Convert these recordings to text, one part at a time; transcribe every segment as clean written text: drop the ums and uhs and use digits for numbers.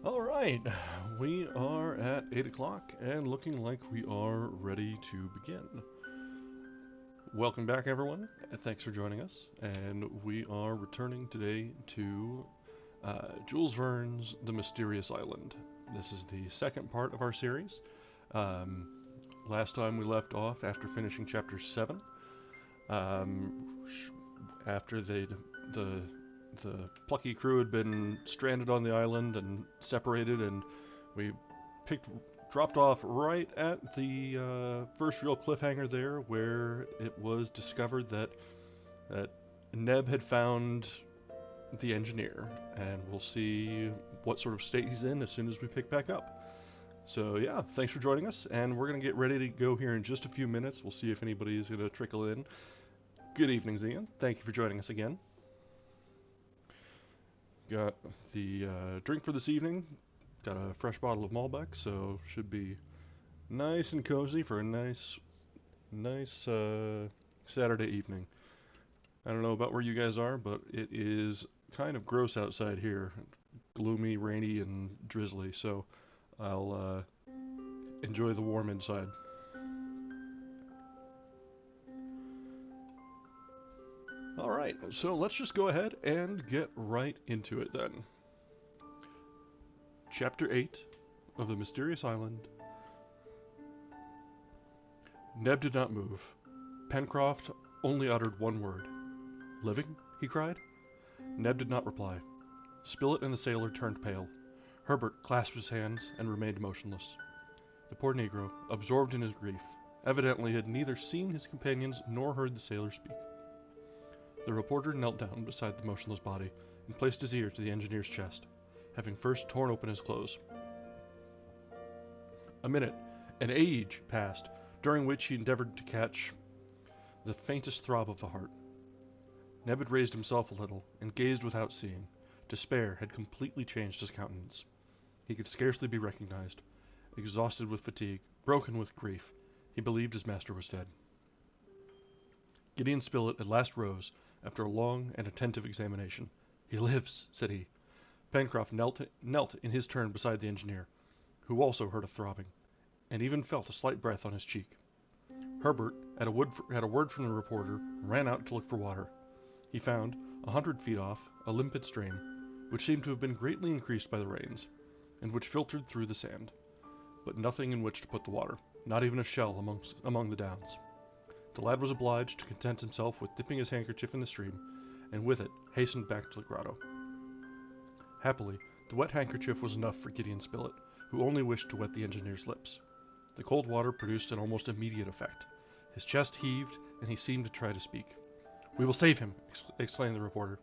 All right, we are at 8 o'clock and looking like we are ready to begin. Welcome back, everyone. Thanks for joining us. And we are returning today to Jules Verne's The Mysterious Island. This is the second part of our series. Last time we left off after finishing chapter 7. After the plucky crew had been stranded on the island and separated, and we dropped off right at the first real cliffhanger there, where it was discovered that Neb had found the engineer, and we'll see what sort of state he's in as soon as we pick back up. So yeah, thanks for joining us, and we're going to get ready to go here in just a few minutes. We'll see if anybody is going to trickle in. Good evening, Ziyan. Thank you for joining us again. Got the drink for this evening. Got a fresh bottle of Malbec, so should be nice and cozy for a nice Saturday evening. I don't know about where you guys are, but it is kind of gross outside here. Gloomy, rainy, and drizzly, so I'll enjoy the warm inside. Alright, so let's just go ahead and get right into it then. Chapter 8 of The Mysterious Island. Neb did not move. Pencroft only uttered one word. "Living?" he cried. Neb did not reply. Spilett and the sailor turned pale. Herbert clasped his hands and remained motionless. The poor negro, absorbed in his grief, evidently had neither seen his companions nor heard the sailor speak. The reporter knelt down beside the motionless body and placed his ear to the engineer's chest, having first torn open his clothes. A minute, an age, passed, during which he endeavored to catch the faintest throb of the heart. Neb had raised himself a little, and gazed without seeing. Despair had completely changed his countenance. He could scarcely be recognized. Exhausted with fatigue, broken with grief, he believed his master was dead. Gideon Spilett at last rose, after a long and attentive examination. "He lives," said he. Pencroft knelt in his turn beside the engineer, who also heard a throbbing, and even felt a slight breath on his cheek. Herbert, at a word from the reporter, ran out to look for water. He found, 100 feet off, a limpid stream, which seemed to have been greatly increased by the rains, and which filtered through the sand, but nothing in which to put the water, not even a shell among the downs. The lad was obliged to content himself with dipping his handkerchief in the stream, and with it hastened back to the grotto. Happily, the wet handkerchief was enough for Gideon Spilett, who only wished to wet the engineer's lips. The cold water produced an almost immediate effect. His chest heaved, and he seemed to try to speak. "We will save him!" exclaimed the reporter.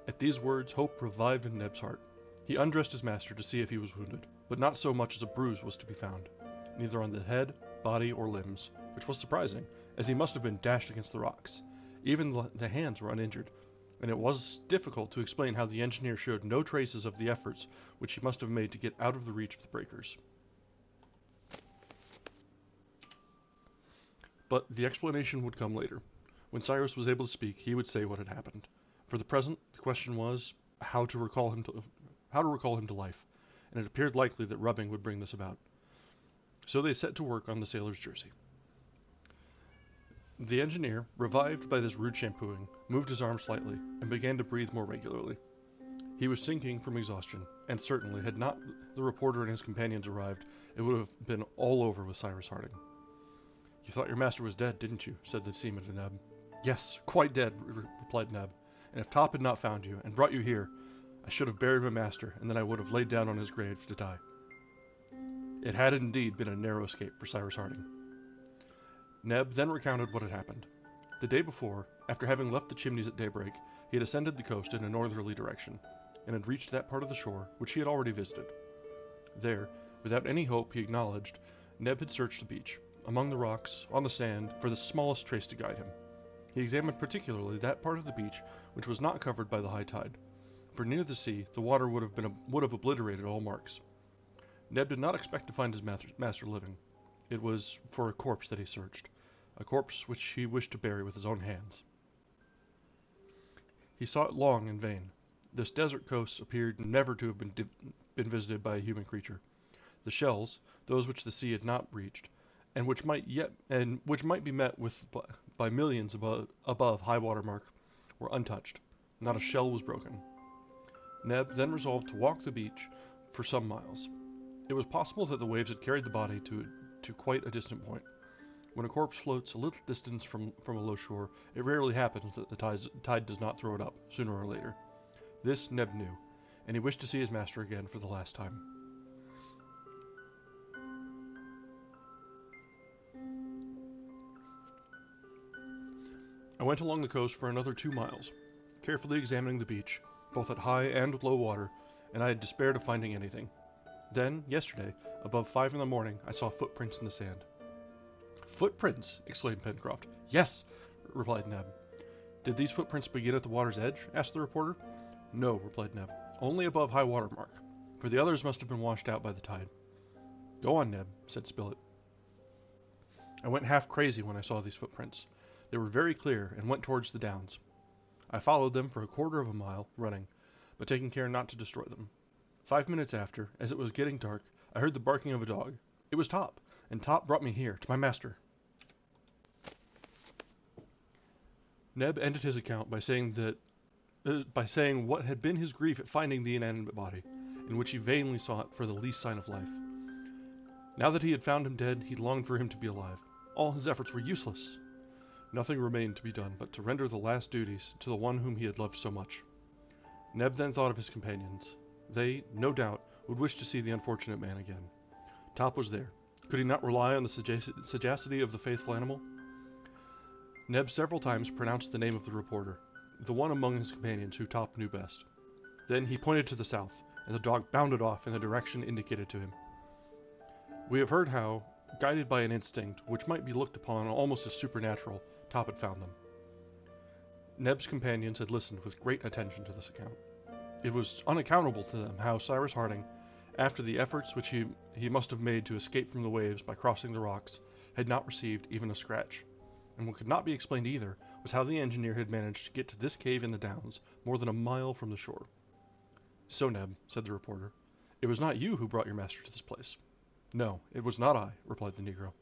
At these words hope revived in Neb's heart. He undressed his master to see if he was wounded, but not so much as a bruise was to be found, neither on the head, body, or limbs, which was surprising, as he must have been dashed against the rocks. Even the hands were uninjured, and it was difficult to explain how the engineer showed no traces of the efforts which he must have made to get out of the reach of the breakers. But the explanation would come later. When Cyrus was able to speak, he would say what had happened. For the present, the question was how to recall him to life, and it appeared likely that rubbing would bring this about. So they set to work on the sailor's jersey. The engineer, revived by this rude shampooing, moved his arm slightly, and began to breathe more regularly. He was sinking from exhaustion, and certainly, had not the reporter and his companions arrived, it would have been all over with Cyrus Harding. "You thought your master was dead, didn't you?" said the seaman to Neb. "Yes, quite dead," replied Neb, "and if Top had not found you, and brought you here, I should have buried my master, and then I would have laid down on his grave to die." It had indeed been a narrow escape for Cyrus Harding. Neb then recounted what had happened. The day before, after having left the Chimneys at daybreak, he had ascended the coast in a northerly direction, and had reached that part of the shore which he had already visited. There, without any hope, he acknowledged, Neb had searched the beach, among the rocks, on the sand, for the smallest trace to guide him. He examined particularly that part of the beach which was not covered by the high tide, for near the sea the water would have obliterated all marks. Neb did not expect to find his master living. It was for a corpse that he searched, a corpse which he wished to bury with his own hands. He sought long in vain. This desert coast appeared never to have been visited by a human creature. The shells, those which the sea had not reached, and which might be met with by millions above high water mark, were untouched. Not a shell was broken. Neb then resolved to walk the beach for some miles. It was possible that the waves had carried the body to quite a distant point. When a corpse floats a little distance from a low shore, it rarely happens that the tide does not throw it up, sooner or later. This Neb knew, and he wished to see his master again for the last time. I went along the coast for another 2 miles, carefully examining the beach, both at high and low water, and I had despaired of finding anything. Then, yesterday, above 5 in the morning, I saw footprints in the sand. "Footprints!" exclaimed Pencroft. "Yes," replied Neb. "Did these footprints begin at the water's edge?" asked the reporter. "No," replied Neb, "only above high water mark, for the others must have been washed out by the tide." "Go on, Neb," said Spilett. "I went half crazy when I saw these footprints. They were very clear, and went towards the downs. I followed them for a quarter of a mile, running, but taking care not to destroy them. 5 minutes after, as it was getting dark, I heard the barking of a dog. It was Top, and Top brought me here, to my master." Neb ended his account by saying what had been his grief at finding the inanimate body, in which he vainly sought for the least sign of life. Now that he had found him dead, he longed for him to be alive. All his efforts were useless. Nothing remained to be done but to render the last duties to the one whom he had loved so much. Neb then thought of his companions. They, no doubt, would wish to see the unfortunate man again. Top was there. Could he not rely on the sagacity of the faithful animal? Neb several times pronounced the name of the reporter, the one among his companions who Top knew best. Then he pointed to the south, and the dog bounded off in the direction indicated to him. We have heard how, guided by an instinct which might be looked upon almost as supernatural, Top had found them. Neb's companions had listened with great attention to this account. It was unaccountable to them how Cyrus Harding, after the efforts which he must have made to escape from the waves by crossing the rocks, had not received even a scratch, and what could not be explained either was how the engineer had managed to get to this cave in the downs, more than a mile from the shore. "So, Neb," said the reporter, "it was not you who brought your master to this place." "No, it was not I," replied the negro.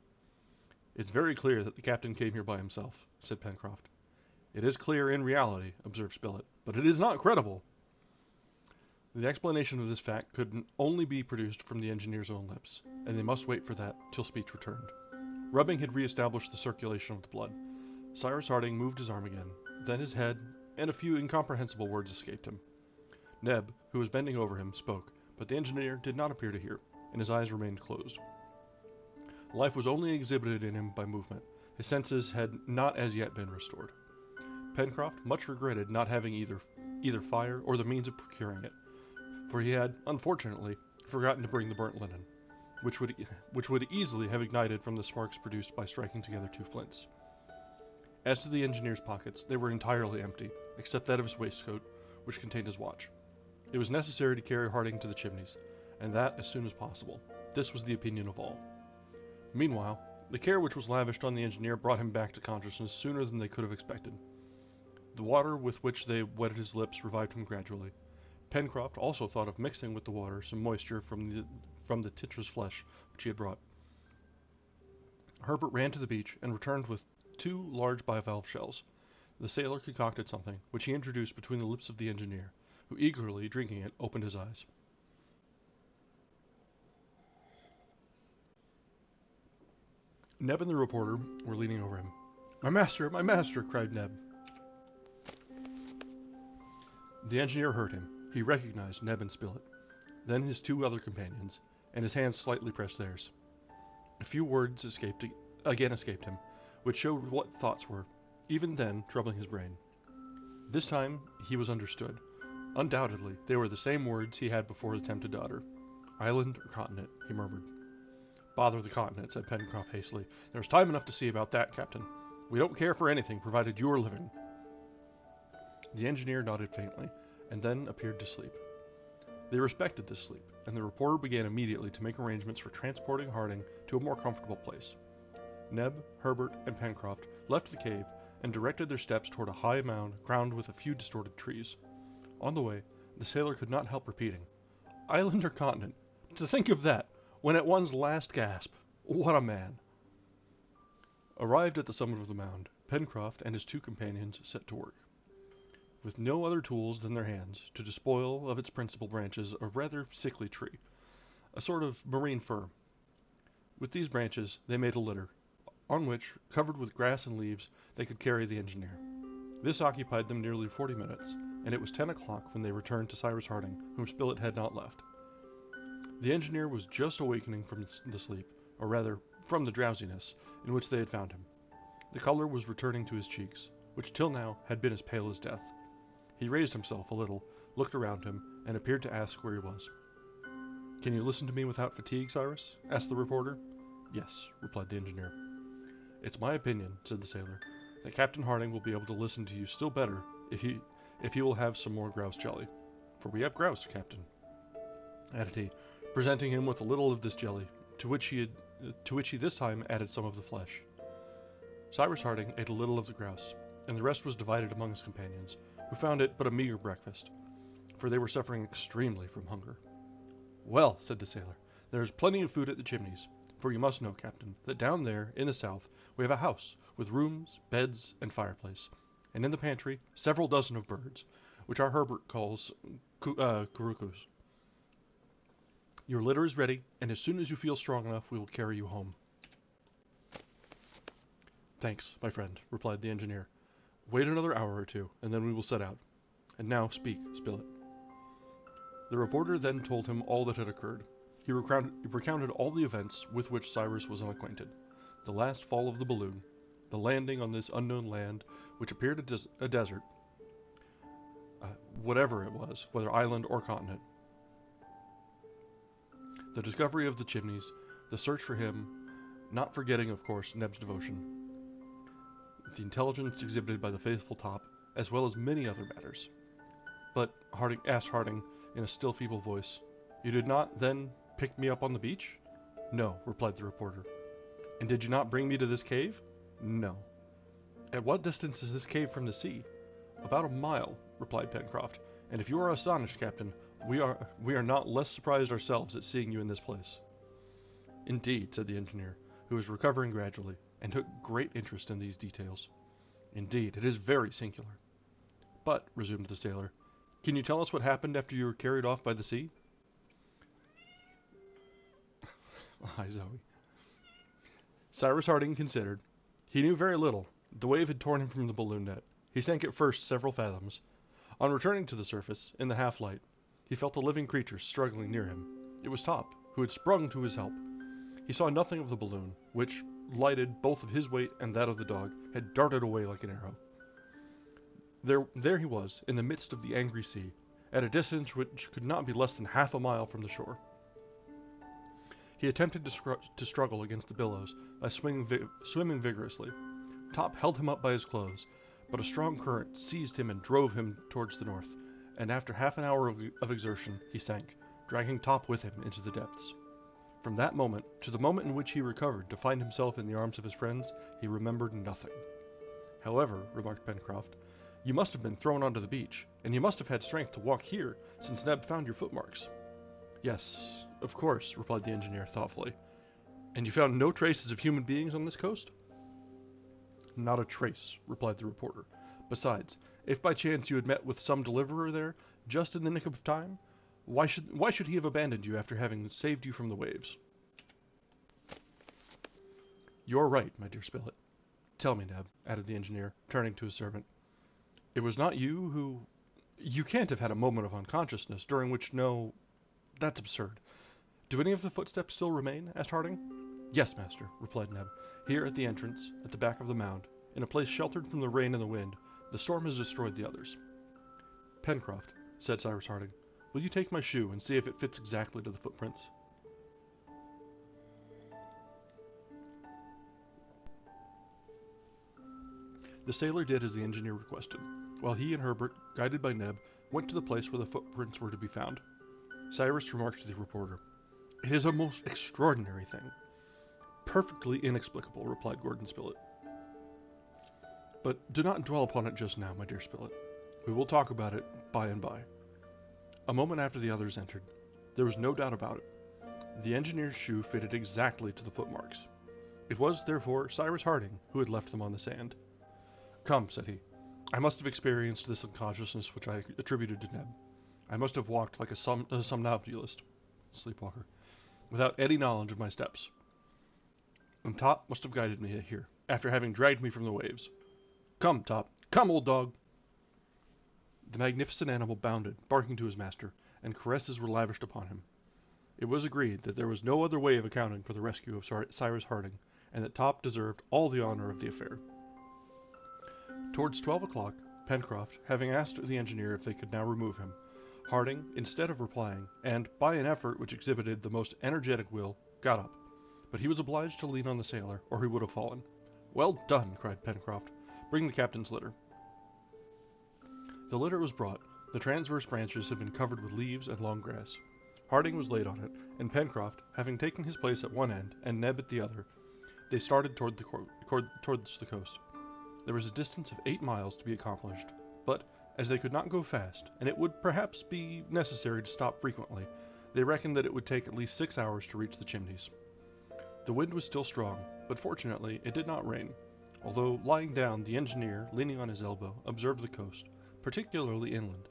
"It's very clear that the captain came here by himself," said Pencroft. "It is clear in reality," observed Spilett, "but it is not credible." The explanation of this fact could only be produced from the engineer's own lips, and they must wait for that till speech returned. Rubbing had re-established the circulation of the blood. Cyrus Harding moved his arm again, then his head, and a few incomprehensible words escaped him. Neb, who was bending over him, spoke, but the engineer did not appear to hear, and his eyes remained closed. Life was only exhibited in him by movement. His senses had not as yet been restored. Pencroft much regretted not having either fire or the means of procuring it, for he had, unfortunately, forgotten to bring the burnt linen, which would easily have ignited from the sparks produced by striking together two flints. As to the engineer's pockets, they were entirely empty, except that of his waistcoat, which contained his watch. It was necessary to carry Harding to the Chimneys, and that as soon as possible. This was the opinion of all. Meanwhile, the care which was lavished on the engineer brought him back to consciousness sooner than they could have expected. The water with which they wetted his lips revived him gradually. Pencroft also thought of mixing with the water some moisture from the titra's flesh which he had brought. Herbert ran to the beach and returned with 2 large bivalve shells. The sailor concocted something, which he introduced between the lips of the engineer, who, eagerly drinking it, opened his eyes. Neb and the reporter were leaning over him. My master, cried Neb. The engineer heard him. He recognized Neb and Spilett, then his 2 other companions, and his hands slightly pressed theirs. A few words again escaped him, which showed what thoughts were, even then, troubling his brain. This time he was understood. Undoubtedly, they were the same words he had before attempted to utter. Island or continent, he murmured. Bother the continent, said Pencroft hastily. There's time enough to see about that, Captain. We don't care for anything, provided you are living. The engineer nodded faintly, and then appeared to sleep. They respected this sleep, and the reporter began immediately to make arrangements for transporting Harding to a more comfortable place. Neb, Herbert, and Pencroft left the cave and directed their steps toward a high mound crowned with a few distorted trees. On the way, the sailor could not help repeating, Island or continent? To think of that, when at one's last gasp! What a man! Arrived at the summit of the mound, Pencroft and his 2 companions set to work. With no other tools than their hands, to despoil of its principal branches a rather sickly tree, a sort of marine fir. With these branches they made a litter, on which, covered with grass and leaves, they could carry the engineer. This occupied them nearly 40 minutes, and it was 10 o'clock when they returned to Cyrus Harding, whom Spilett had not left. The engineer was just awakening from the sleep, or rather, from the drowsiness, in which they had found him. The color was returning to his cheeks, which till now had been as pale as death. He raised himself a little, looked around him, and appeared to ask where he was. Can you listen to me without fatigue, Cyrus? Asked the reporter. Yes, replied the engineer. It's my opinion, said the sailor, that Captain Harding will be able to listen to you still better if he will have some more grouse jelly. For we have grouse, Captain, added he, presenting him with a little of this jelly, to which he this time added some of the flesh. Cyrus Harding ate a little of the grouse, and the rest was divided among his companions, who found it but a meager breakfast, for they were suffering extremely from hunger. Well, said the sailor, there is plenty of food at the Chimneys, for you must know, Captain, that down there, in the south, we have a house, with rooms, beds, and fireplace, and in the pantry several dozen of birds, which our Herbert calls curucus. Your litter is ready, and as soon as you feel strong enough, we will carry you home. Thanks, my friend, replied the engineer. Wait another hour or 2, and then we will set out. And now speak, Spilett. The reporter then told him all that had occurred. He recounted all the events with which Cyrus was unacquainted. The last fall of the balloon, the landing on this unknown land, which appeared a desert, whatever it was, whether island or continent, the discovery of the Chimneys, the search for him, not forgetting, of course, Neb's devotion, the intelligence exhibited by the faithful Top, as well as many other matters. But Harding asked Harding, in a still feeble voice, You did not, then, pick me up on the beach? No, replied the reporter. And did you not bring me to this cave? No. At what distance is this cave from the sea? About a mile, replied Pencroft, and if you are astonished, Captain, we are not less surprised ourselves at seeing you in this place. Indeed, said the engineer, who was recovering gradually, and took great interest in these details. Indeed, it is very singular. But, resumed the sailor, can you tell us what happened after you were carried off by the sea? Hi, Zoe. Cyrus Harding considered. He knew very little. The wave had torn him from the balloon net. He sank at first several fathoms. On returning to the surface, in the half-light, he felt a living creature struggling near him. It was Top, who had sprung to his help. He saw nothing of the balloon, which, lighted both of his weight and that of the dog, had darted away like an arrow. There he was, in the midst of the angry sea, at a distance which could not be less than half a mile from the shore. He attempted to struggle against the billows by swimming vigorously. Top held him up by his clothes, but a strong current seized him and drove him towards the north, and after half an hour of exertion he sank, dragging Top with him into the depths. From that moment to the moment in which he recovered to find himself in the arms of his friends, he remembered nothing. However, remarked Pencroft, you must have been thrown onto the beach, and you must have had strength to walk here, since Neb found your footmarks. Yes, of course, replied the engineer thoughtfully. And you found no traces of human beings on this coast? Not a trace, replied the reporter. Besides, if by chance you had met with some deliverer there, just in the nick of time, why should he have abandoned you after having saved you from the waves? You're right, my dear Spilett. Tell me, Neb, added the engineer, turning to his servant. It was not you who... You can't have had a moment of unconsciousness during which no... That's absurd. Do any of the footsteps still remain? Asked Harding. Yes, master, replied Neb. Here at the entrance, at the back of the mound, in a place sheltered from the rain and the wind, the storm has destroyed the others. Pencroft, said Cyrus Harding, will you take my shoe and see if it fits exactly to the footprints? The sailor did as the engineer requested, while he and Herbert, guided by Neb, went to the place where the footprints were to be found. Cyrus remarked to the reporter, "It is a most extraordinary thing." "Perfectly inexplicable," replied Gordon Spilett. "But do not dwell upon it just now, my dear Spilett. We will talk about it by and by." A moment after the others entered. There was no doubt about it. The engineer's shoe fitted exactly to the footmarks. It was, therefore, Cyrus Harding who had left them on the sand. "Come," said he, "I must have experienced this unconsciousness which I attributed to Neb. I must have walked like a somnambulist (sleepwalker), without any knowledge of my steps. And Top must have guided me here, after having dragged me from the waves. Come, Top! Come, old dog!" The magnificent animal bounded, barking to his master, and caresses were lavished upon him. It was agreed that there was no other way of accounting for the rescue of Cyrus Harding, and that Top deserved all the honor of the affair. Towards 12 o'clock, Pencroft, having asked the engineer if they could now remove him, Harding, instead of replying, and by an effort which exhibited the most energetic will, got up, but he was obliged to lean on the sailor, or he would have fallen. "Well done!" cried Pencroft. "Bring the captain's litter." The litter was brought. The transverse branches had been covered with leaves and long grass. Harding was laid on it, and Pencroft, having taken his place at one end, and Neb at the other, they started towards the coast. There was a distance of 8 miles to be accomplished, but as they could not go fast, and it would perhaps be necessary to stop frequently, they reckoned that it would take at least 6 hours to reach the Chimneys. The wind was still strong, but fortunately it did not rain, although lying down, the engineer, leaning on his elbow, observed the coast, particularly inland.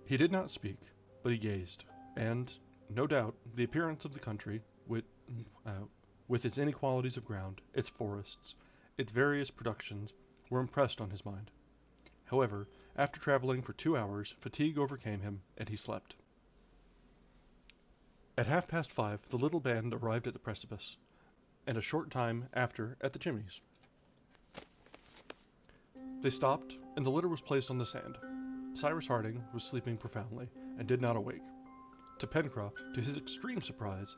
He did not speak, but he gazed, and, no doubt, the appearance of the country, with its inequalities of ground, its forests, its various productions, were impressed on his mind. However, after traveling for 2 hours, fatigue overcame him, and he slept. At 5:30, the little band arrived at the precipice, and a short time after at the Chimneys. They stopped, and the litter was placed on the sand. Cyrus Harding was sleeping profoundly, and did not awake. To Pencroft, to his extreme surprise,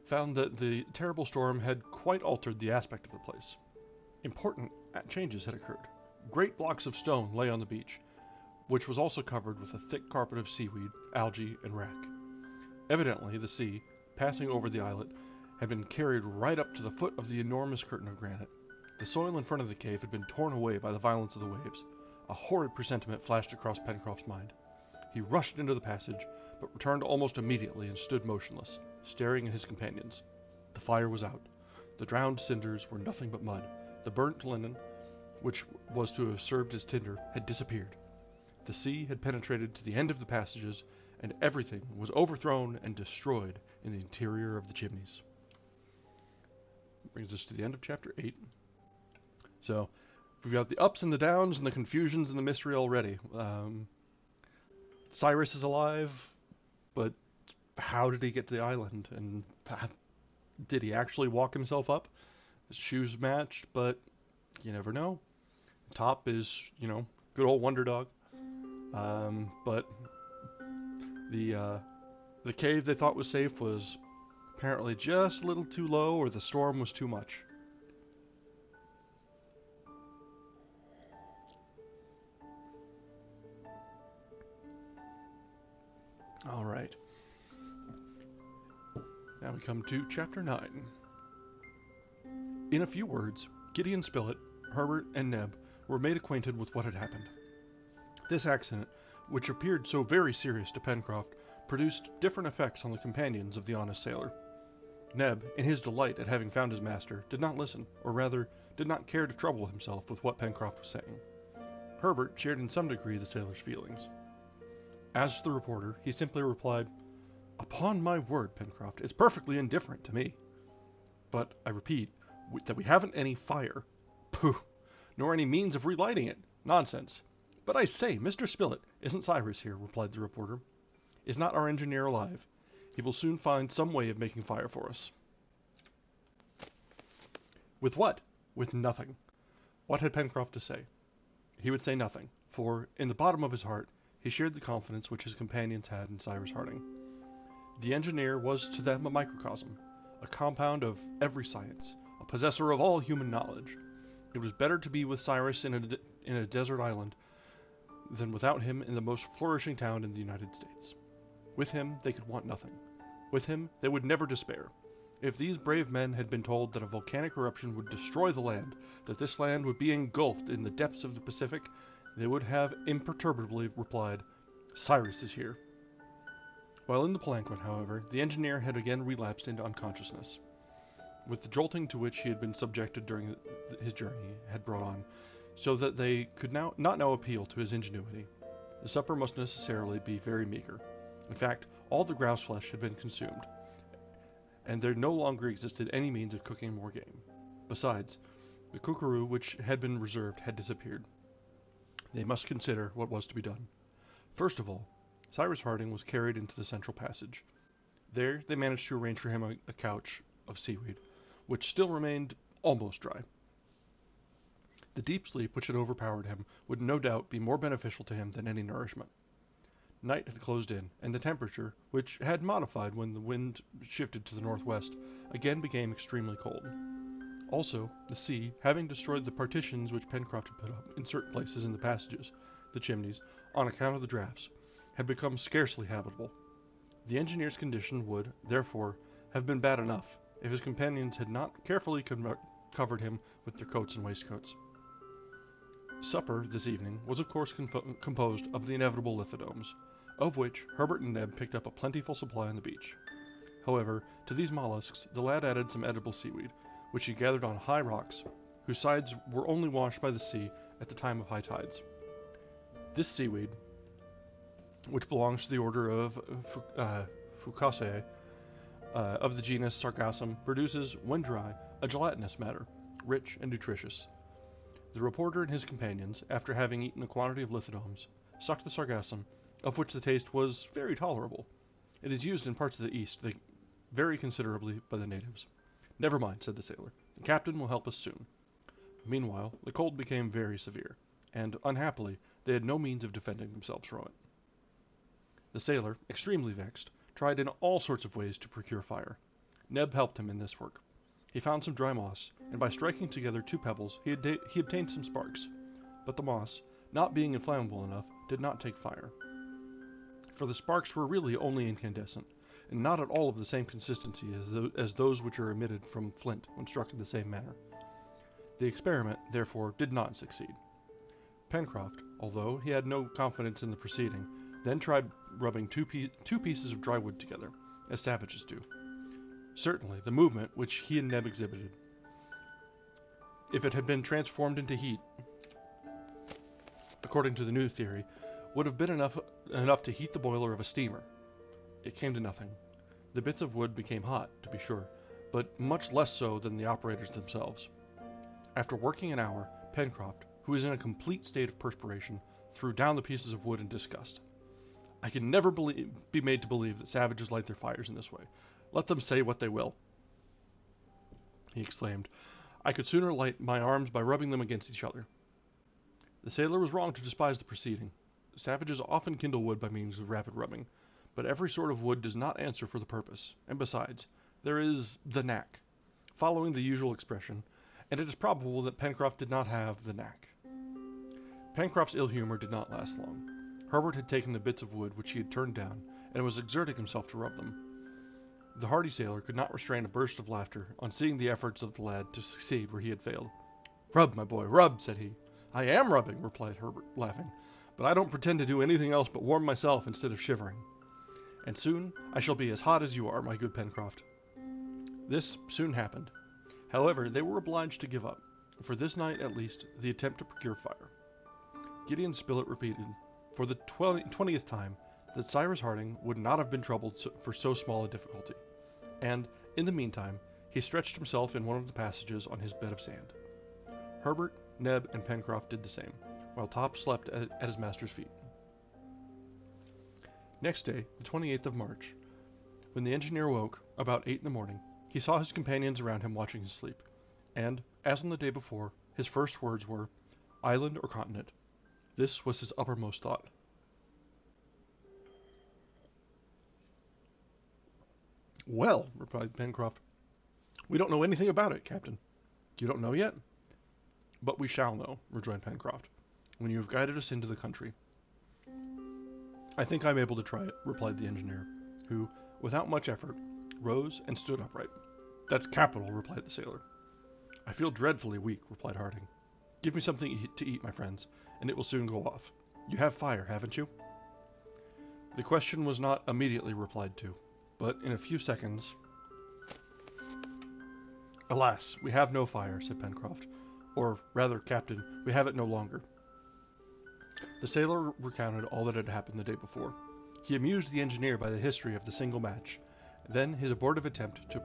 found that the terrible storm had quite altered the aspect of the place. Important changes had occurred. Great blocks of stone lay on the beach, which was also covered with a thick carpet of seaweed, algae, and wrack. Evidently the sea, passing over the islet, had been carried right up to the foot of the enormous curtain of granite. The soil in front of the cave had been torn away by the violence of the waves. A horrid presentiment flashed across Pencroft's mind. He rushed into the passage, but returned almost immediately and stood motionless, staring at his companions. The fire was out. The drowned cinders were nothing but mud. The burnt linen, which was to have served as tinder, had disappeared. The sea had penetrated to the end of the passages, and everything was overthrown and destroyed in the interior of the chimneys. Brings us to the end of chapter 8. So, we've got the ups and the downs and the confusions and the mystery already. Cyrus is alive, but how did he get to the island? And did he actually walk himself up? His shoes matched, but you never know. Top is, good old Wonder Dog. But the cave they thought was safe was apparently just a little too low, or the storm was too much. All right. Now we come to chapter 9. In a few words, Gideon Spilett, Herbert, and Neb were made acquainted with what had happened. This accident, which appeared so very serious to Pencroft, produced different effects on the companions of the honest sailor. Neb, in his delight at having found his master, did not listen, or rather, did not care to trouble himself with what Pencroft was saying. Herbert shared in some degree the sailor's feelings. As to the reporter, he simply replied, "Upon my word, Pencroft, it's perfectly indifferent to me. But, I repeat, that we haven't any fire. Pooh! Nor any means of relighting it. Nonsense. But I say, Mr. Spilett, isn't Cyrus here?" replied the reporter. "Is not our engineer alive? He will soon find some way of making fire for us." With what? With nothing. What had Pencroft to say? He would say nothing, for, in the bottom of his heart, he shared the confidence which his companions had in Cyrus Harding. The engineer was to them a microcosm, a compound of every science, a possessor of all human knowledge. It was better to be with Cyrus in a desert island than without him in the most flourishing town in the United States. With him they could want nothing. With him they would never despair. If these brave men had been told that a volcanic eruption would destroy the land, that this land would be engulfed in the depths of the Pacific, they would have imperturbably replied, "Cyrus is here." While in the palanquin, however, the engineer had again relapsed into unconsciousness, with the jolting to which he had been subjected during his journey had brought on, so that they could not now appeal to his ingenuity. The supper must necessarily be very meager. In fact, all the grouse flesh had been consumed, and there no longer existed any means of cooking more game. Besides, the kookaroo which had been reserved had disappeared. They must consider what was to be done. First of all, Cyrus Harding was carried into the central passage. There they managed to arrange for him a couch of seaweed, which still remained almost dry. The deep sleep which had overpowered him would no doubt be more beneficial to him than any nourishment. Night had closed in, and the temperature, which had modified when the wind shifted to the northwest, again became extremely cold. Also, the sea, having destroyed the partitions which Pencroft had put up in certain places in the passages, the chimneys, on account of the draughts, had become scarcely habitable. The engineer's condition would, therefore, have been bad enough, if his companions had not carefully covered him with their coats and waistcoats. Supper, this evening, was of course composed of the inevitable lithodomes, of which Herbert and Neb picked up a plentiful supply on the beach. However, to these mollusks the lad added some edible seaweed, which he gathered on high rocks, whose sides were only washed by the sea at the time of high tides. This seaweed, which belongs to the order of Fucaceae, of the genus Sargassum, produces, when dry, a gelatinous matter, rich and nutritious. The reporter and his companions, after having eaten a quantity of lithodomes, sucked the Sargassum, of which the taste was very tolerable. It is used in parts of the East that vary considerably by the natives. "Never mind," said the sailor. "The captain will help us soon." Meanwhile, the cold became very severe, and, unhappily, they had no means of defending themselves from it. The sailor, extremely vexed, tried in all sorts of ways to procure fire. Neb helped him in this work. He found some dry moss, and by striking together 2 pebbles, he obtained some sparks. But the moss, not being inflammable enough, did not take fire. For the sparks were really only incandescent, and not at all of the same consistency as those which are emitted from flint when struck in the same manner. The experiment, therefore, did not succeed. Pencroft, although he had no confidence in the proceeding, then tried rubbing two pieces of dry wood together, as savages do. Certainly, the movement which he and Neb exhibited, if it had been transformed into heat, according to the new theory, would have been enough to heat the boiler of a steamer. It came to nothing. The bits of wood became hot, to be sure, but much less so than the operators themselves. After working an hour, Pencroft, who was in a complete state of perspiration, threw down the pieces of wood in disgust. I can never be made to believe that savages light their fires in this way. Let them say what they will, he exclaimed. I could sooner light my arms by rubbing them against each other. The sailor was wrong to despise the proceeding. Savages often kindle wood by means of rapid rubbing, but every sort of wood does not answer for the purpose, and besides, there is the knack, following the usual expression, and it is probable that Pencroft did not have the knack. Pencroft's ill humor did not last long. Herbert had taken the bits of wood which he had turned down, and was exerting himself to rub them. The hardy sailor could not restrain a burst of laughter on seeing the efforts of the lad to succeed where he had failed. Rub, my boy, rub, said he. I am rubbing, replied Herbert, laughing, but I don't pretend to do anything else but warm myself instead of shivering. And soon I shall be as hot as you are, my good Pencroft. This soon happened. However, they were obliged to give up, for this night at least, the attempt to procure fire. Gideon Spilett repeated, for the 20th time, that Cyrus Harding would not have been troubled for so small a difficulty, and, in the meantime, he stretched himself in one of the passages on his bed of sand. Herbert, Neb, and Pencroft did the same, while Top slept at his master's feet. Next day, the 28th of March, when the engineer woke, about 8 in the morning, he saw his companions around him watching his sleep, and, as on the day before, his first words were, island or continent. This was his uppermost thought. Well, replied Pencroft, we don't know anything about it, Captain. You don't know yet? But we shall know, rejoined Pencroft, when you have guided us into the country. I think I am able to try it, replied the engineer, who, without much effort, rose and stood upright. That's capital, replied the sailor. I feel dreadfully weak, replied Harding. Give me something to eat, my friends, and it will soon go off. You have fire, haven't you? The question was not immediately replied to, but in a few seconds... Alas, we have no fire, said Pencroft. Or, rather, Captain, we have it no longer. The sailor recounted all that had happened the day before. He amused the engineer by the history of the single match, then his abortive attempt to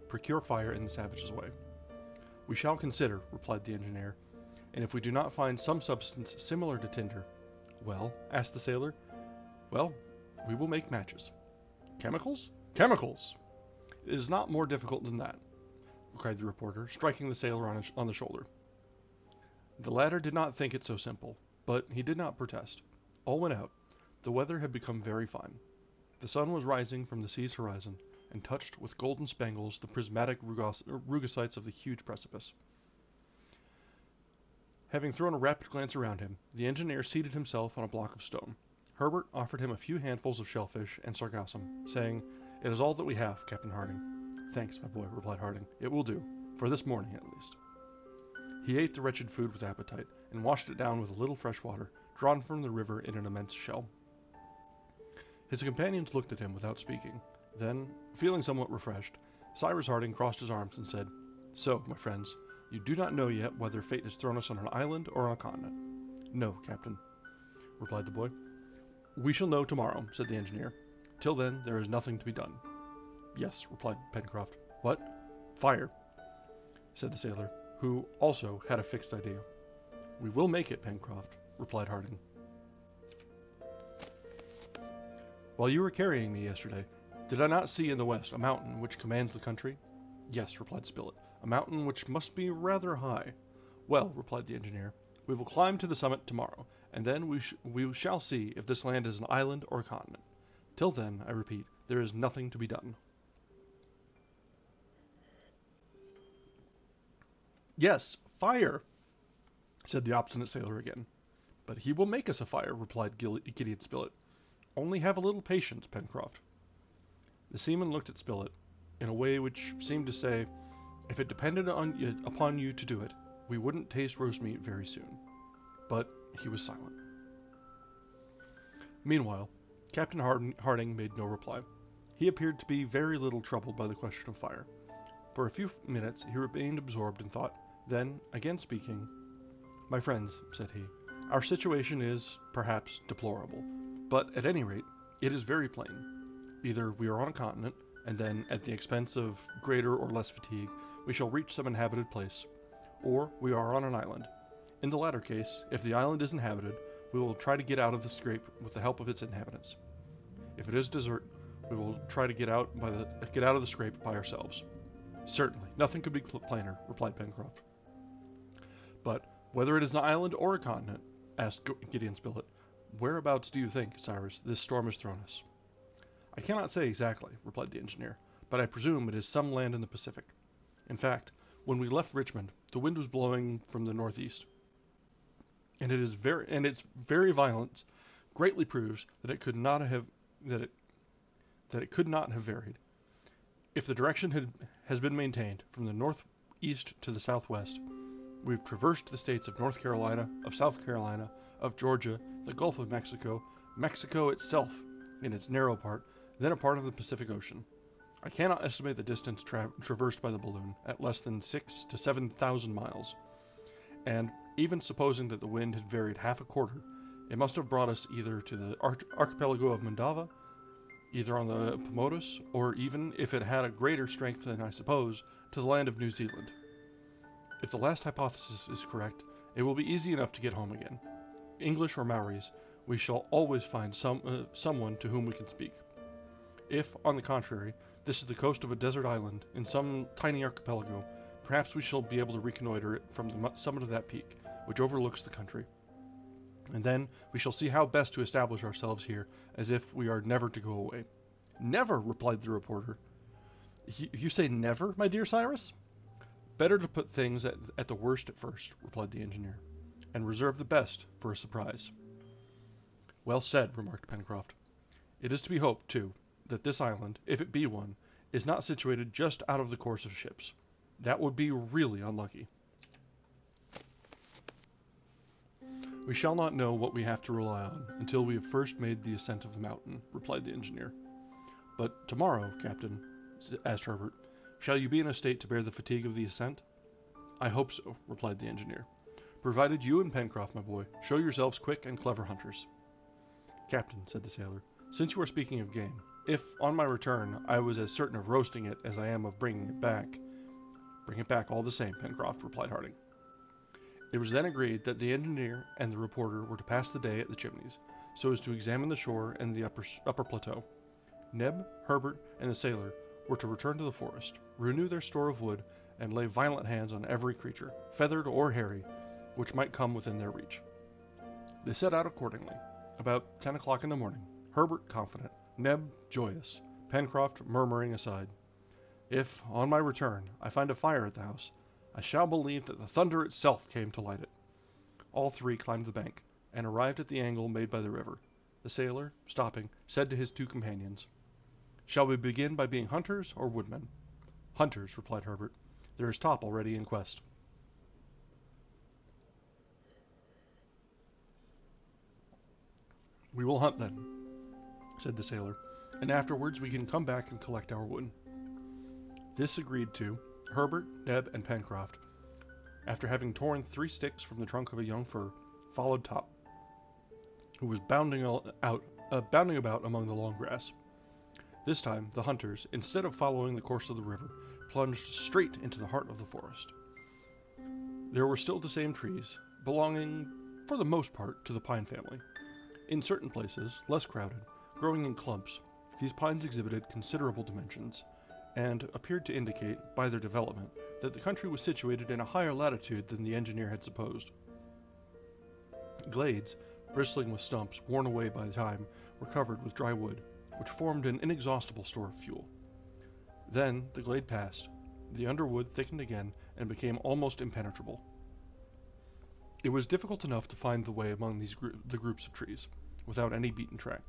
procure fire in the savage's way. We shall consider, replied the engineer, and if we do not find some substance similar to tinder... Well, asked the sailor. Well, we will make matches. Chemicals? Chemicals! It is not more difficult than that, cried the reporter, striking the sailor on the shoulder. The latter did not think it so simple, but he did not protest. All went out. The weather had become very fine. The sun was rising from the sea's horizon, and touched with golden spangles the prismatic rugosites of the huge precipice. Having thrown a rapid glance around him, the engineer seated himself on a block of stone. Herbert offered him a few handfuls of shellfish and sargassum, saying, It is all that we have, Captain Harding. Thanks, my boy, replied Harding. It will do, for this morning at least. He ate the wretched food with appetite, and washed it down with a little fresh water, drawn from the river in an immense shell. His companions looked at him without speaking. Then, feeling somewhat refreshed, Cyrus Harding crossed his arms and said, So, my friends, you do not know yet whether fate has thrown us on an island or on a continent. No, Captain, replied the boy. We shall know tomorrow, said the engineer. Till then, there is nothing to be done. Yes, replied Pencroft. What? Fire, said the sailor, who also had a fixed idea. We will make it, Pencroft, replied Harding. While you were carrying me yesterday, did I not see in the west a mountain which commands the country? Yes, replied Spilett, a mountain which must be rather high. Well, replied the engineer, we will climb to the summit tomorrow, and then we shall see if this land is an island or a continent. Till then, I repeat, there is nothing to be done. Yes, fire, said the obstinate sailor again. But he will make us a fire, replied Gideon Spilett. Only have a little patience, Pencroft. The seaman looked at Spilett in a way which seemed to say, If it depended upon you to do it, we wouldn't taste roast meat very soon. But he was silent. Meanwhile, Captain Harding made no reply. He appeared to be very little troubled by the question of fire. For a few minutes he remained absorbed in thought. Then, again speaking, "My friends," said he, "our situation is, perhaps, deplorable, but at any rate, it is very plain. Either we are on a continent, and then, at the expense of greater or less fatigue, we shall reach some inhabited place, or we are on an island. In the latter case, if the island is inhabited, we will try to get out of the scrape with the help of its inhabitants. If it is desert, we will try to get out of the scrape by ourselves." "Certainly, nothing could be plainer," replied Pencroft. "But whether it is an island or a continent," asked Gideon Spilett, "whereabouts do you think, Cyrus, this storm has thrown us?" "I cannot say exactly," replied the engineer, "but I presume it is some land in the Pacific. In fact, when we left Richmond, the wind was blowing from the northeast, and its very violence greatly proves that it could not have varied. If the direction has been maintained from the northeast to the southwest, we have traversed the states of North Carolina, of South Carolina, of Georgia, the Gulf of Mexico, Mexico itself in its narrow part, then a part of the Pacific Ocean. I cannot estimate the distance traversed by the balloon at less than 6,000 to 7,000 miles, and even supposing that the wind had varied half a quarter, it must have brought us either to the archipelago of Mandava, either on the Pomotus, or even, if it had a greater strength than I suppose, to the land of New Zealand. If the last hypothesis is correct, it will be easy enough to get home again. English or Maoris, we shall always find someone to whom we can speak. If, on the contrary, this is the coast of a desert island in some tiny archipelago, perhaps we shall be able to reconnoiter it from the summit of that peak, which overlooks the country. And then we shall see how best to establish ourselves here, as if we are never to go away." "Never," replied the reporter. You say never, my dear Cyrus?" "Better to put things at the worst at first," replied the engineer, "and reserve the best for a surprise." "Well said," remarked Pencroft. "It is to be hoped, too, that this island, if it be one, is not situated just out of the course of ships. That would be really unlucky." "We shall not know what we have to rely on until we have first made the ascent of the mountain," replied the engineer. "But tomorrow, Captain," asked Herbert, "shall you be in a state to bear the fatigue of the ascent?" "I hope so," replied the engineer, "provided you and Pencroft, my boy, show yourselves quick and clever hunters." "Captain," said the sailor, "since you are speaking of game, if, on my return, I was as certain of roasting it as I am of bringing it back—" "Bring it back all the same, Pencroft," replied Harding. It was then agreed that the engineer and the reporter were to pass the day at the Chimneys, so as to examine the shore and the upper plateau. Neb, Herbert, and the sailor were to return to the forest, renew their store of wood, and lay violent hands on every creature, feathered or hairy, which might come within their reach. They set out accordingly. About 10 o'clock in the morning, Herbert confident, Neb joyous, Pencroft murmuring aside, "If, on my return, I find a fire at the house, I shall believe that the thunder itself came to light it." All three climbed the bank, and arrived at the angle made by the river. The sailor, stopping, said to his two companions, "Shall we begin by being hunters or woodmen?" "Hunters," replied Herbert. "There is Top already in quest." "We will hunt then," said the sailor, "and afterwards we can come back and collect our wood." This agreed to, Herbert, Neb, and Pencroft, after having torn 3 sticks from the trunk of a young fir, followed Top, who was bounding about among the long grass. This time the hunters, instead of following the course of the river, plunged straight into the heart of the forest. There were still the same trees, belonging, for the most part, to the pine family. In certain places, less crowded, growing in clumps, these pines exhibited considerable dimensions, and appeared to indicate, by their development, that the country was situated in a higher latitude than the engineer had supposed. Glades, bristling with stumps worn away by time, were covered with dry wood, which formed an inexhaustible store of fuel. Then the glade passed, the underwood thickened again, and became almost impenetrable. It was difficult enough to find the way among the groups of trees, without any beaten track,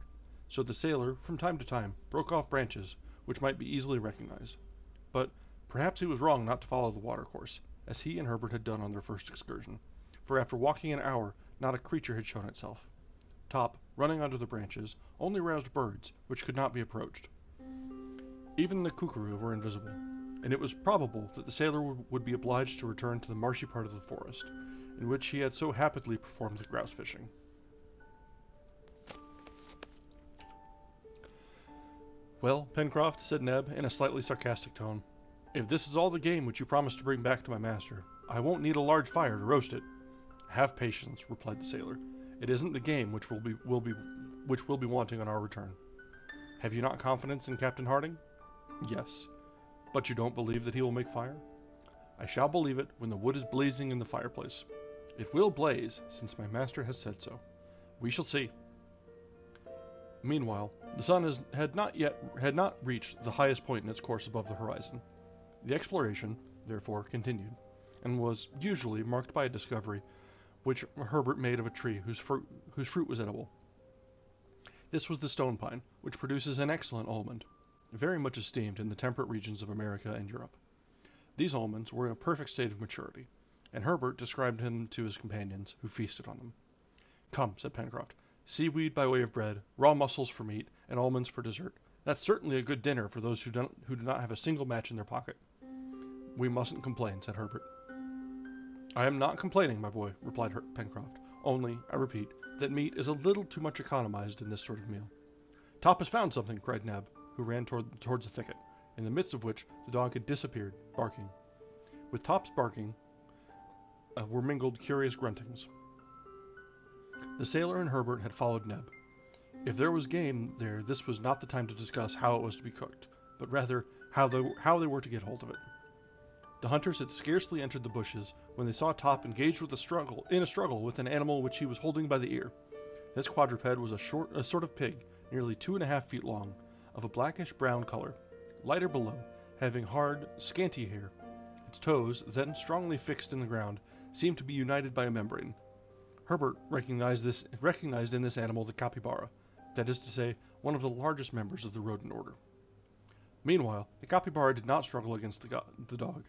so the sailor, from time to time, broke off branches which might be easily recognized. But perhaps he was wrong not to follow the watercourse, as he and Herbert had done on their first excursion, for after walking an hour, not a creature had shown itself. Top, running under the branches, only roused birds, which could not be approached. Even the kookaroo were invisible, and it was probable that the sailor would be obliged to return to the marshy part of the forest, in which he had so happily performed the grouse fishing. "Well, Pencroft," said Neb, in a slightly sarcastic tone, "if this is all the game which you promised to bring back to my master, I won't need a large fire to roast it." "Have patience," replied the sailor. "It isn't the game which will be wanting on our return. Have you not confidence in Captain Harding?" "Yes." "But you don't believe that he will make fire?" "I shall believe it when the wood is blazing in the fireplace. It will blaze, since my master has said so. We shall see." Meanwhile, the sun had not reached the highest point in its course above the horizon. The exploration, therefore, continued, and was usually marked by a discovery which Herbert made of a tree whose fruit was edible. This was the stone pine, which produces an excellent almond, very much esteemed in the temperate regions of America and Europe. These almonds were in a perfect state of maturity, and Herbert described them to his companions, who feasted on them. "Come," said Pencroft, "seaweed by way of bread, raw mussels for meat, and almonds for dessert. That's certainly a good dinner for those who do not have a single match in their pocket." "We mustn't complain," said Herbert. "I am not complaining, my boy," replied Pencroft, "only, I repeat, that meat is a little too much economized in this sort of meal." "Top has found something!" cried Neb, who ran towards the thicket, in the midst of which the dog had disappeared, barking. With Top's barking were mingled curious gruntings. The sailor and Herbert had followed Neb. If there was game there, this was not the time to discuss how it was to be cooked, but rather how they were to get hold of it. The hunters had scarcely entered the bushes when they saw Top engaged in a struggle with an animal which he was holding by the ear. This quadruped was a sort of pig, nearly 2½ feet long, of a blackish-brown color, lighter below, having hard, scanty hair. Its toes, then strongly fixed in the ground, seemed to be united by a membrane. Herbert recognized in this animal the capybara, that is to say, one of the largest members of the rodent order. Meanwhile, the capybara did not struggle against the dog.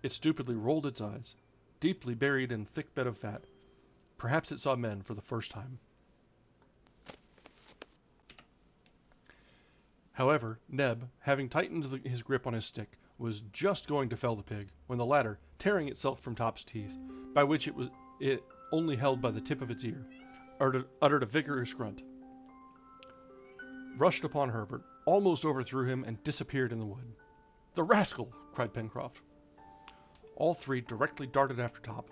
It stupidly rolled its eyes, deeply buried in a thick bed of fat. Perhaps it saw men for the first time. However, Neb, having tightened his grip on his stick, was just going to fell the pig, when the latter, tearing itself from Top's teeth, by which it only held by the tip of its ear, uttered a vigorous grunt, rushed upon Herbert, almost overthrew him, and disappeared in the wood. "The rascal!" cried Pencroft. All three directly darted after Top,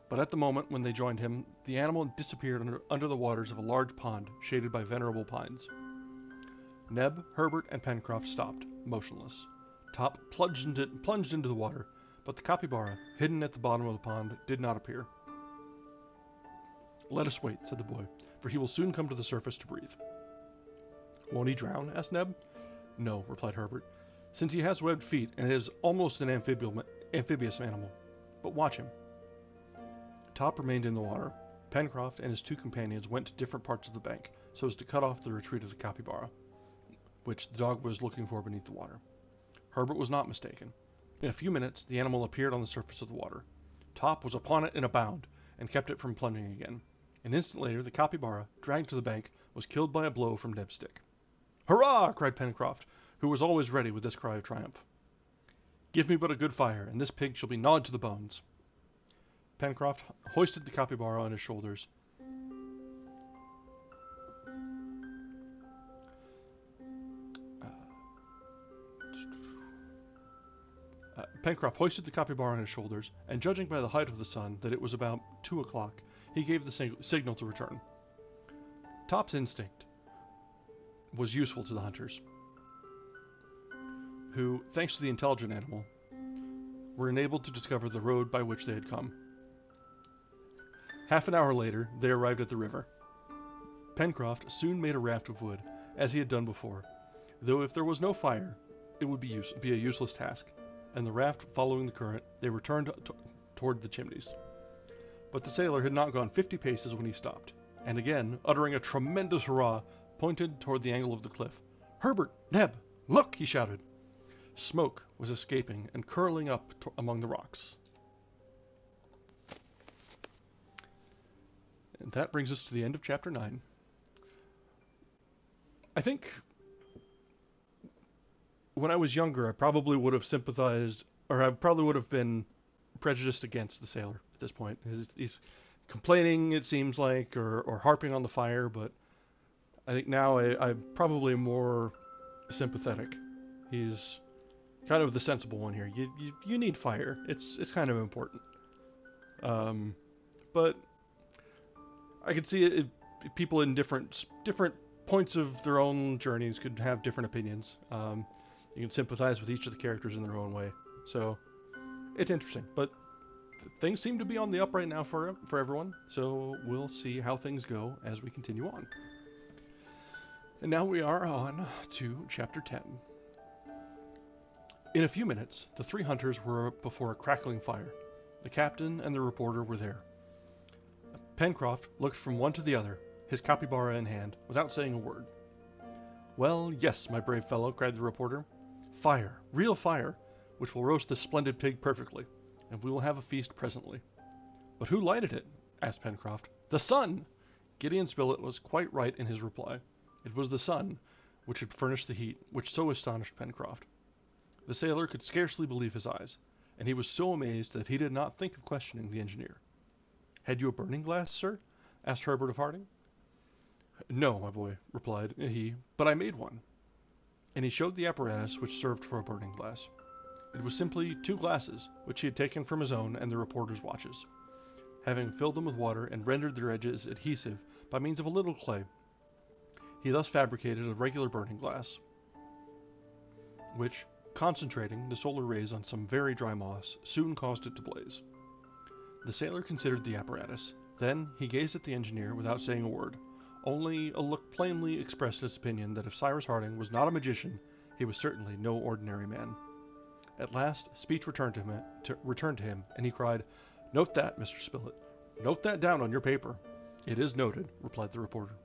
but at the moment when they joined him, the animal disappeared under the waters of a large pond shaded by venerable pines. Neb, Herbert, and Pencroft stopped, motionless. Top plunged into the water, but the capybara, hidden at the bottom of the pond, did not appear. "Let us wait," said the boy, "for he will soon come to the surface to breathe." "Won't he drown?" asked Neb. "No," replied Herbert, "since he has webbed feet and is almost an amphibious animal. But watch him." Top remained in the water. Pencroft and his two companions went to different parts of the bank, so as to cut off the retreat of the capybara, which the dog was looking for beneath the water. Herbert was not mistaken. In a few minutes the animal appeared on the surface of the water. Top was upon it in a bound, and kept it from plunging again. An instant later the capybara, dragged to the bank, was killed by a blow from Neb's stick. "Hurrah!" cried Pencroft, who was always ready with this cry of triumph. "Give me but a good fire, and this pig shall be gnawed to the bones." Pencroft hoisted the capybara on his shoulders. And judging by the height of the sun that it was about 2 o'clock, he gave the signal to return. Top's instinct was useful to the hunters, who, thanks to the intelligent animal, were enabled to discover the road by which they had come. Half an hour later, they arrived at the river. Pencroft soon made a raft of wood, as he had done before, though if there was no fire, it would be a useless task, and the raft following the current, they returned toward the chimneys. But the sailor had not gone 50 paces when he stopped, and again, uttering a tremendous hurrah, pointed toward the angle of the cliff. "Herbert! Neb! Look!" he shouted. Smoke was escaping and curling up among the rocks. And that brings us to the end of Chapter 9. I think when I was younger, I probably would have sympathized, or I probably would have been prejudiced against the sailor at this point. He's complaining, it seems like, or harping on the fire, but I think now I'm probably more sympathetic. He's kind of the sensible one here. You need fire. It's kind of important. But I could see it, people in different points of their own journeys could have different opinions. You can sympathize with each of the characters in their own way. So it's interesting, but things seem to be on the up right now for everyone. So we'll see how things go as we continue on. And now we are on to Chapter 10. In a few minutes, the three hunters were before a crackling fire. The captain and the reporter were there. Pencroft looked from one to the other, his capybara in hand, without saying a word. "Well, yes, my brave fellow," cried the reporter. "Fire, real fire, which will roast this splendid pig perfectly, and we will have a feast presently." "But who lighted it?" asked Pencroft. "The sun!" Gideon Spilett was quite right in his reply. It was the sun which had furnished the heat, which so astonished Pencroft. The sailor could scarcely believe his eyes, and he was so amazed that he did not think of questioning the engineer. "Had you a burning glass, sir?" asked Herbert of Harding. "No, my boy," replied he, "but I made one." And he showed the apparatus which served for a burning glass. It was simply two glasses, which he had taken from his own and the reporter's watches. Having filled them with water and rendered their edges adhesive by means of a little clay, he thus fabricated a regular burning glass, which, concentrating the solar rays on some very dry moss, soon caused it to blaze. The sailor considered the apparatus. Then he gazed at the engineer without saying a word. Only a look plainly expressed his opinion that if Cyrus Harding was not a magician, he was certainly no ordinary man. At last speech returned to him, and he cried, "Note that, Mr. Spilett. Note that down on your paper." "It is noted," replied the reporter.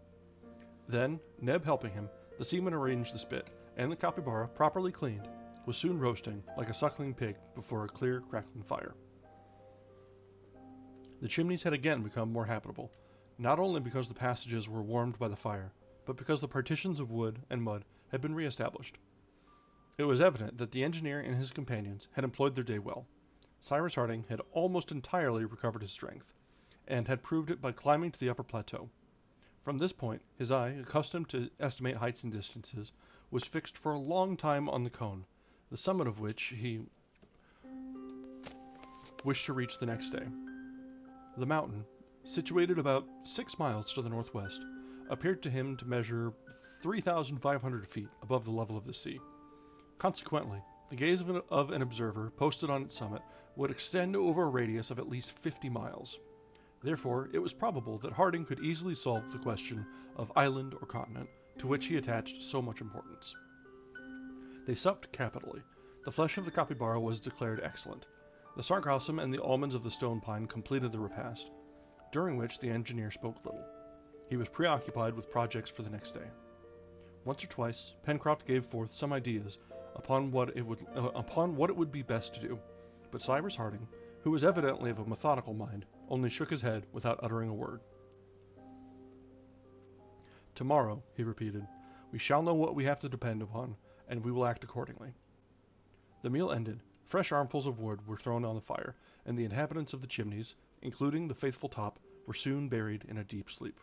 Then, Neb helping him, the seaman arranged the spit, and the capybara, properly cleaned, was soon roasting like a suckling pig before a clear, crackling fire. The chimneys had again become more habitable, not only because the passages were warmed by the fire, but because the partitions of wood and mud had been re-established. It was evident that the engineer and his companions had employed their day well. Cyrus Harding had almost entirely recovered his strength, and had proved it by climbing to the upper plateau. From this point, his eye, accustomed to estimate heights and distances, was fixed for a long time on the cone, the summit of which he wished to reach the next day. The mountain, situated about 6 miles to the northwest, appeared to him to measure 3,500 feet above the level of the sea. Consequently, the gaze of an observer posted on its summit would extend over a radius of at least 50 miles. Therefore, it was probable that Harding could easily solve the question of island or continent, to which he attached so much importance. They supped capitally. The flesh of the capybara was declared excellent. The sargassum and the almonds of the stone pine completed the repast, during which the engineer spoke little. He was preoccupied with projects for the next day. Once or twice, Pencroft gave forth some ideas upon what it would be best to do, but Cyrus Harding, who was evidently of a methodical mind, only shook his head without uttering a word. "Tomorrow," he repeated, "we shall know what we have to depend upon, and we will act accordingly." The meal ended, fresh armfuls of wood were thrown on the fire, and the inhabitants of the chimneys, including the faithful Top, were soon buried in a deep sleep.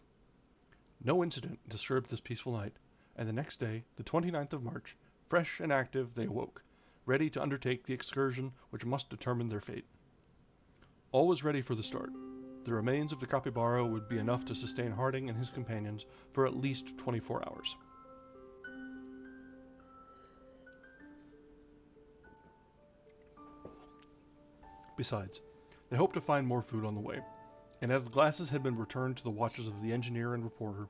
No incident disturbed this peaceful night, and the next day, the 29th of March, fresh and active, they awoke, ready to undertake the excursion which must determine their fate. All was ready for the start. The remains of the capybara would be enough to sustain Harding and his companions for at least 24 hours. Besides, they hoped to find more food on the way, and as the glasses had been returned to the watches of the engineer and reporter,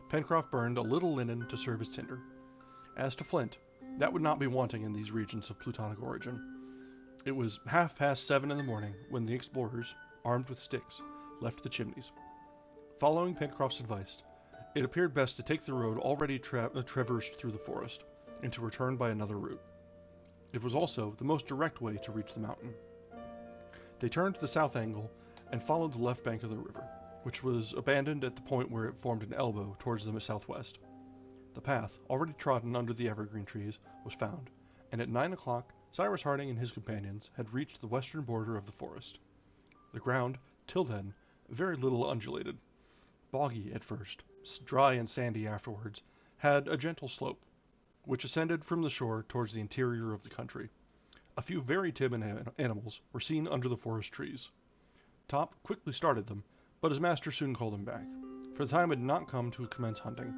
Pencroft burned a little linen to serve as tinder. As to flint, that would not be wanting in these regions of Plutonic origin. It was 7:30 in the morning when the explorers, armed with sticks, left the chimneys. Following Pencroft's advice, it appeared best to take the road already traversed through the forest, and to return by another route. It was also the most direct way to reach the mountain. They turned to the south angle and followed the left bank of the river, which was abandoned at the point where it formed an elbow towards the southwest. The path, already trodden under the evergreen trees, was found, and at 9 o'clock Cyrus Harding and his companions had reached the western border of the forest. The ground, till then, very little undulated. Boggy at first, dry and sandy afterwards, had a gentle slope, which ascended from the shore towards the interior of the country. A few very timid animals were seen under the forest trees. Top quickly started them, but his master soon called him back, for the time had not come to commence hunting.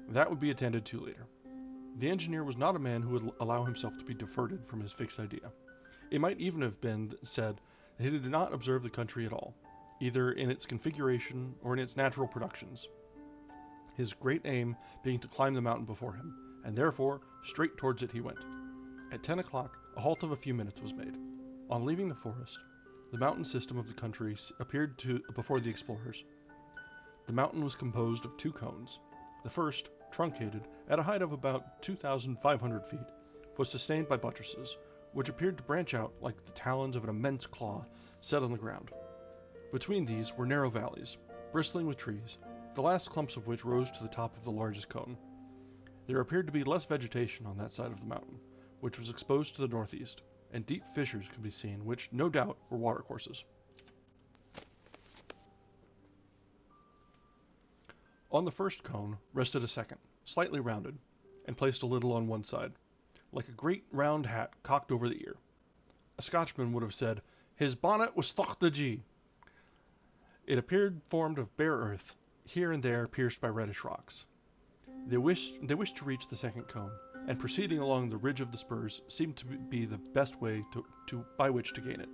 That would be attended to later. The engineer was not a man who would allow himself to be diverted from his fixed idea. It might even have been said that he did not observe the country at all, either in its configuration or in its natural productions, his great aim being to climb the mountain before him, and therefore straight towards it he went. At 10 o'clock, a halt of a few minutes was made. On leaving the forest, the mountain system of the country appeared before the explorers. The mountain was composed of two cones. The first, truncated at a height of about 2,500 feet, was sustained by buttresses, which appeared to branch out like the talons of an immense claw set on the ground. Between these were narrow valleys, bristling with trees, the last clumps of which rose to the top of the largest cone. There appeared to be less vegetation on that side of the mountain, which was exposed to the northeast, and deep fissures could be seen, which no doubt were watercourses. On the first cone rested a second, slightly rounded, and placed a little on one side, like a great round hat cocked over the ear. A Scotchman would have said, "His bonnet was thucht the gee." It appeared formed of bare earth, here and there pierced by reddish rocks. They wished to reach the second cone, and proceeding along the ridge of the spurs seemed to be the best way by which to gain it.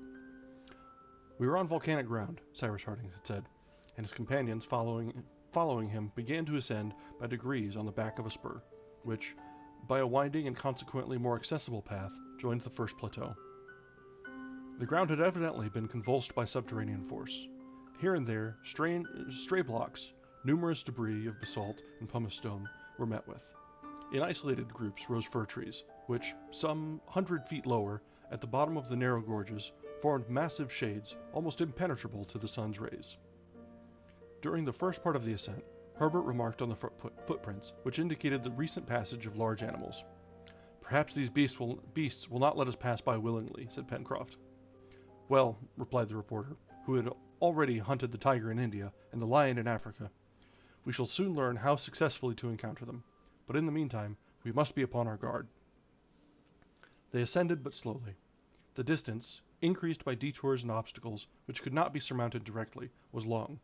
We were on volcanic ground, Cyrus Harding had said, and his companions, following him, began to ascend by degrees on the back of a spur, which, by a winding and consequently more accessible path, joined the first plateau. The ground had evidently been convulsed by subterranean force. Here and there, stray blocks, numerous debris of basalt and pumice stone were met with. In isolated groups rose fir trees, which, some 100 feet lower, at the bottom of the narrow gorges, formed massive shades almost impenetrable to the sun's rays. During the first part of the ascent, Herbert remarked on the footprints, which indicated the recent passage of large animals. "Perhaps these beasts will not let us pass by willingly," said Pencroft. "Well," replied the reporter, who had already hunted the tiger in India and the lion in Africa, "we shall soon learn how successfully to encounter them, but in the meantime we must be upon our guard." They ascended but slowly. The distance, increased by detours and obstacles which could not be surmounted directly, was long.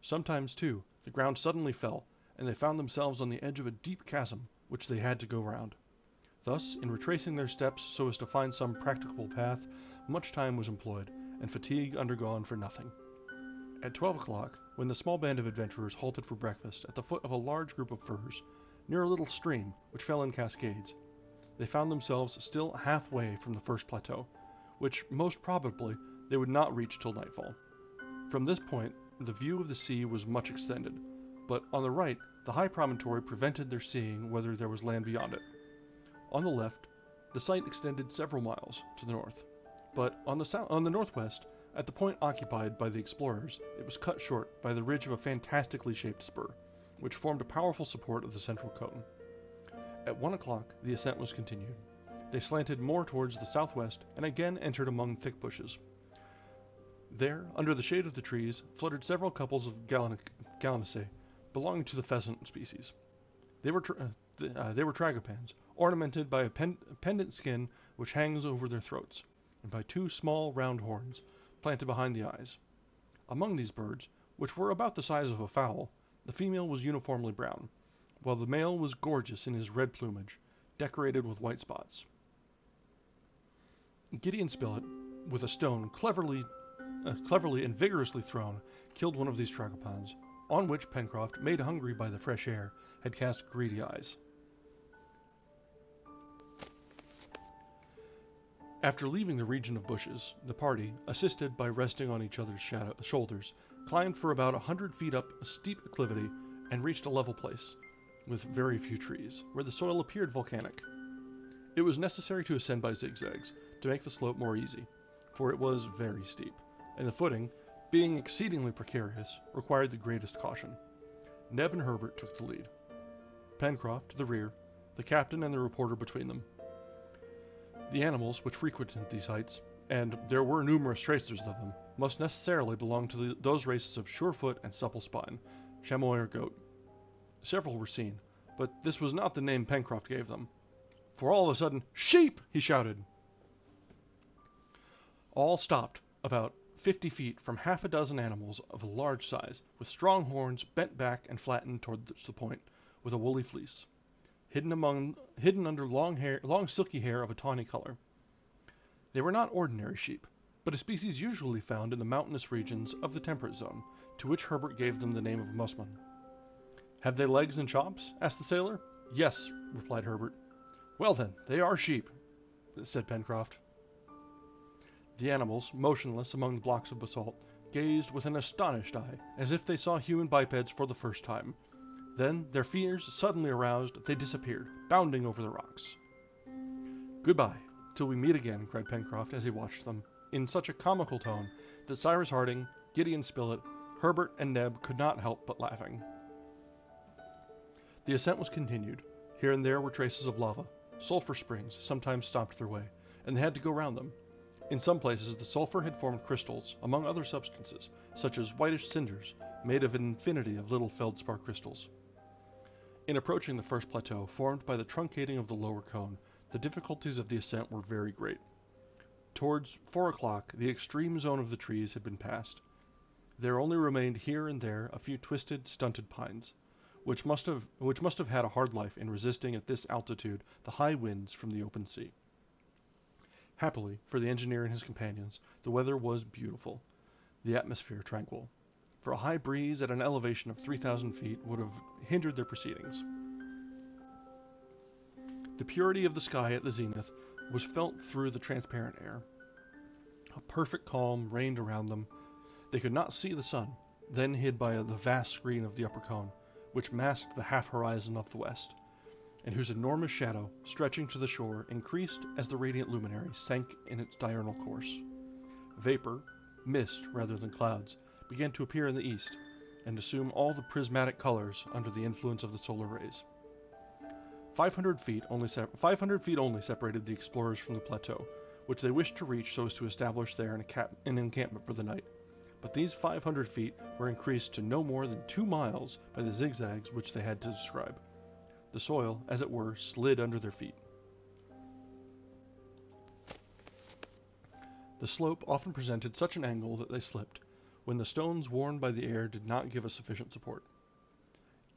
Sometimes, too, the ground suddenly fell, and they found themselves on the edge of a deep chasm which they had to go round. Thus, in retracing their steps so as to find some practicable path, much time was employed, and fatigue undergone for nothing. At 12 o'clock, when the small band of adventurers halted for breakfast at the foot of a large group of firs, near a little stream which fell in cascades, they found themselves still halfway from the first plateau, which most probably they would not reach till nightfall. From this point, the view of the sea was much extended, but on the right, the high promontory prevented their seeing whether there was land beyond it. On the left, the sight extended several miles to the north, but on the northwest, at the point occupied by the explorers, it was cut short by the ridge of a fantastically shaped spur, which formed a powerful support of the central cone. At 1 o'clock, the ascent was continued. They slanted more towards the southwest and again entered among thick bushes. There, under the shade of the trees, fluttered several couples of gallinaceae, belonging to the pheasant species. They were tragopans, ornamented by a pendant skin which hangs over their throats, and by two small round horns, planted behind the eyes. Among these birds, which were about the size of a fowl, the female was uniformly brown, while the male was gorgeous in his red plumage, decorated with white spots. Gideon Spilett, with a stone cleverly and vigorously thrown, killed one of these tragopans, on which Pencroft, made hungry by the fresh air, had cast greedy eyes. After leaving the region of bushes, the party, assisted by resting on each other's shoulders, climbed for about 100 feet up a steep acclivity and reached a level place, with very few trees, where the soil appeared volcanic. It was necessary to ascend by zigzags to make the slope more easy, for it was very steep, and the footing, being exceedingly precarious, required the greatest caution. Neb and Herbert took the lead. Pencroft to the rear, the captain and the reporter between them. The animals which frequented these heights, and there were numerous tracers of them, must necessarily belong to those races of sure-foot and supple spine, chamois or goat. Several were seen, but this was not the name Pencroft gave them. For all of a sudden, "Sheep!" he shouted. All stopped about 50 feet from half a dozen animals of a large size, with strong horns bent back and flattened towards the point, with a woolly fleece, hidden under long silky hair of a tawny color. They were not ordinary sheep, but a species usually found in the mountainous regions of the temperate zone, to which Herbert gave them the name of musmon. "Have they legs and chops?" asked the sailor. "Yes," replied Herbert. "Well then, they are sheep," said Pencroft. The animals, motionless among the blocks of basalt, gazed with an astonished eye, as if they saw human bipeds for the first time. Then, their fears suddenly aroused, they disappeared, bounding over the rocks. "Goodbye, till we meet again," cried Pencroft as he watched them, in such a comical tone that Cyrus Harding, Gideon Spilett, Herbert, and Neb could not help but laughing. The ascent was continued. Here and there were traces of lava. Sulphur springs sometimes stopped their way, and they had to go round them. In some places the sulphur had formed crystals, among other substances, such as whitish cinders, made of an infinity of little feldspar crystals. In approaching the first plateau, formed by the truncating of the lower cone, the difficulties of the ascent were very great. Towards 4 o'clock the extreme zone of the trees had been passed. There only remained here and there a few twisted, stunted pines, which must have had a hard life in resisting at this altitude the high winds from the open sea. Happily for the engineer and his companions, the weather was beautiful, the atmosphere tranquil, for a high breeze at an elevation of 3,000 feet would have hindered their proceedings. The purity of the sky at the zenith was felt through the transparent air. A perfect calm reigned around them. They could not see the sun, then hid by the vast screen of the upper cone, which masked the half-horizon of the west, and whose enormous shadow, stretching to the shore, increased as the radiant luminary sank in its diurnal course. Vapor, mist rather than clouds, began to appear in the east, and assume all the prismatic colors under the influence of the solar rays. 500 feet only separated the explorers from the plateau, which they wished to reach so as to establish there an encampment for the night. But these 500 feet were increased to no more than 2 miles by the zigzags which they had to describe. The soil, as it were, slid under their feet. The slope often presented such an angle that they slipped, when the stones worn by the air did not give a sufficient support.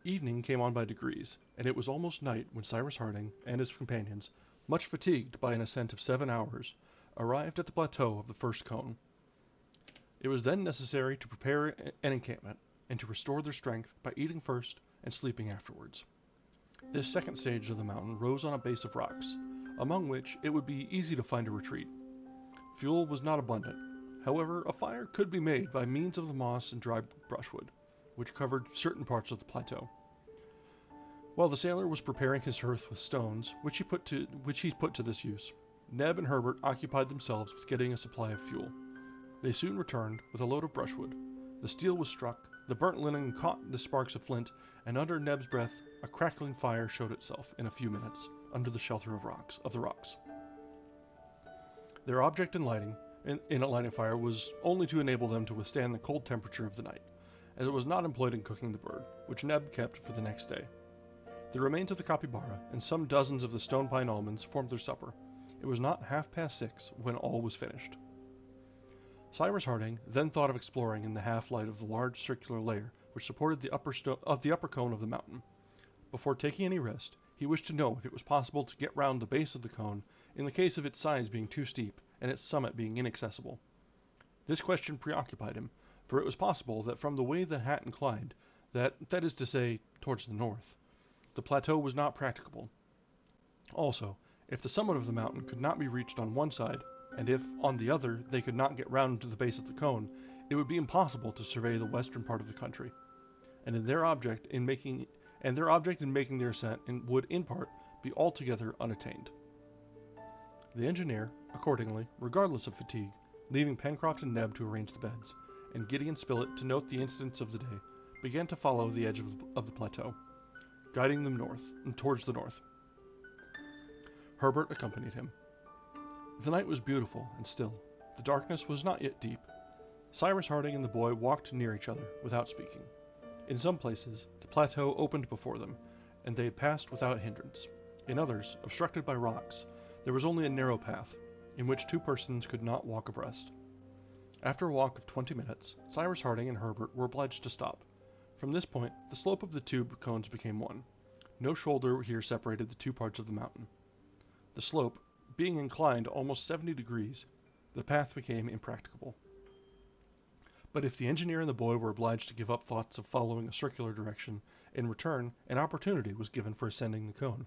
Evening came on by degrees, and it was almost night when Cyrus Harding and his companions, much fatigued by an ascent of 7 hours, arrived at the plateau of the first cone. It was then necessary to prepare an encampment, and to restore their strength by eating first and sleeping afterwards. This second stage of the mountain rose on a base of rocks, among which it would be easy to find a retreat. Fuel was not abundant. However, a fire could be made by means of the moss and dry brushwood, which covered certain parts of the plateau. While the sailor was preparing his hearth with stones, which he put to this use, Neb and Herbert occupied themselves with getting a supply of fuel. They soon returned with a load of brushwood. The steel was struck, the burnt linen caught the sparks of flint, and under Neb's breath a crackling fire showed itself in a few minutes under the shelter of the rocks. Their object in lighting a fire was only to enable them to withstand the cold temperature of the night, as it was not employed in cooking the bird, which Neb kept for the next day. The remains of the capybara and some dozens of the stone pine almonds formed their supper. It was not 6:30 when all was finished. Cyrus Harding then thought of exploring in the half-light of the large circular layer which supported the upper cone of the mountain. Before taking any rest, he wished to know if it was possible to get round the base of the cone in the case of its sides being too steep and its summit being inaccessible. This question preoccupied him, for it was possible that from the way the hat inclined, that is to say, towards the north, the plateau was not practicable. Also, if the summit of the mountain could not be reached on one side, and if, on the other, they could not get round to the base of the cone, it would be impossible to survey the western part of the country, and their object in making their ascent would, in part, be altogether unattained. The engineer, accordingly, regardless of fatigue, leaving Pencroft and Neb to arrange the beds, and Gideon Spilett, to note the incidents of the day, began to follow the edge of the plateau, guiding them north and towards the north. Herbert accompanied him. The night was beautiful and still. The darkness was not yet deep. Cyrus Harding and the boy walked near each other without speaking. In some places, the plateau opened before them, and they had passed without hindrance. In others, obstructed by rocks, there was only a narrow path, in which two persons could not walk abreast. After a walk of 20 minutes, Cyrus Harding and Herbert were obliged to stop. From this point, the slope of the tube cones became one. No shoulder here separated the two parts of the mountain. The slope, being inclined almost 70 degrees, the path became impracticable. But if the engineer and the boy were obliged to give up thoughts of following a circular direction, in return an opportunity was given for ascending the cone.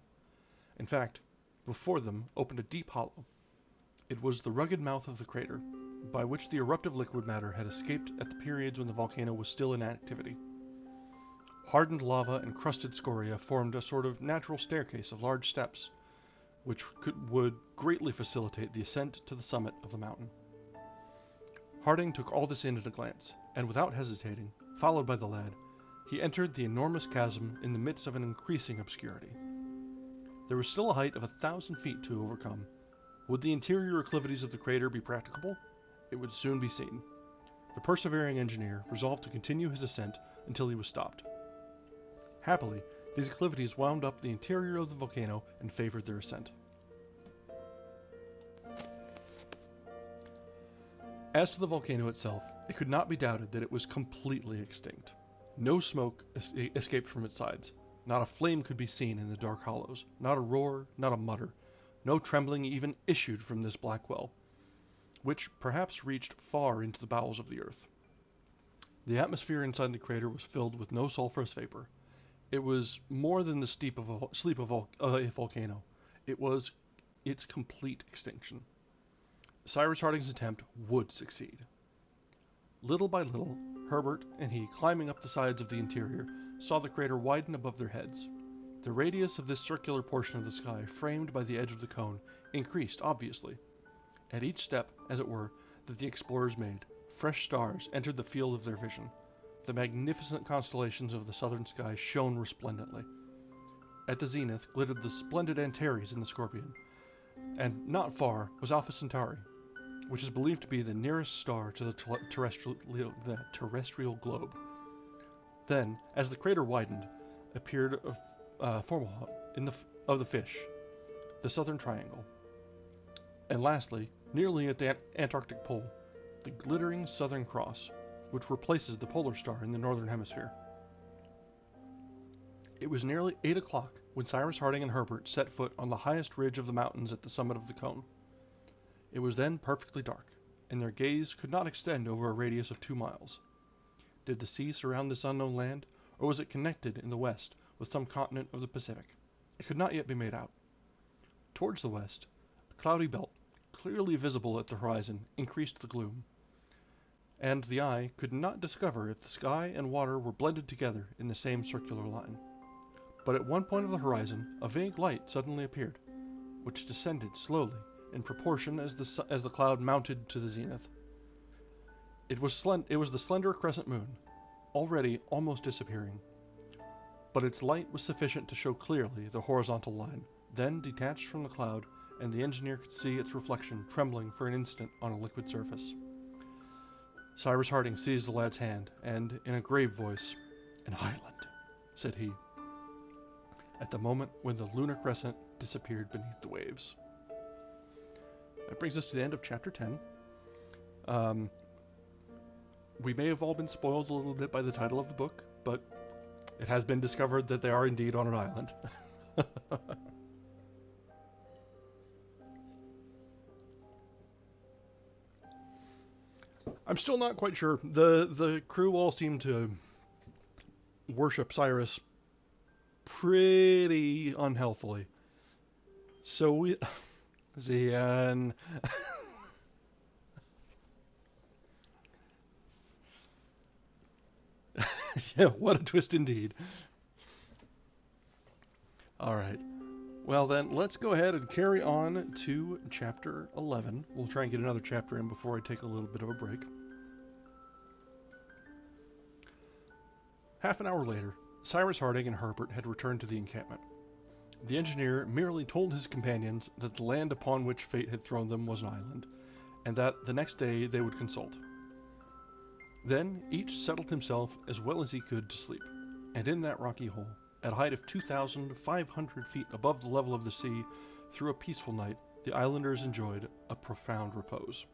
In fact, before them opened a deep hollow. It was the rugged mouth of the crater, by which the eruptive liquid matter had escaped at the periods when the volcano was still in activity. Hardened lava and crusted scoria formed a sort of natural staircase of large steps, which would greatly facilitate the ascent to the summit of the mountain. Harding took all this in at a glance, and without hesitating, followed by the lad, he entered the enormous chasm in the midst of an increasing obscurity. There was still a height of 1,000 feet to overcome. Would the interior acclivities of the crater be practicable? It would soon be seen. The persevering engineer resolved to continue his ascent until he was stopped. Happily, these acclivities wound up the interior of the volcano and favored their ascent. As to the volcano itself, it could not be doubted that it was completely extinct. No smoke escaped from its sides. Not a flame could be seen in the dark hollows, not a roar, not a mutter. No trembling even issued from this black well, which perhaps reached far into the bowels of the earth. The atmosphere inside the crater was filled with no sulphurous vapor. It was more than the sleep of a volcano. It was its complete extinction. Cyrus Harding's attempt would succeed. Little by little, Herbert and he, climbing up the sides of the interior, saw the crater widen above their heads. The radius of this circular portion of the sky, framed by the edge of the cone, increased obviously. At each step, as it were, that the explorers made, fresh stars entered the field of their vision. The magnificent constellations of the southern sky shone resplendently. At the zenith glittered the splendid Antares in the Scorpion, and not far was Alpha Centauri, which is believed to be the nearest star to the terrestrial globe. Then, as the crater widened, appeared a formula of the fish, the southern triangle. And lastly, nearly at the Antarctic pole, the glittering Southern Cross, which replaces the polar star in the northern hemisphere. It was nearly 8 o'clock when Cyrus Harding and Herbert set foot on the highest ridge of the mountains at the summit of the cone. It was then perfectly dark, and their gaze could not extend over a radius of 2 miles. Did the sea surround this unknown land, or was it connected in the west with some continent of the Pacific? It could not yet be made out. Towards the west, a cloudy belt, clearly visible at the horizon, increased the gloom, and the eye could not discover if the sky and water were blended together in the same circular line. But at one point of the horizon, a vague light suddenly appeared, which descended slowly in proportion as the cloud mounted to the zenith. It was the slender crescent moon, already almost disappearing. But its light was sufficient to show clearly the horizontal line, then detached from the cloud, and the engineer could see its reflection trembling for an instant on a liquid surface. Cyrus Harding seized the lad's hand, and, in a grave voice, "An island," said he, at the moment when the lunar crescent disappeared beneath the waves. That brings us to the end of Chapter 10. We may have all been spoiled a little bit by the title of the book, but it has been discovered that they are indeed on an island. I'm still not quite sure. The crew all seem to worship Cyrus pretty unhealthily. So we... Ziyan... Yeah, what a twist indeed. Alright. Well then, let's go ahead and carry on to Chapter 11. We'll try and get another chapter in before I take a little bit of a break. Half an hour later, Cyrus Harding and Herbert had returned to the encampment. The engineer merely told his companions that the land upon which fate had thrown them was an island, and that the next day they would consult. Then each settled himself as well as he could to sleep, and in that rocky hole, at a height of 2,500 feet above the level of the sea, through a peaceful night, the islanders enjoyed a profound repose.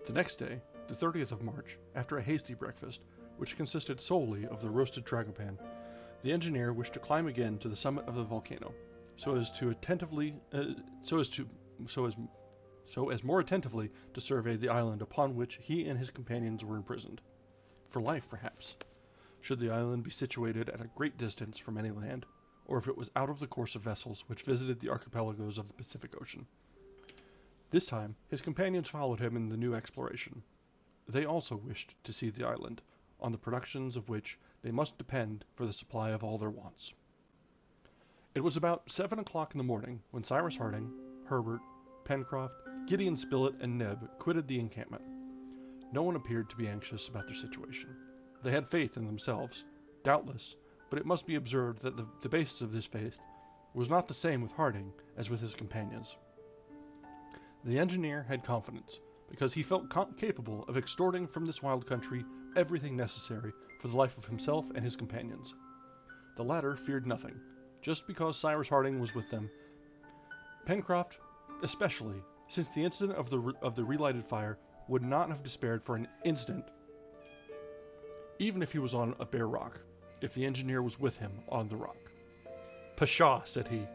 The next day, the 30th of March, after a hasty breakfast, which consisted solely of the roasted tragopan, the engineer wished to climb again to the summit of the volcano, so as more attentively to survey the island upon which he and his companions were imprisoned. For life, perhaps, should the island be situated at a great distance from any land, or if it was out of the course of vessels which visited the archipelagos of the Pacific Ocean. This time, his companions followed him in the new exploration. They also wished to see the island, on the productions of which they must depend for the supply of all their wants. It was about 7 o'clock in the morning when Cyrus Harding, Herbert, Pencroft, Gideon Spilett, and Neb quitted the encampment. No one appeared to be anxious about their situation. They had faith in themselves, doubtless, but it must be observed that the basis of this faith was not the same with Harding as with his companions. The engineer had confidence, because he felt capable of extorting from this wild country everything necessary for the life of himself and his companions. The latter feared nothing, just because Cyrus Harding was with them. Pencroft, especially, since the incident of the relighted fire, would not have despaired for an instant, even if he was on a bare rock, if the engineer was with him on the rock. "Pshaw," said he.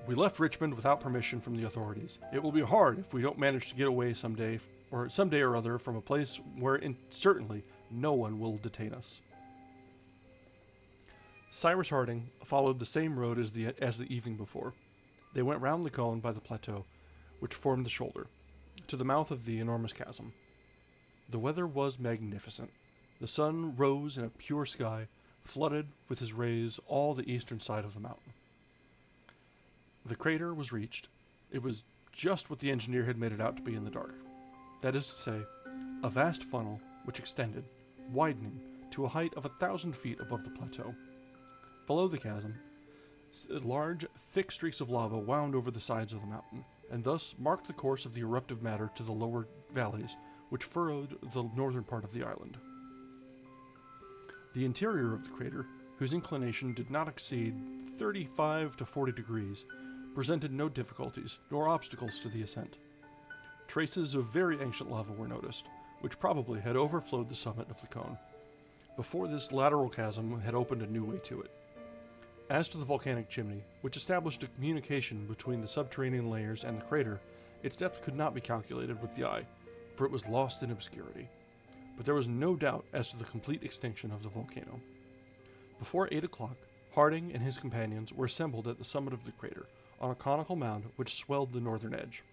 "We left Richmond without permission from the authorities. It will be hard if we don't manage to get away some day or other from a place where certainly no one will detain us." Cyrus Harding followed the same road as the evening before. They went round the cone by the plateau, which formed the shoulder, to the mouth of the enormous chasm. The weather was magnificent. The sun rose in a pure sky, flooded with his rays all the eastern side of the mountain. The crater was reached. It was just what the engineer had made it out to be in the dark. That is to say, a vast funnel which extended, widening, to a height of 1,000 feet above the plateau. Below the chasm, large, thick streaks of lava wound over the sides of the mountain, and thus marked the course of the eruptive matter to the lower valleys, which furrowed the northern part of the island. The interior of the crater, whose inclination did not exceed 35 to 40 degrees, presented no difficulties nor obstacles to the ascent. Traces of very ancient lava were noticed, which probably had overflowed the summit of the cone. Before this lateral chasm had opened a new way to it. As to the volcanic chimney, which established a communication between the subterranean layers and the crater, its depth could not be calculated with the eye, for it was lost in obscurity. But there was no doubt as to the complete extinction of the volcano. Before 8 o'clock, Harding and his companions were assembled at the summit of the crater, on a conical mound which swelled the northern edge.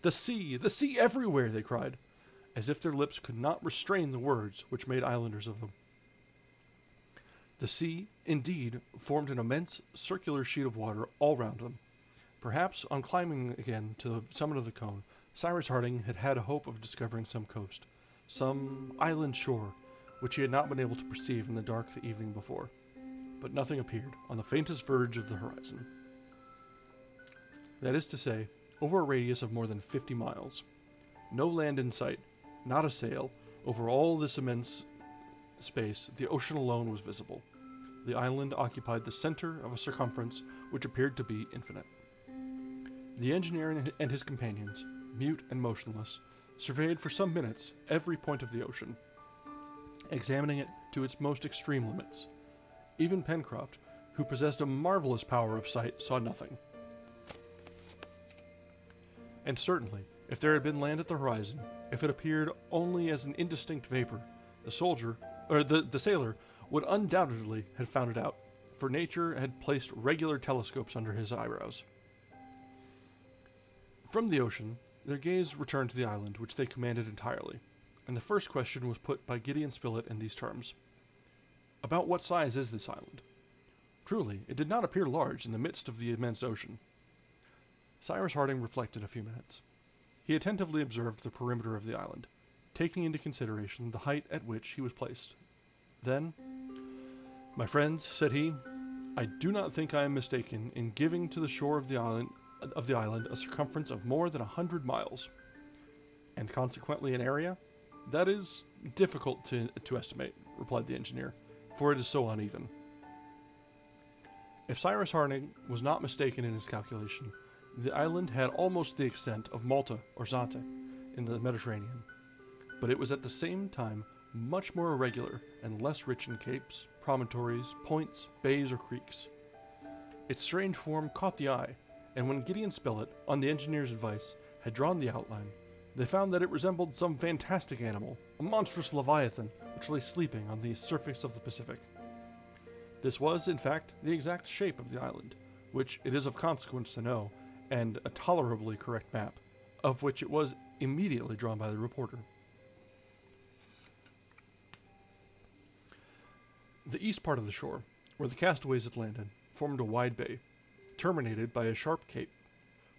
"The sea! The sea everywhere!" they cried, as if their lips could not restrain the words which made islanders of them. The sea, indeed, formed an immense circular sheet of water all round them. Perhaps, on climbing again to the summit of the cone, Cyrus Harding had had a hope of discovering some coast, some island shore, which he had not been able to perceive in the dark the evening before. But nothing appeared on the faintest verge of the horizon. That is to say, over a radius of more than 50 miles. No land in sight, not a sail. Over all this immense space, the ocean alone was visible. The island occupied the center of a circumference which appeared to be infinite. The engineer and his companions, mute and motionless, surveyed for some minutes every point of the ocean, examining it to its most extreme limits. Even Pencroft, who possessed a marvelous power of sight, saw nothing. And certainly, if there had been land at the horizon, if it appeared only as an indistinct vapor, the sailor would undoubtedly have found it out, for nature had placed regular telescopes under his eyebrows. From the ocean, their gaze returned to the island, which they commanded entirely, and the first question was put by Gideon Spilett in these terms: "About what size is this island?" Truly, it did not appear large in the midst of the immense ocean. Cyrus Harding reflected a few minutes. He attentively observed the perimeter of the island. taking into consideration the height at which he was placed. Then, "My friends," said he, "I do not think I am mistaken in giving to the shore of the island a circumference of more than 100 miles, and consequently an area? That is difficult to estimate," replied the engineer, "for it is so uneven." If Cyrus Harding was not mistaken in his calculation, the island had almost the extent of Malta or Zante in the Mediterranean, but it was at the same time much more irregular and less rich in capes, promontories, points, bays, or creeks. Its strange form caught the eye, and when Gideon Spilett, on the engineer's advice, had drawn the outline, they found that it resembled some fantastic animal, a monstrous leviathan which lay sleeping on the surface of the Pacific. This was, in fact, the exact shape of the island, which it is of consequence to know, and a tolerably correct map, of which it was immediately drawn by the reporter. The east part of the shore, where the castaways had landed, formed a wide bay, terminated by a sharp cape,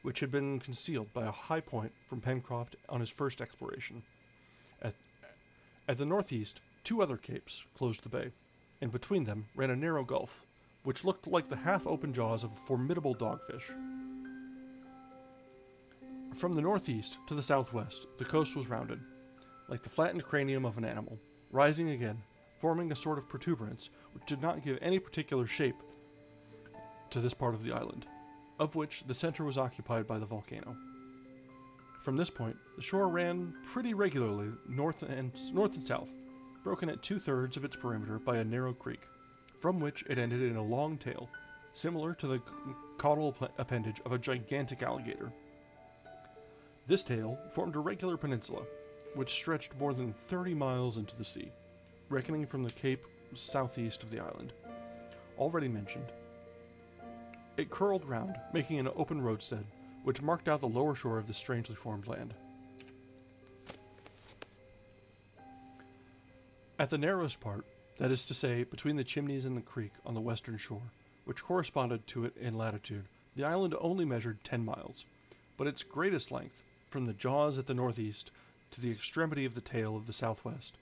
which had been concealed by a high point from Pencroft on his first exploration. At the northeast, two other capes closed the bay, and between them ran a narrow gulf, which looked like the half-open jaws of a formidable dogfish. From the northeast to the southwest, the coast was rounded, like the flattened cranium of an animal, rising again, forming a sort of protuberance which did not give any particular shape to this part of the island, of which the center was occupied by the volcano. From this point, the shore ran pretty regularly north and south, broken at 2/3 of its perimeter by a narrow creek, from which it ended in a long tail, similar to the caudal appendage of a gigantic alligator. This tail formed a regular peninsula, which stretched more than 30 miles into the sea, reckoning from the cape southeast of the island, already mentioned. It curled round, making an open roadstead, which marked out the lower shore of this strangely formed land. At the narrowest part, that is to say, between the Chimneys and the creek on the western shore, which corresponded to it in latitude, the island only measured 10 miles, but its greatest length, from the jaws at the northeast to the extremity of the tail of the southwest,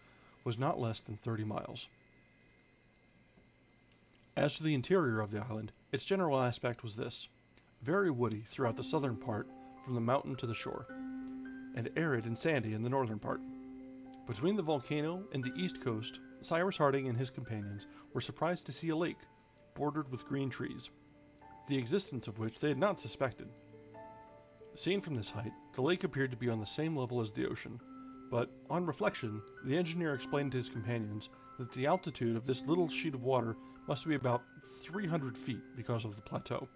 was not less than 30 miles. As to the interior of the island, its general aspect was this: very woody throughout the southern part from the mountain to the shore, and arid and sandy in the northern part. Between the volcano and the east coast, Cyrus Harding and his companions were surprised to see a lake, bordered with green trees, the existence of which they had not suspected. Seen from this height, the lake appeared to be on the same level as the ocean, but, on reflection, the engineer explained to his companions that the altitude of this little sheet of water must be about 300 feet because of the plateau,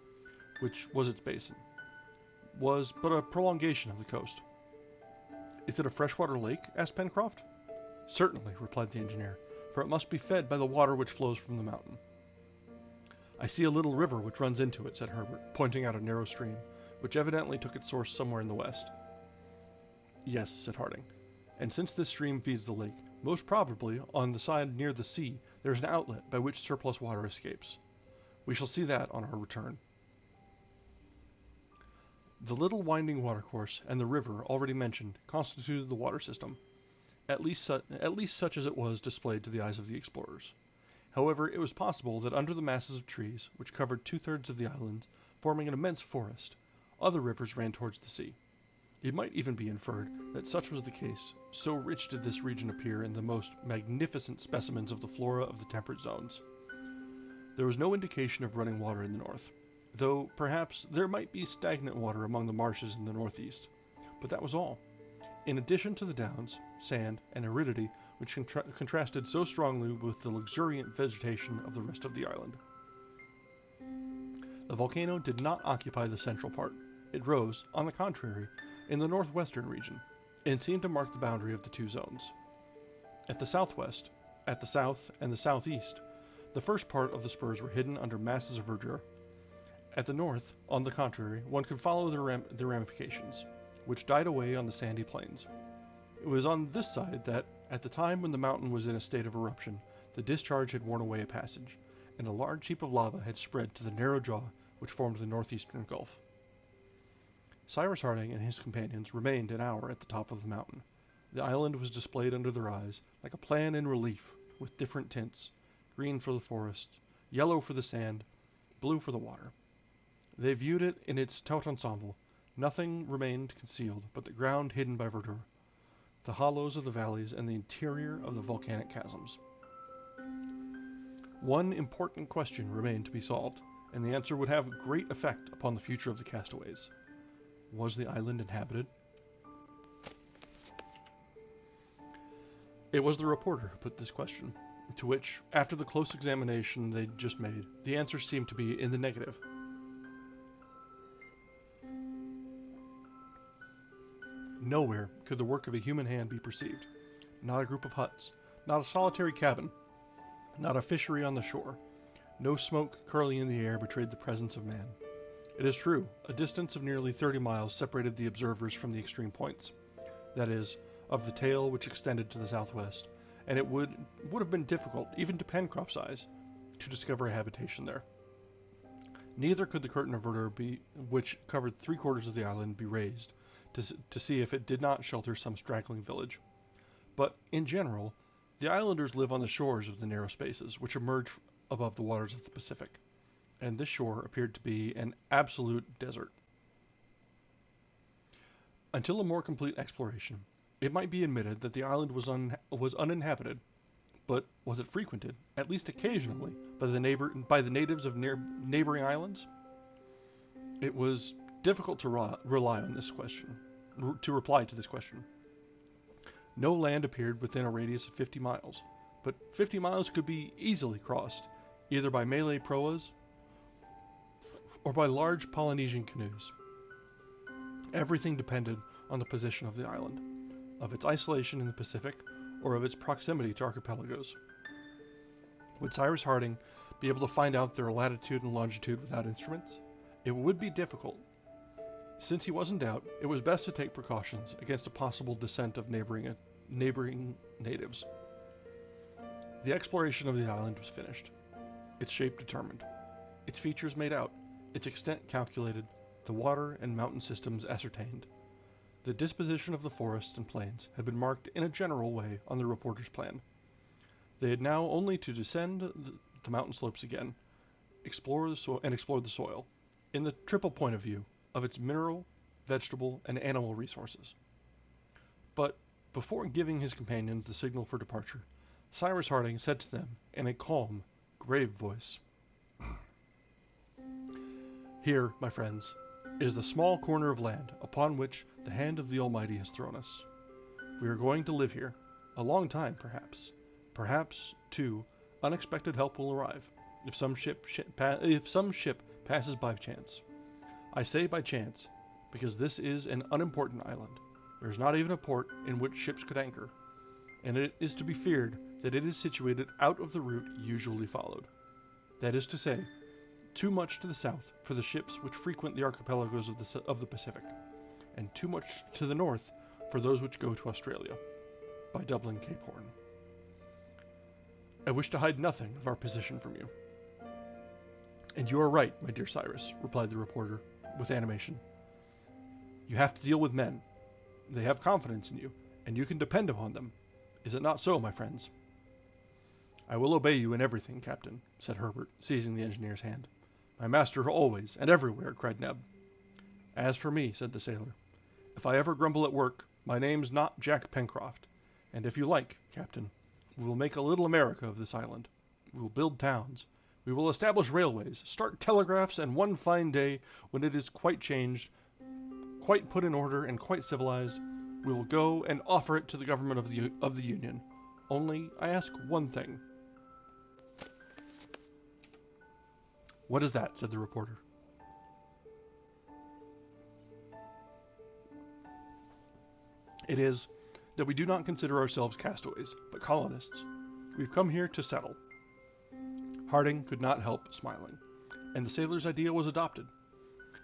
which was its basin, was but a prolongation of the coast. "Is it a freshwater lake?" asked Pencroft. "Certainly," replied the engineer, "for it must be fed by the water which flows from the mountain." "I see a little river which runs into it," said Herbert, pointing out a narrow stream, which evidently took its source somewhere in the west. "Yes," said Harding, "and since this stream feeds the lake, most probably on the side near the sea there is an outlet by which surplus water escapes. We shall see that on our return." The little winding watercourse and the river already mentioned constituted the water system, at least such as it was displayed to the eyes of the explorers. However, it was possible that under the masses of trees, which covered 2/3 of the island, forming an immense forest, other rivers ran towards the sea. It might even be inferred that such was the case, so rich did this region appear in the most magnificent specimens of the flora of the temperate zones. There was no indication of running water in the north, though perhaps there might be stagnant water among the marshes in the northeast, but that was all, in addition to the downs, sand, and aridity which contrasted so strongly with the luxuriant vegetation of the rest of the island. The volcano did not occupy the central part. It rose, on the contrary, in the northwestern region, and seemed to mark the boundary of the two zones. At the southwest, at the south, and the southeast, the first part of the spurs were hidden under masses of verdure. At the north, on the contrary, one could follow the ramifications, which died away on the sandy plains. It was on this side that, at the time when the mountain was in a state of eruption, the discharge had worn away a passage, and a large heap of lava had spread to the narrow jaw which formed the northeastern gulf. Cyrus Harding and his companions remained an hour at the top of the mountain, The island was displayed under their eyes, like a plan in relief, with different tints: green for the forest, yellow for the sand, blue for the water. They viewed it in its tout ensemble. Nothing remained concealed but the ground hidden by verdure, the hollows of the valleys, and the interior of the volcanic chasms. One important question remained to be solved, and the answer would have great effect upon the future of the castaways. Was the island inhabited? It was the reporter who put this question, to which, after the close examination they'd just made, the answer seemed to be in the negative. Nowhere could the work of a human hand be perceived. Not a group of huts, not a solitary cabin, not a fishery on the shore. No smoke curling in the air betrayed the presence of man. It is true, a distance of nearly 30 miles separated the observers from the extreme points, that is, of the tail which extended to the southwest, and it would have been difficult, even to Pencroft's eyes, to discover a habitation there. Neither could the curtain of verdure which covered 3/4 of the island be raised, to see if it did not shelter some straggling village. But, in general, the islanders live on the shores of the narrow spaces which emerge above the waters of the Pacific, and this shore appeared to be an absolute desert. Until a more complete exploration, it might be admitted that the island was uninhabited, but was it frequented, at least occasionally, by the natives of neighboring islands? It was difficult to reply to this question. No land appeared within a radius of 50 miles, but 50 miles could be easily crossed, either by Malay proas or by large Polynesian canoes. Everything depended on the position of the island, of its isolation in the Pacific, or of its proximity to archipelagos. Would Cyrus Harding be able to find out their latitude and longitude without instruments? It would be difficult. Since he was in doubt, it was best to take precautions against a possible descent of neighboring natives. The exploration of the island was finished, its shape determined, its features made out, its extent calculated, the water and mountain systems ascertained. The disposition of the forests and plains had been marked in a general way on the reporter's plan. They had now only to descend the mountain slopes again, explore the soil, in the triple point of view of its mineral, vegetable, and animal resources. But before giving his companions the signal for departure, Cyrus Harding said to them in a calm, grave voice, "Here, my friends, is the small corner of land upon which the hand of the Almighty has thrown us. We are going to live here, a long time perhaps. Perhaps, too, unexpected help will arrive, if some ship passes by chance. I say by chance, because this is an unimportant island. There is not even a port in which ships could anchor, and it is to be feared that it is situated out of the route usually followed. That is to say, too much to the south for the ships which frequent the archipelagos of the Pacific, and too much to the north for those which go to Australia, by doubling Cape Horn. I wish to hide nothing of our position from you." "And you are right, my dear Cyrus," replied the reporter, with animation. "You have to deal with men. They have confidence in you, and you can depend upon them. Is it not so, my friends?" "I will obey you in everything, Captain," said Herbert, seizing the engineer's hand. "My master always and everywhere," cried Neb. "As for me," said the sailor, "if I ever grumble at work, my name's not Jack Pencroft, and if you like, Captain, we will make a little America of this island. We will build towns. We will establish railways, start telegraphs, and one fine day, when it is quite changed, quite put in order, and quite civilized, we will go and offer it to the government of the Union. Only, I ask one thing." "What is that?" said the reporter. "It is that we do not consider ourselves castaways, but colonists. We've come here to settle." Harding could not help smiling, and the sailor's idea was adopted.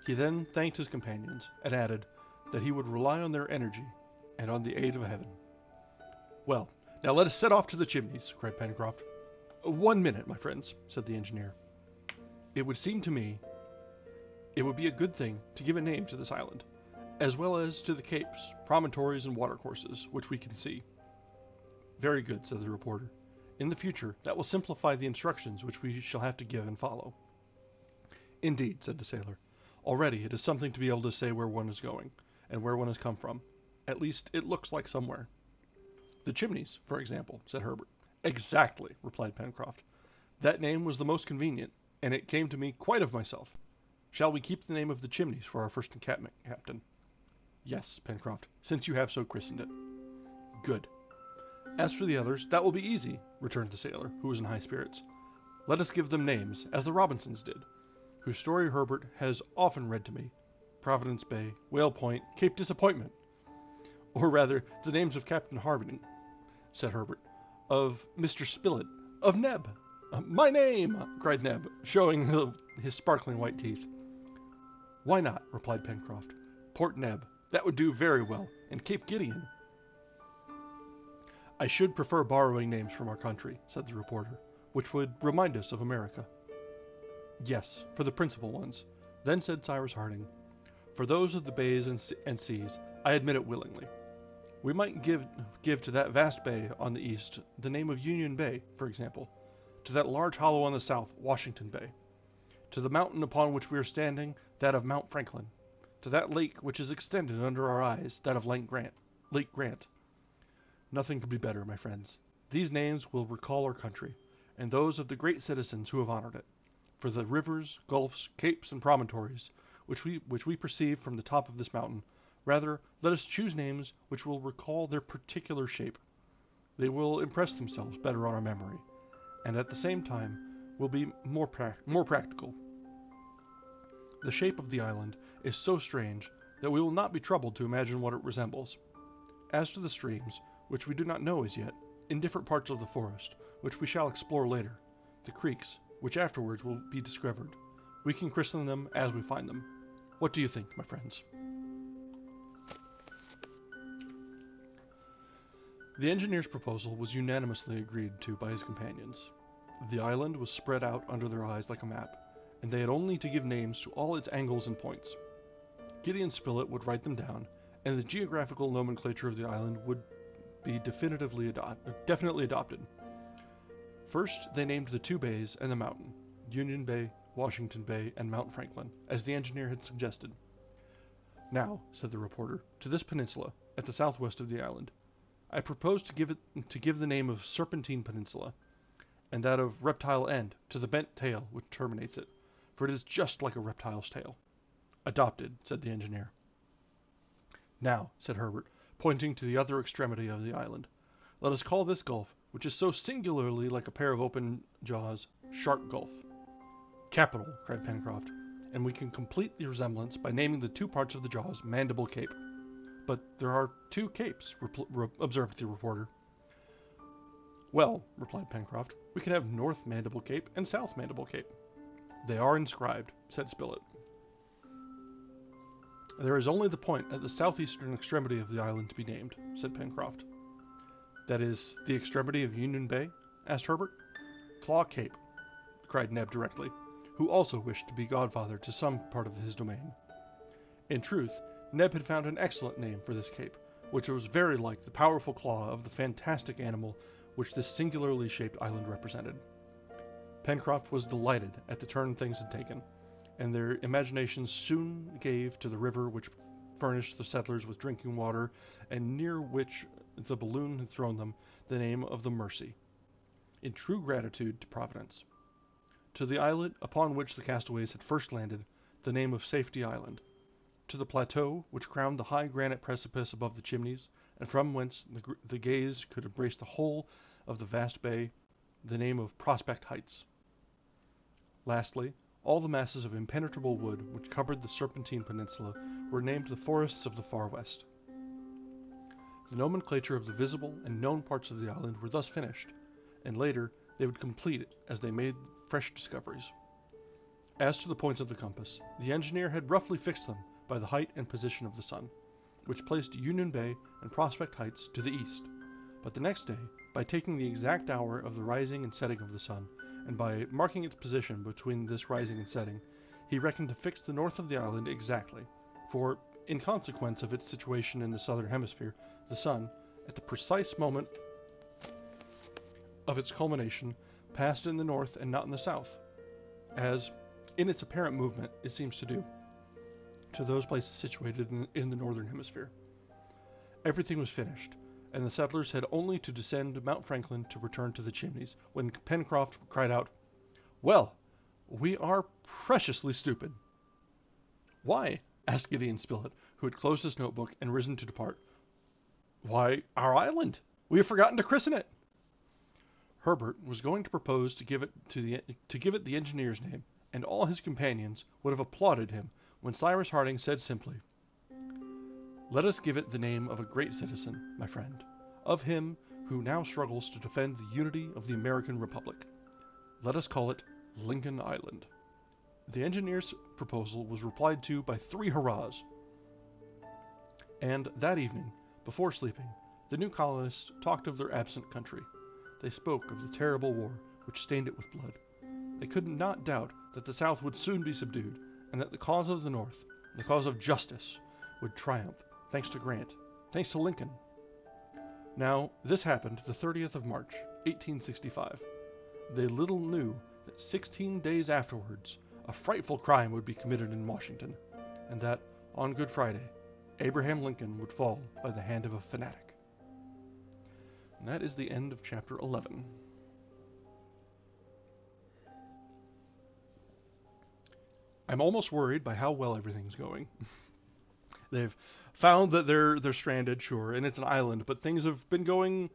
He then thanked his companions, and added that he would rely on their energy and on the aid of heaven. "Well, now let us set off to the Chimneys," cried Pencroft. "1 minute, my friends," said the engineer. "It would seem to me it would be a good thing to give a name to this island, as well as to the capes, promontories, and watercourses, which we can see. Very good, said the reporter. In the future, that will simplify the instructions which we shall have to give and follow. Indeed, said the sailor. Already it is something to be able to say where one is going, and where one has come from. At least it looks like somewhere. The chimneys, for example, said Herbert. Exactly, replied Pencroft. That name was the most convenient, and it came to me quite of myself. Shall we keep the name of the chimneys for our first encampment, Captain? Yes, Pencroft, since you have so christened it. Good. As for the others, that will be easy, returned the sailor, who was in high spirits. Let us give them names, as the Robinsons did, whose story Herbert has often read to me. Providence Bay, Whale Point, Cape Disappointment. Or rather, the names of Captain Harding, said Herbert, of Mr. Spilett, of Neb. My name, cried Neb, showing his sparkling white teeth. Why not, replied Pencroft. Port Neb, that would do very well, and Cape Gideon. I should prefer borrowing names from our country, said the reporter, which would remind us of America. Yes, for the principal ones. Then said Cyrus Harding, for those of the bays and seas, I admit it willingly. We might give to that vast bay on the east the name of Union Bay, for example, to that large hollow on the south, Washington Bay, to the mountain upon which we are standing, that of Mount Franklin, to that lake which is extended under our eyes, that of Lake Grant. Nothing could be better, my friends. These names will recall our country, and those of the great citizens who have honored it. For the rivers, gulfs, capes, and promontories, which we perceive from the top of this mountain, rather, let us choose names which will recall their particular shape. They will impress themselves better on our memory, and at the same time will be more practical. The shape of the island is so strange that we will not be troubled to imagine what it resembles. As to the streams, which we do not know as yet, in different parts of the forest, which we shall explore later, the creeks, which afterwards will be discovered, we can christen them as we find them. What do you think, my friends? The engineer's proposal was unanimously agreed to by his companions. The island was spread out under their eyes like a map, and they had only to give names to all its angles and points. Gideon Spilett would write them down, and the geographical nomenclature of the island would be definitely adopted. First, they named the two bays and the mountain, Union Bay, Washington Bay, and Mount Franklin, as the engineer had suggested. Now, said the reporter, to this peninsula, at the southwest of the island, I propose to give the name of Serpentine Peninsula, and that of Reptile End to the bent tail which terminates it, for it is just like a reptile's tail. Adopted, said the engineer. Now, said Herbert, pointing to the other extremity of the island, let us call this gulf, which is so singularly like a pair of open jaws, Shark Gulf. Capital, cried Pencroft, and we can complete the resemblance by naming the two parts of the jaws Mandible Cape. But there are two capes, observed the reporter. Well, replied Pencroft, we can have North Mandible Cape and South Mandible Cape. They are inscribed, said Spilett. There is only the point at the southeastern extremity of the island to be named, said Pencroft. That is, the extremity of Union Bay? Asked Herbert. Claw Cape, cried Neb directly, who also wished to be godfather to some part of his domain. In truth, Neb had found an excellent name for this cape, which was very like the powerful claw of the fantastic animal which this singularly shaped island represented. Pencroft was delighted at the turn things had taken, and their imaginations soon gave to the river which furnished the settlers with drinking water, and near which the balloon had thrown them, the name of the Mercy, in true gratitude to Providence. To the islet upon which the castaways had first landed, the name of Safety Island. To the plateau which crowned the high granite precipice above the Chimneys, and from whence the gaze could embrace the whole of the vast bay, the name of Prospect Heights. Lastly, all the masses of impenetrable wood which covered the Serpentine Peninsula were named the Forests of the Far West. The nomenclature of the visible and known parts of the island were thus finished, and later they would complete it as they made fresh discoveries. As to the points of the compass, the engineer had roughly fixed them by the height and position of the sun, which placed Union Bay and Prospect Heights to the east, but the next day, by taking the exact hour of the rising and setting of the sun, and by marking its position between this rising and setting, he reckoned to fix the north of the island exactly, for In consequence of its situation in the southern hemisphere, the sun, at the precise moment of its culmination, passed in the north and not in the south, as, in its apparent movement, it seems to do, to those places situated in the northern hemisphere. Everything was finished, and the settlers had only to descend Mount Franklin to return to the chimneys, when Pencroft cried out, "Well, we are preciously stupid." "Why?" asked Gideon Spilett, who had closed his notebook and risen to depart. "Why, our island! We have forgotten to christen it." Herbert was going to propose to give it the engineer's name, and all his companions would have applauded him, when Cyrus Harding said simply, "Let us give it the name of a great citizen, my friend, of him who now struggles to defend the unity of the American Republic. Let us call it Lincoln Island." The engineer's proposal was replied to by 3 hurrahs, and that evening, before sleeping, the new colonists talked of their absent country. They spoke of the terrible war which stained it with blood. They could not doubt that the South would soon be subdued, and that the cause of the North, the cause of justice, would triumph, thanks to Grant, thanks to Lincoln. Now, this happened the 30th of March, 1865. They little knew that 16 days afterwards a frightful crime would be committed in Washington, and that, on Good Friday, Abraham Lincoln would fall by the hand of a fanatic. And that is the end of chapter 11. I'm almost worried by how well everything's going. They've found that they're stranded, sure, and it's an island, but things have been going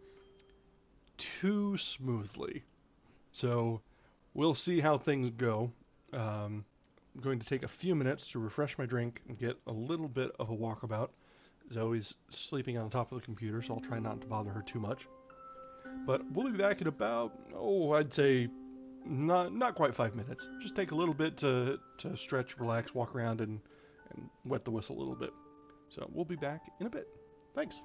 too smoothly. So we'll see how things go. I'm going to take a few minutes to refresh my drink and get a little bit of a walkabout. Zoe's sleeping on top of the computer, so I'll try not to bother her too much. But we'll be back in about, I'd say not quite 5 minutes. Just take a little bit to stretch, relax, walk around, and wet the whistle a little bit. So we'll be back in a bit. Thanks.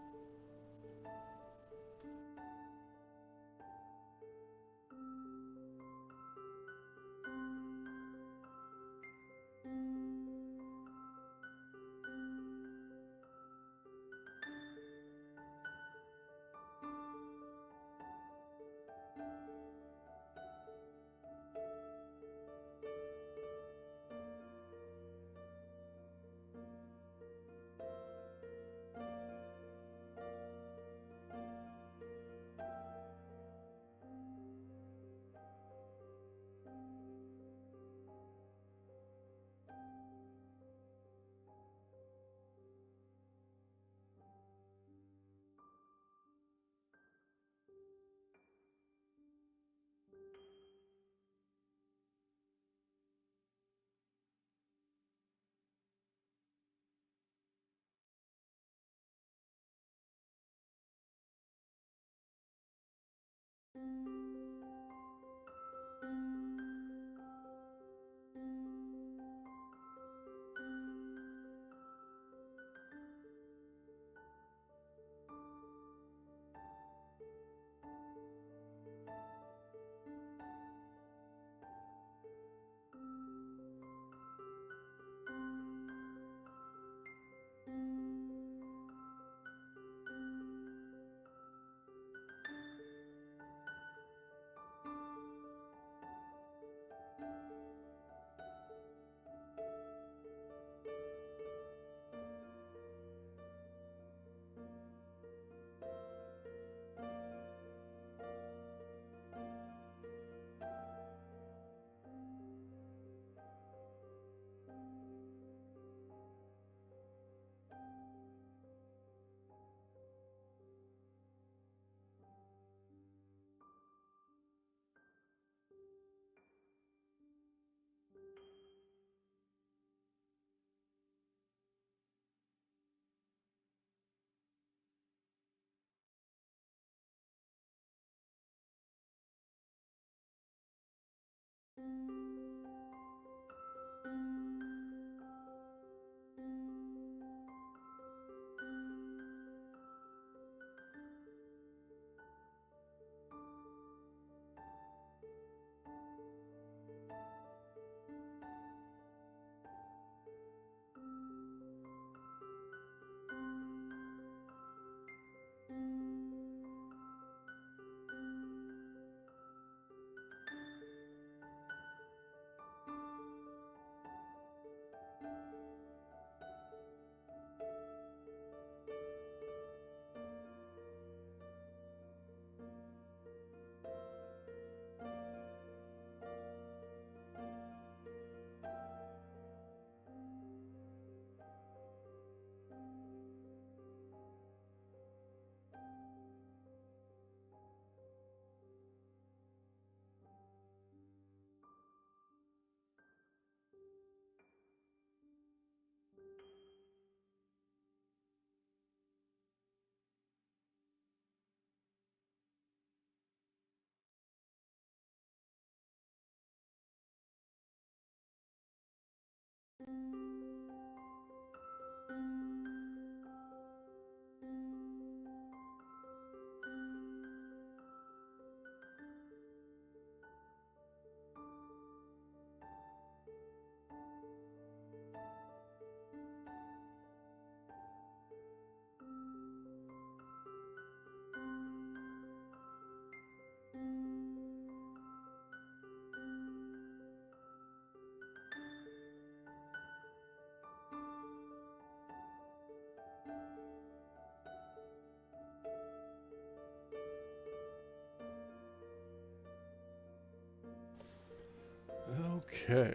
Okay,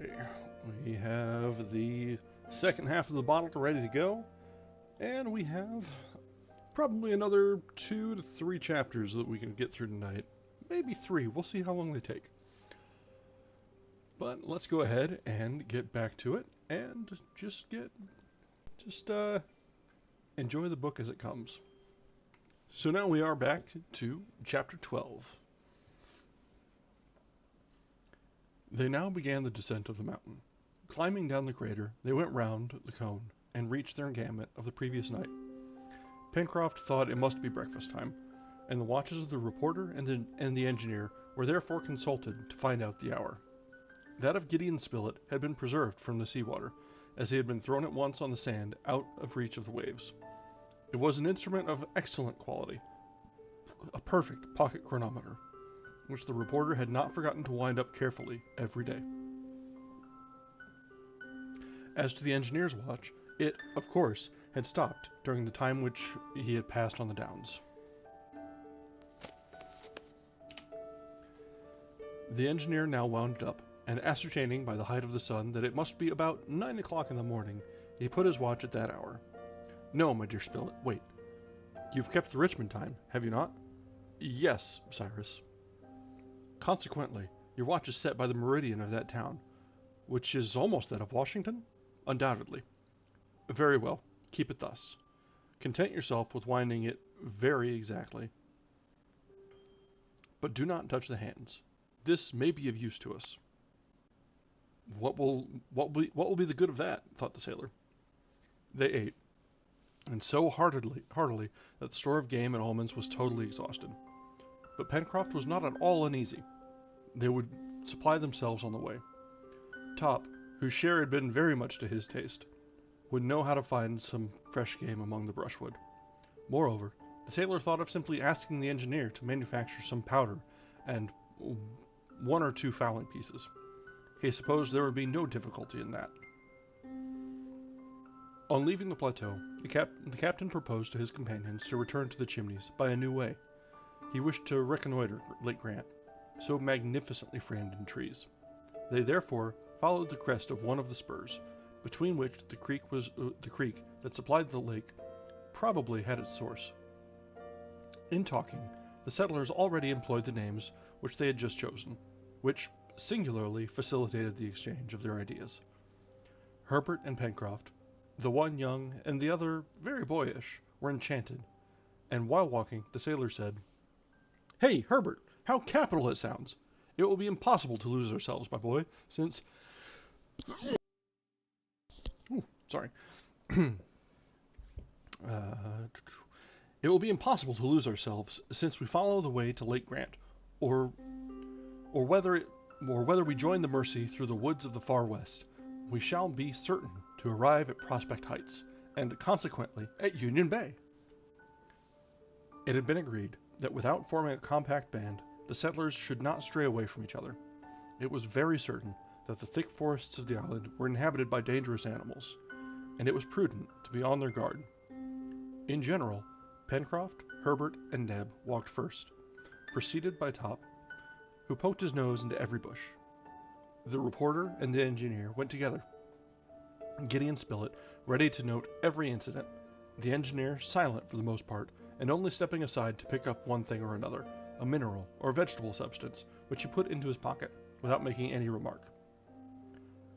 we have the second half of the bottle ready to go, and we have probably another 2 to 3 chapters that we can get through tonight. Maybe 3, we'll see how long they take. But let's go ahead and get back to it, and just enjoy the book as it comes. So now we are back to chapter 12. They now began the descent of the mountain. Climbing down the crater, they went round the cone and reached their encampment of the previous night. Pencroft thought it must be breakfast time, and the watches of the reporter and the engineer were therefore consulted to find out the hour. That of Gideon Spilett had been preserved from the sea-water, as he had been thrown at once on the sand out of reach of the waves. It was an instrument of excellent quality, a perfect pocket chronometer, which the reporter had not forgotten to wind up carefully every day. As to the engineer's watch, it, of course, had stopped during the time which he had passed on the downs. The engineer now wound it up, and ascertaining by the height of the sun that it must be about 9 o'clock in the morning, he put his watch at that hour. No, my dear Spilett, wait. You've kept the Richmond time, have you not? Yes, Cyrus. Consequently, your watch is set by the meridian of that town, which is almost that of Washington? Undoubtedly. Very well, keep it thus. Content yourself with winding it very exactly. But do not touch the hands. This may be of use to us. What will be the good of that? Thought the sailor. They ate, and so heartily that the store of game and almonds was totally exhausted. But Pencroft was not at all uneasy. They would supply themselves on the way. Top, whose share had been very much to his taste, would know how to find some fresh game among the brushwood. Moreover, the sailor thought of simply asking the engineer to manufacture some powder and 1 or 2 fowling pieces. He supposed there would be no difficulty in that. On leaving the plateau, the captain proposed to his companions to return to the Chimneys by a new way. He wished to reconnoiter Lake Grant, so magnificently framed in trees. They therefore followed the crest of one of the spurs, between which the creek that supplied the lake probably had its source. In talking, the settlers already employed the names which they had just chosen, which singularly facilitated the exchange of their ideas. Herbert and Pencroft, the one young and the other very boyish, were enchanted, and while walking, the sailor said, "Hey, Herbert, how capital it sounds! It will be impossible to lose ourselves, my boy, since... sorry. It will be impossible to lose ourselves since we follow the way to Lake Grant, or whether we join the Mercy through the woods of the far west, we shall be certain to arrive at Prospect Heights, and consequently at Union Bay." It had been agreed that without forming a compact band, the settlers should not stray away from each other. It was very certain that the thick forests of the island were inhabited by dangerous animals, and it was prudent to be on their guard. In general, Pencroft, Herbert, and Neb walked first, preceded by Top, who poked his nose into every bush. The reporter and the engineer went together, Gideon Spilett ready to note every incident, the engineer silent for the most part, and only stepping aside to pick up one thing or another, a mineral or vegetable substance, which he put into his pocket, without making any remark.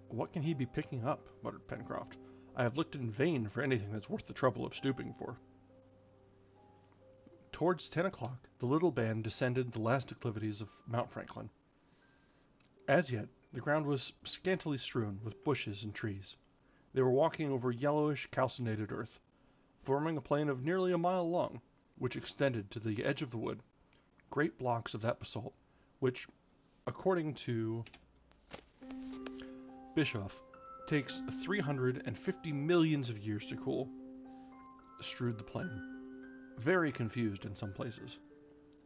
"What can he be picking up?" muttered Pencroft. "I have looked in vain for anything that's worth the trouble of stooping for." Towards 10 o'clock, the little band descended the last declivities of Mount Franklin. As yet, the ground was scantily strewn with bushes and trees. They were walking over yellowish calcinated earth, forming a plain of nearly a mile long, which extended to the edge of the wood. Great blocks of that basalt, which, according to Bischoff, takes 350 millions of years to cool, strewed the plain, very confused in some places.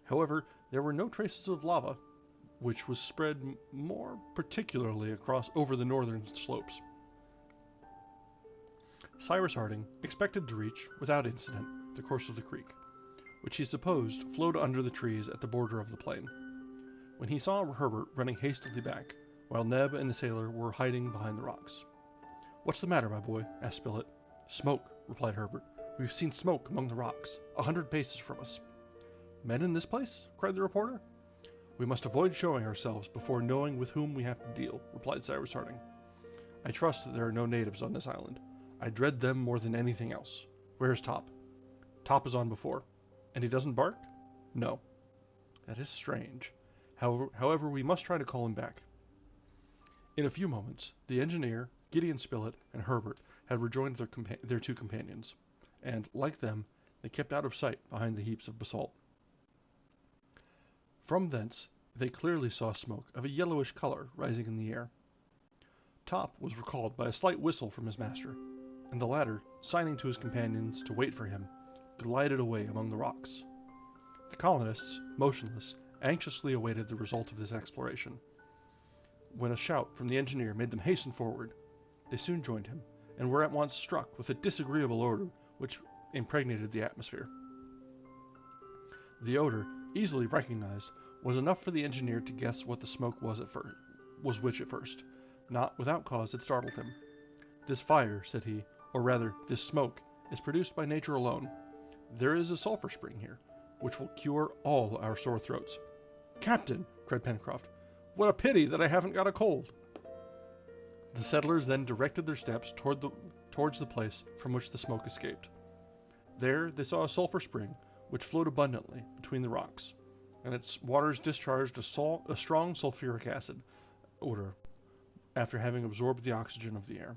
However, there were no traces of lava, which was spread more particularly across over the northern slopes. Cyrus Harding expected to reach, without incident, the course of the creek, which he supposed flowed under the trees at the border of the plain. When he saw Herbert running hastily back, while Neb and the sailor were hiding behind the rocks. "What's the matter, my boy?" asked Spilett. "Smoke," replied Herbert. "We've seen smoke among the rocks, 100 paces from us." "Men in this place?" cried the reporter. "We must avoid showing ourselves before knowing with whom we have to deal," replied Cyrus Harding. "I trust that there are no natives on this island. I dread them more than anything else. Where is Top?" "Top is on before." "And he doesn't bark?" "No." "That is strange. However, we must try to call him back." In a few moments, the engineer, Gideon Spilett, and Herbert had rejoined their two companions, and, like them, they kept out of sight behind the heaps of basalt. From thence, they clearly saw smoke of a yellowish color rising in the air. Top was recalled by a slight whistle from his master, and the latter, signing to his companions to wait for him, glided away among the rocks. The colonists, motionless, anxiously awaited the result of this exploration, when a shout from the engineer made them hasten forward. They soon joined him, and were at once struck with a disagreeable odor which impregnated the atmosphere. The odor, easily recognized, was enough for the engineer to guess what the smoke was which at first. Not without cause it startled him. "This fire," said he, "or rather, this smoke, is produced by nature alone. There is a sulphur spring here, which will cure all our sore throats." "Captain," cried Pencroft, "what a pity that I haven't got a cold!" The settlers then directed their steps towards the place from which the smoke escaped. There they saw a sulphur spring, which flowed abundantly between the rocks, and its waters discharged a strong sulphuric acid odor, after having absorbed the oxygen of the air.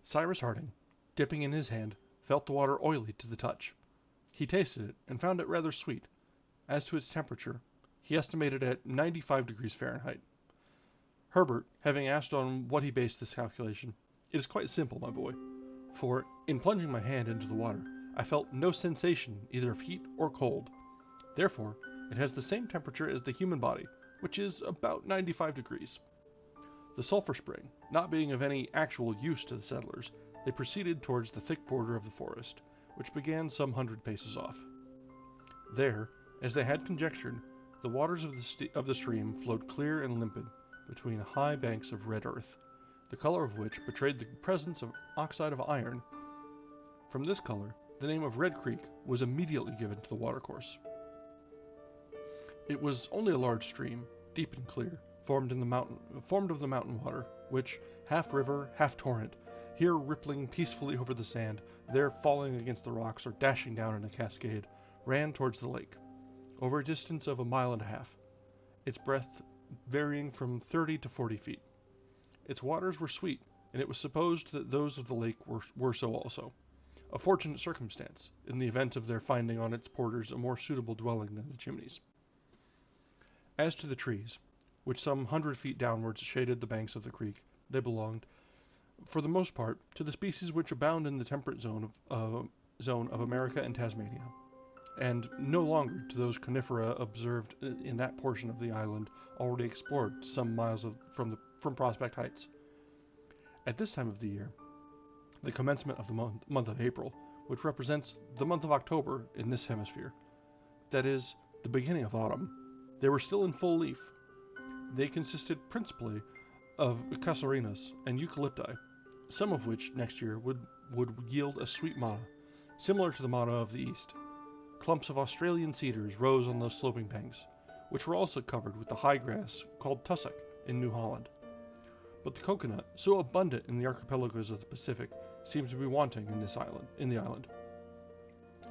Cyrus Harding, dipping in his hand, felt the water oily to the touch. He tasted it, and found it rather sweet. As to its temperature, he estimated at 95 degrees Fahrenheit. Herbert, having asked on what he based this calculation, "It is quite simple, my boy, for, in plunging my hand into the water, I felt no sensation either of heat or cold. Therefore, it has the same temperature as the human body, which is about 95 degrees." The sulphur spring not being of any actual use to the settlers, they proceeded towards the thick border of the forest, which began some 100 paces off. There, as they had conjectured, the waters of the stream flowed clear and limpid between high banks of red earth, the color of which betrayed the presence of oxide of iron. From this color, the name of Red Creek was immediately given to the watercourse. It was only a large stream, deep and clear, formed of the mountain water, which, half river, half torrent, here rippling peacefully over the sand, there falling against the rocks or dashing down in a cascade, ran towards the lake, over a distance of 1.5 miles, its breadth varying from 30 to 40 feet. Its waters were sweet, and it was supposed that those of the lake were so also, a fortunate circumstance, in the event of their finding on its borders a more suitable dwelling than the Chimneys. As to the trees, which some 100 feet downwards shaded the banks of the creek, they belonged, for the most part, to the species which abound in the temperate zone of America and Tasmania, and no longer to those conifera observed in that portion of the island already explored some miles from Prospect Heights. At this time of the year, the commencement of the month of April, which represents the month of October in this hemisphere, that is, the beginning of autumn, they were still in full leaf. They consisted principally of casuarinas and eucalypti, some of which next year would yield a sweet manna, similar to the manna of the East. Clumps of Australian cedars rose on those sloping banks, which were also covered with the high grass called tussock in New Holland. But the coconut, so abundant in the archipelagos of the Pacific, seemed to be wanting in the island.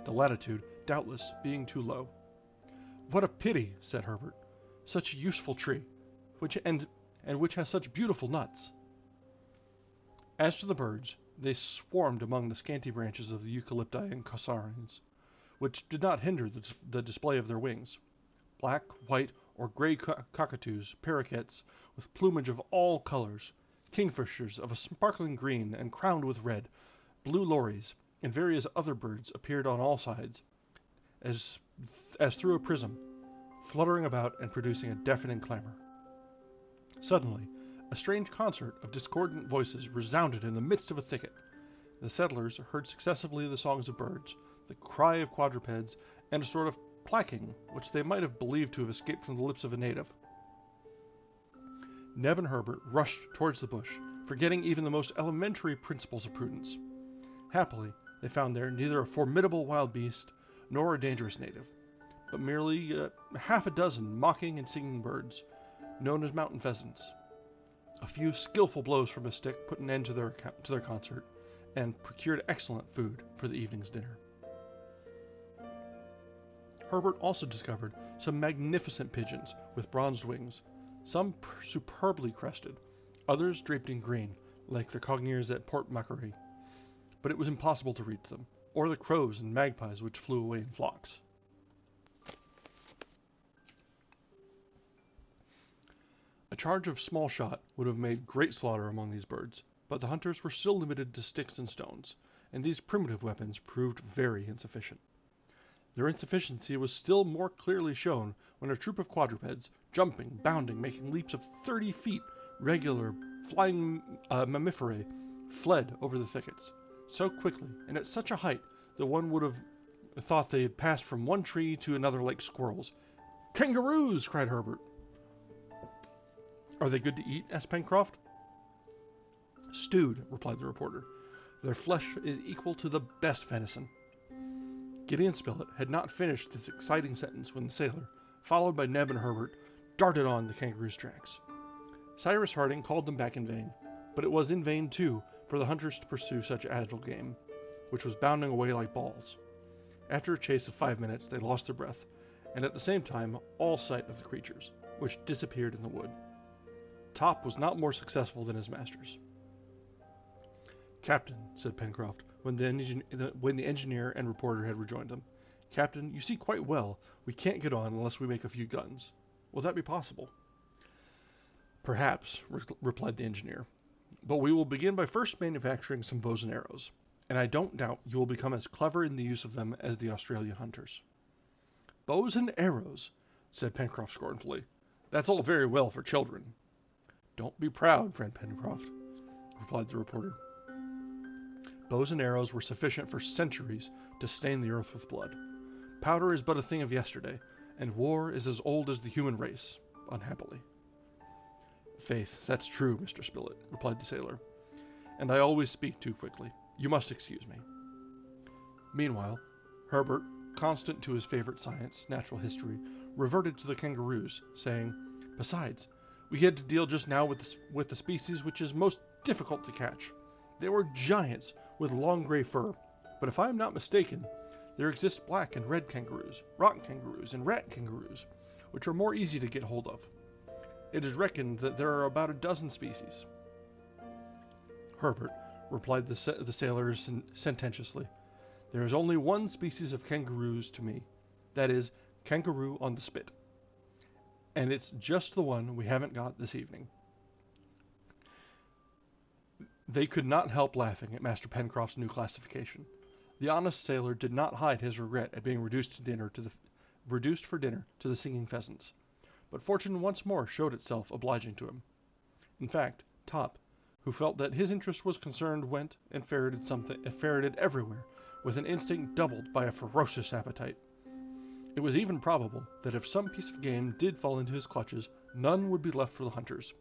The latitude, doubtless, being too low. "What a pity," said Herbert, "such a useful tree, which has such beautiful nuts." As to the birds, they swarmed among the scanty branches of the eucalypti and casuarinas, which did not hinder the display of their wings. Black, white, or gray cockatoos, paroquets, with plumage of all colors, kingfishers of a sparkling green and crowned with red, blue lories, and various other birds appeared on all sides, as through a prism, fluttering about and producing a deafening clamor. Suddenly, a strange concert of discordant voices resounded in the midst of a thicket. The settlers heard successively the songs of birds, the cry of quadrupeds, and a sort of clacking, which they might have believed to have escaped from the lips of a native. Neb and Herbert rushed towards the bush, forgetting even the most elementary principles of prudence. Happily, they found there neither a formidable wild beast nor a dangerous native, but merely half a dozen mocking and singing birds, known as mountain pheasants. A few skillful blows from a stick put an end to their concert, and procured excellent food for the evening's dinner. Herbert also discovered some magnificent pigeons with bronzed wings, some superbly crested, others draped in green, like the cogniers at Port Macquarie, but it was impossible to reach them, or the crows and magpies which flew away in flocks. A charge of small shot would have made great slaughter among these birds, but the hunters were still limited to sticks and stones, and these primitive weapons proved very insufficient. Their insufficiency was still more clearly shown when a troop of quadrupeds, jumping, bounding, making leaps of 30 feet, regular, flying mammiferae, fled over the thickets, so quickly and at such a height that one would have thought they had passed from one tree to another like squirrels. "Kangaroos!" cried Herbert. "Are they good to eat?" asked Pencroft. "Stewed," replied the reporter. "Their flesh is equal to the best venison." Gideon Spilett had not finished this exciting sentence when the sailor, followed by Neb and Herbert, darted on the kangaroo's tracks. Cyrus Harding called them back in vain, but it was in vain, too, for the hunters to pursue such agile game, which was bounding away like balls. After a chase of 5 minutes, they lost their breath, and at the same time all sight of the creatures, which disappeared in the wood. Top was not more successful than his masters. "Captain," said Pencroft, when the engineer and reporter had rejoined them, "Captain, you see quite well we can't get on unless we make a few guns. Will that be possible?" "Perhaps," replied the engineer, "but we will begin by first manufacturing some bows and arrows, and I don't doubt you will become as clever in the use of them as the Australian hunters." "Bows and arrows!" said Pencroft scornfully. "That's all very well for children." "Don't be proud, friend Pencroft," replied the reporter. "Bows and arrows were sufficient for centuries to stain the earth with blood. Powder is but a thing of yesterday, and war is as old as the human race, unhappily." "Faith, that's true, Mr. Spilett," replied the sailor, "and I always speak too quickly. You must excuse me." Meanwhile, Herbert, constant to his favorite science, natural history, reverted to the kangaroos, saying, "Besides, we had to deal just now with the species which is most difficult to catch. They were giants with long gray fur, but if I am not mistaken, there exist black and red kangaroos, rock kangaroos, and rat kangaroos, which are more easy to get hold of. It is reckoned that there are about a dozen species." "Herbert," replied the sailor sententiously, "there is only one species of kangaroos to me, that is, kangaroo on the spit, and it's just the one we haven't got this evening." They could not help laughing at Master Pencroft's new classification. The honest sailor did not hide his regret at being reduced for dinner to the singing pheasants, but fortune once more showed itself obliging to him. In fact, Top, who felt that his interest was concerned, went and ferreted everywhere, with an instinct doubled by a ferocious appetite. It was even probable that if some piece of game did fall into his clutches, none would be left for the hunters.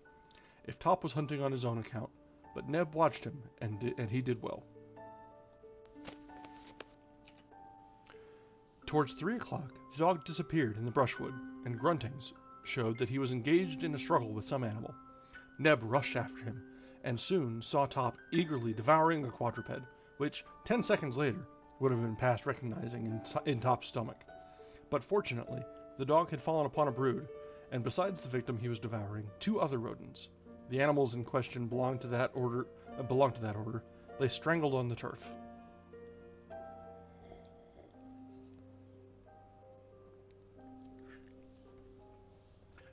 If Top was hunting on his own account, but Neb watched him, and he did well. Towards 3 o'clock, the dog disappeared in the brushwood, and gruntings showed that he was engaged in a struggle with some animal. Neb rushed after him, and soon saw Top eagerly devouring a quadruped, which, 10 seconds later, would have been past recognizing in Top's stomach. But fortunately, the dog had fallen upon a brood, and besides the victim he was devouring, 2 other rodents. The animals in question belonged to that order. Lay strangled on the turf.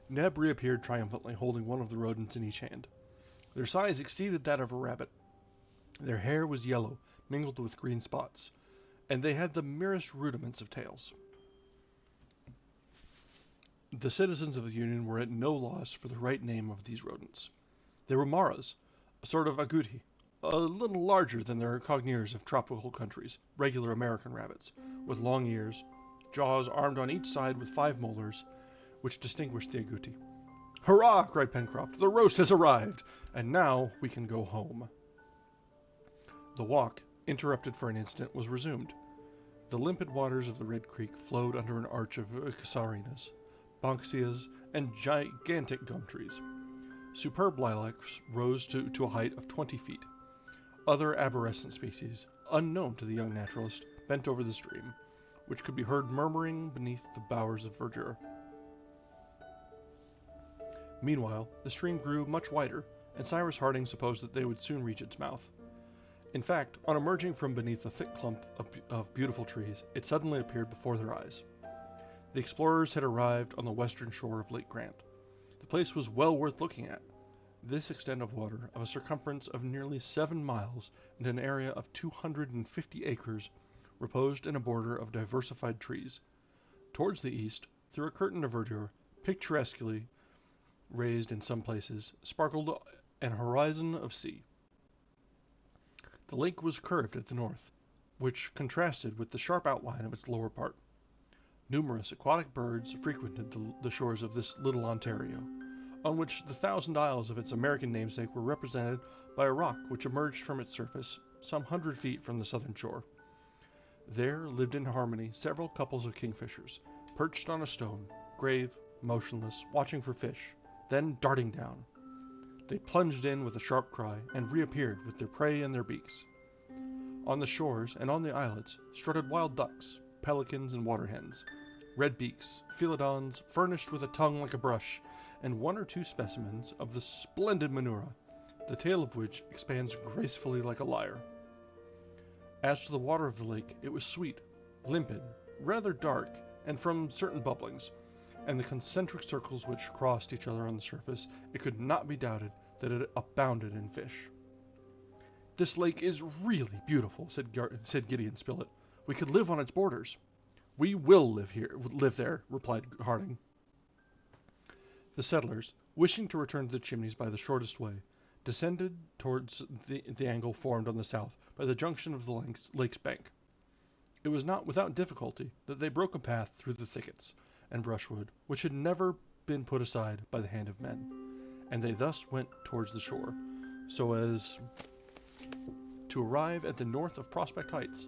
Neb reappeared triumphantly, holding one of the rodents in each hand. Their size exceeded that of a rabbit. Their hair was yellow, mingled with green spots, and they had the merest rudiments of tails. The citizens of the Union were at no loss for the right name of these rodents. They were maras, a sort of agouti, a little larger than their cogniers of tropical countries, regular American rabbits, with long ears, jaws armed on each side with 5 molars, which distinguished the agouti. "Hurrah!" cried Pencroft. "The roast has arrived, and now we can go home." The walk, interrupted for an instant, was resumed. The limpid waters of the Red Creek flowed under an arch of casuarinas, banksias, and gigantic gum trees. Superb lilacs rose to a height of 20 feet. Other arborescent species, unknown to the young naturalist, bent over the stream, which could be heard murmuring beneath the bowers of verdure. Meanwhile, the stream grew much wider, and Cyrus Harding supposed that they would soon reach its mouth. In fact, on emerging from beneath a thick clump of beautiful trees, it suddenly appeared before their eyes. The explorers had arrived on the western shore of Lake Grant. The place was well worth looking at. This extent of water, of a circumference of nearly 7 miles and an area of 250 acres, reposed in a border of diversified trees. Towards the east, through a curtain of verdure, picturesquely raised in some places, sparkled an horizon of sea. The lake was curved at the north, which contrasted with the sharp outline of its lower part. Numerous aquatic birds frequented the shores of this little Ontario, on which the 1,000 isles of its American namesake were represented by a rock which emerged from its surface some 100 feet from the southern shore. There lived in harmony several couples of kingfishers, perched on a stone, grave, motionless, watching for fish, then darting down. They plunged in with a sharp cry, and reappeared with their prey in their beaks. On the shores and on the islets strutted wild ducks, pelicans, and water hens, red beaks, phelidons furnished with a tongue like a brush, and 1 or 2 specimens of the splendid Menura, the tail of which expands gracefully like a lyre. As to the water of the lake, it was sweet, limpid, rather dark, and from certain bubblings, and the concentric circles which crossed each other on the surface, it could not be doubted that it abounded in fish. "This lake is really beautiful," said Gideon Spilett. "We could live on its borders." "We will live there," replied Harding. The settlers, wishing to return to the Chimneys by the shortest way, descended towards the angle formed on the south by the junction of the lake's bank. It was not without difficulty that they broke a path through the thickets and brushwood, which had never been put aside by the hand of men, and they thus went towards the shore, so as to arrive at the north of Prospect Heights.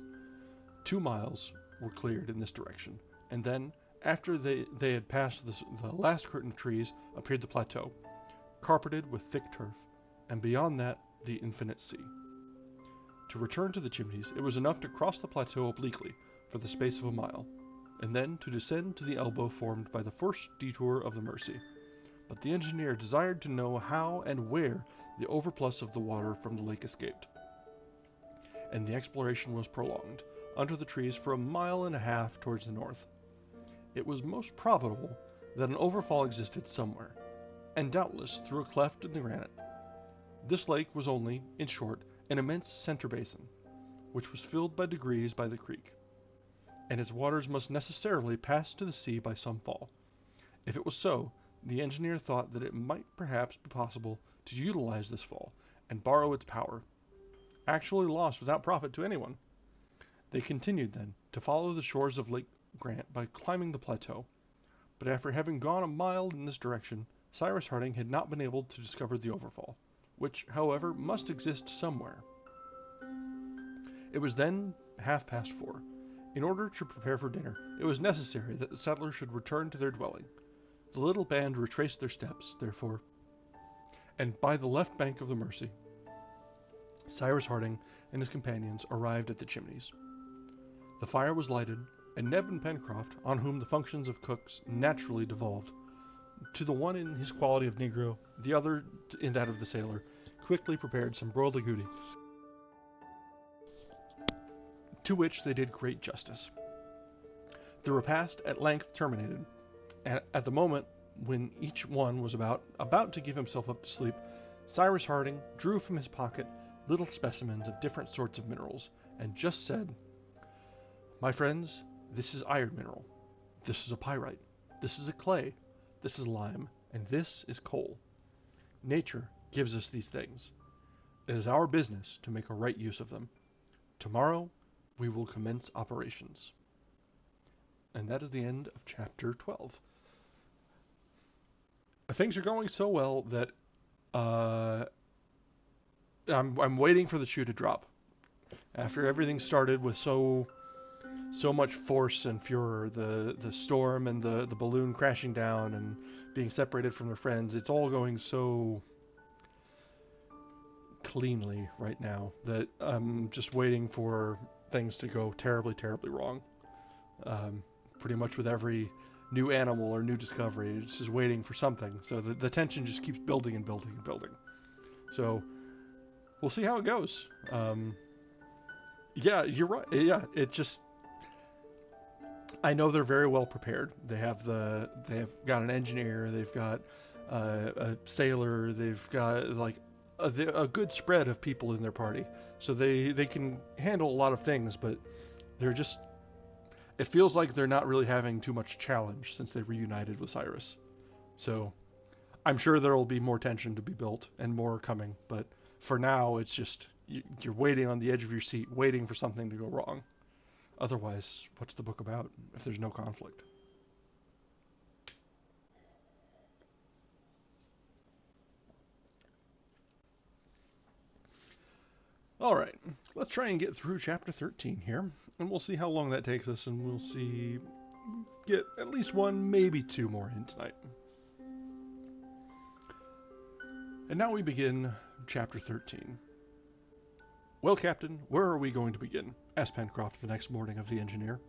2 miles were cleared in this direction, and then, after they had passed the last curtain of trees, appeared the plateau, carpeted with thick turf, and beyond that the infinite sea. To return to the Chimneys, it was enough to cross the plateau obliquely for the space of a mile, and then to descend to the elbow formed by the first detour of the Mercy. But the engineer desired to know how and where the overplus of the water from the lake escaped, and the exploration was prolonged, under the trees, for 1.5 miles towards the north. It was most probable that an overfall existed somewhere, and doubtless through a cleft in the granite. This lake was only, in short, an immense center basin, which was filled by degrees by the creek, and its waters must necessarily pass to the sea by some fall. If it was so, the engineer thought that it might perhaps be possible to utilize this fall, and borrow its power, actually lost without profit to anyone. They continued, then, to follow the shores of Lake Grant by climbing the plateau, but after having gone 1 mile in this direction, Cyrus Harding had not been able to discover the overfall, which, however, must exist somewhere. It was then 4:30. In order to prepare for dinner, it was necessary that the settlers should return to their dwelling. The little band retraced their steps, therefore, and by the left bank of the Mercy, Cyrus Harding and his companions arrived at the Chimneys. The fire was lighted, and Neb and Pencroft, on whom the functions of cooks naturally devolved, to the one in his quality of negro, the other in that of the sailor, quickly prepared some broiled agouti, to which they did great justice. The repast at length terminated, and at the moment when each one was about to give himself up to sleep, Cyrus Harding drew from his pocket little specimens of different sorts of minerals, and just said, "My friends, this is iron mineral, this is a pyrite, this is a clay, this is lime, and this is coal. Nature gives us these things. It is our business to make a right use of them. Tomorrow we will commence operations." And that is the end of chapter 12. Things are going so well that I'm waiting for the shoe to drop. After everything started with so much force and furor, the storm and the balloon crashing down and being separated from their friends, it's all going so cleanly right now that I'm just waiting for things to go terribly, terribly wrong. Pretty much with every new animal or new discovery, it's just waiting for something. So the tension just keeps building and building and building. So we'll see how it goes. Yeah, you're right. Yeah, it just, I know they're very well prepared. They have got an engineer, they've got a sailor, they've got like a good spread of people in their party, so they can handle a lot of things. But they're just, it feels like they're not really having too much challenge since they reunited with Cyrus. So I'm sure there will be more tension to be built and more coming. But for now, it's just you're waiting on the edge of your seat, waiting for something to go wrong. Otherwise, what's the book about if there's no conflict? All right, let's try and get through chapter 13 here, and we'll see how long that takes us, and we'll see, get at least one, maybe two more in tonight. And now we begin chapter 13. Well, Captain, where are we going to begin? Asked Pencroft the next morning of the engineer.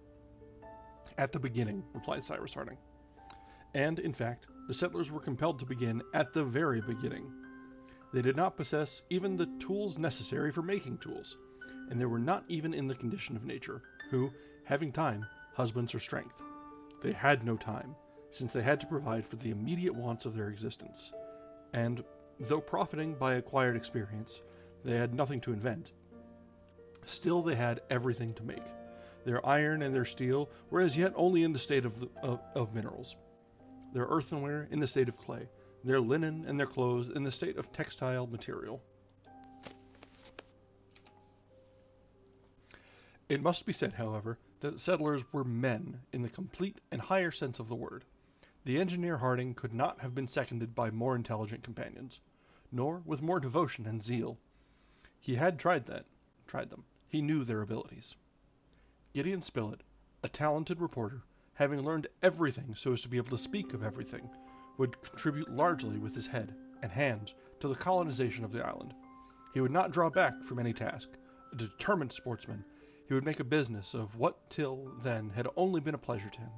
At the beginning, replied Cyrus Harding. And, in fact, the settlers were compelled to begin at the very beginning. They did not possess even the tools necessary for making tools, and they were not even in the condition of nature, who, having time, husbands her strength. They had no time, since they had to provide for the immediate wants of their existence, and, though profiting by acquired experience, they had nothing to invent. Still they had everything to make. Their iron and their steel were as yet only in the state of minerals, their earthenware in the state of clay, their linen and their clothes in the state of textile material. It must be said, however, that the settlers were men in the complete and higher sense of the word. The engineer Harding could not have been seconded by more intelligent companions, nor with more devotion and zeal. He had tried them. He knew their abilities. Gideon Spilett, a talented reporter, having learned everything so as to be able to speak of everything, would contribute largely with his head and hands to the colonization of the island. He would not draw back from any task. A determined sportsman, he would make a business of what till then had only been a pleasure to him.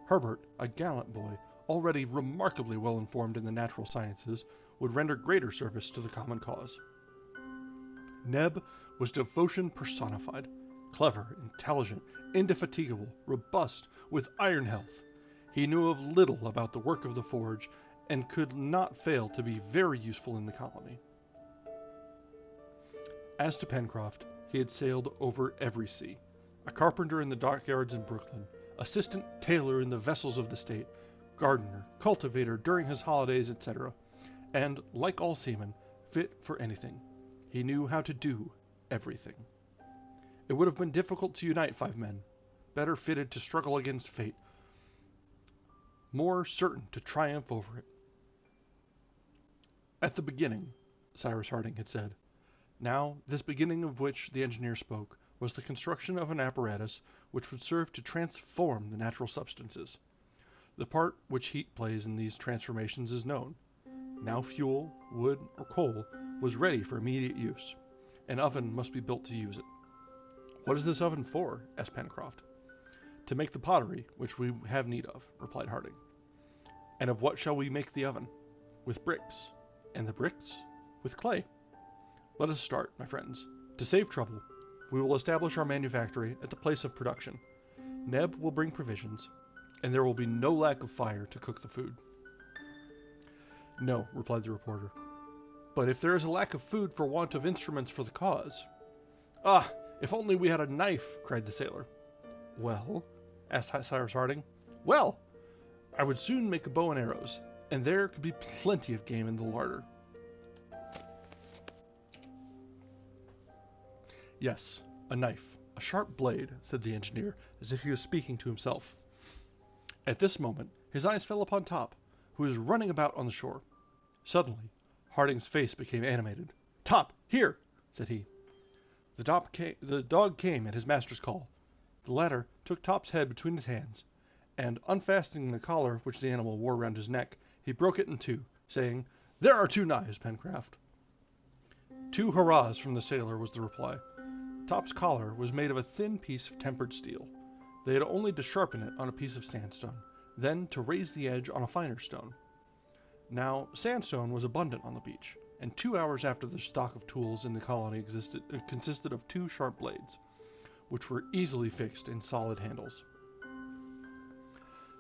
Herbert, a gallant boy, already remarkably well informed in the natural sciences, would render greater service to the common cause. Neb was devotion personified, clever, intelligent, indefatigable, robust, with iron health. He knew of little about the work of the forge, and could not fail to be very useful in the colony. As to Pencroft, he had sailed over every sea, a carpenter in the dockyards in Brooklyn, assistant tailor in the vessels of the state, gardener, cultivator during his holidays, etc., and, like all seamen, fit for anything. He knew how to do everything. It would have been difficult to unite 5 men, better fitted to struggle against fate, more certain to triumph over it. At the beginning, Cyrus Harding had said. Now, this beginning of which the engineer spoke was the construction of an apparatus which would serve to transform the natural substances. The part which heat plays in these transformations is known. Now fuel, wood, or coal was ready for immediate use. An oven must be built to use it. What is this oven for? Asked Pencroft. To make the pottery which we have need of, replied Harding. And of what shall we make the oven? With bricks. And the bricks? With clay. Let us start, my friends. To save trouble, we will establish our manufactory at the place of production. Neb will bring provisions, and there will be no lack of fire to cook the food. No, replied the reporter. But if there is a lack of food for want of instruments for the cause... Ah, if only we had a knife, cried the sailor. Well, asked Cyrus Harding. Well, I would soon make a bow and arrows, and there could be plenty of game in the larder. Yes, a knife, "A sharp blade," said the engineer, as if he was speaking to himself. At this moment his eyes fell upon Top, who was running about on the shore. Suddenly Harding's face became animated. "Top, here!" said he. The dog came at his master's call. The latter took Top's head between his hands, and, unfastening the collar which the animal wore round his neck, he broke it in two, saying, "There are 2 knives, Pencroft." 2 hurrahs from the sailor was the reply. Top's collar was made of a thin piece of tempered steel. They had only to sharpen it on a piece of sandstone, then to raise the edge on a finer stone. Now, sandstone was abundant on the beach, and 2 hours after the stock of tools in the colony consisted of 2 sharp blades, which were easily fixed in solid handles.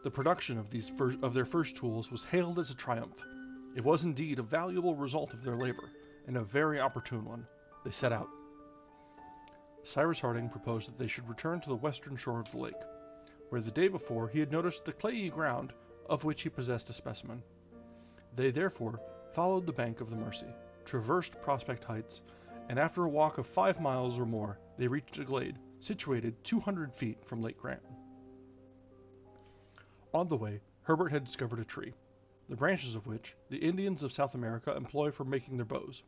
The production of their first tools was hailed as a triumph. It was indeed a valuable result of their labor, and a very opportune one. They set out. Cyrus Harding proposed that they should return to the western shore of the lake, where the day before he had noticed the clayey ground of which he possessed a specimen. They therefore followed the bank of the Mercy, traversed Prospect Heights, and after a walk of 5 miles or more, they reached a glade situated 200 feet from Lake Grant. On the way, Herbert had discovered a tree, the branches of which the Indians of South America employ for making their bows.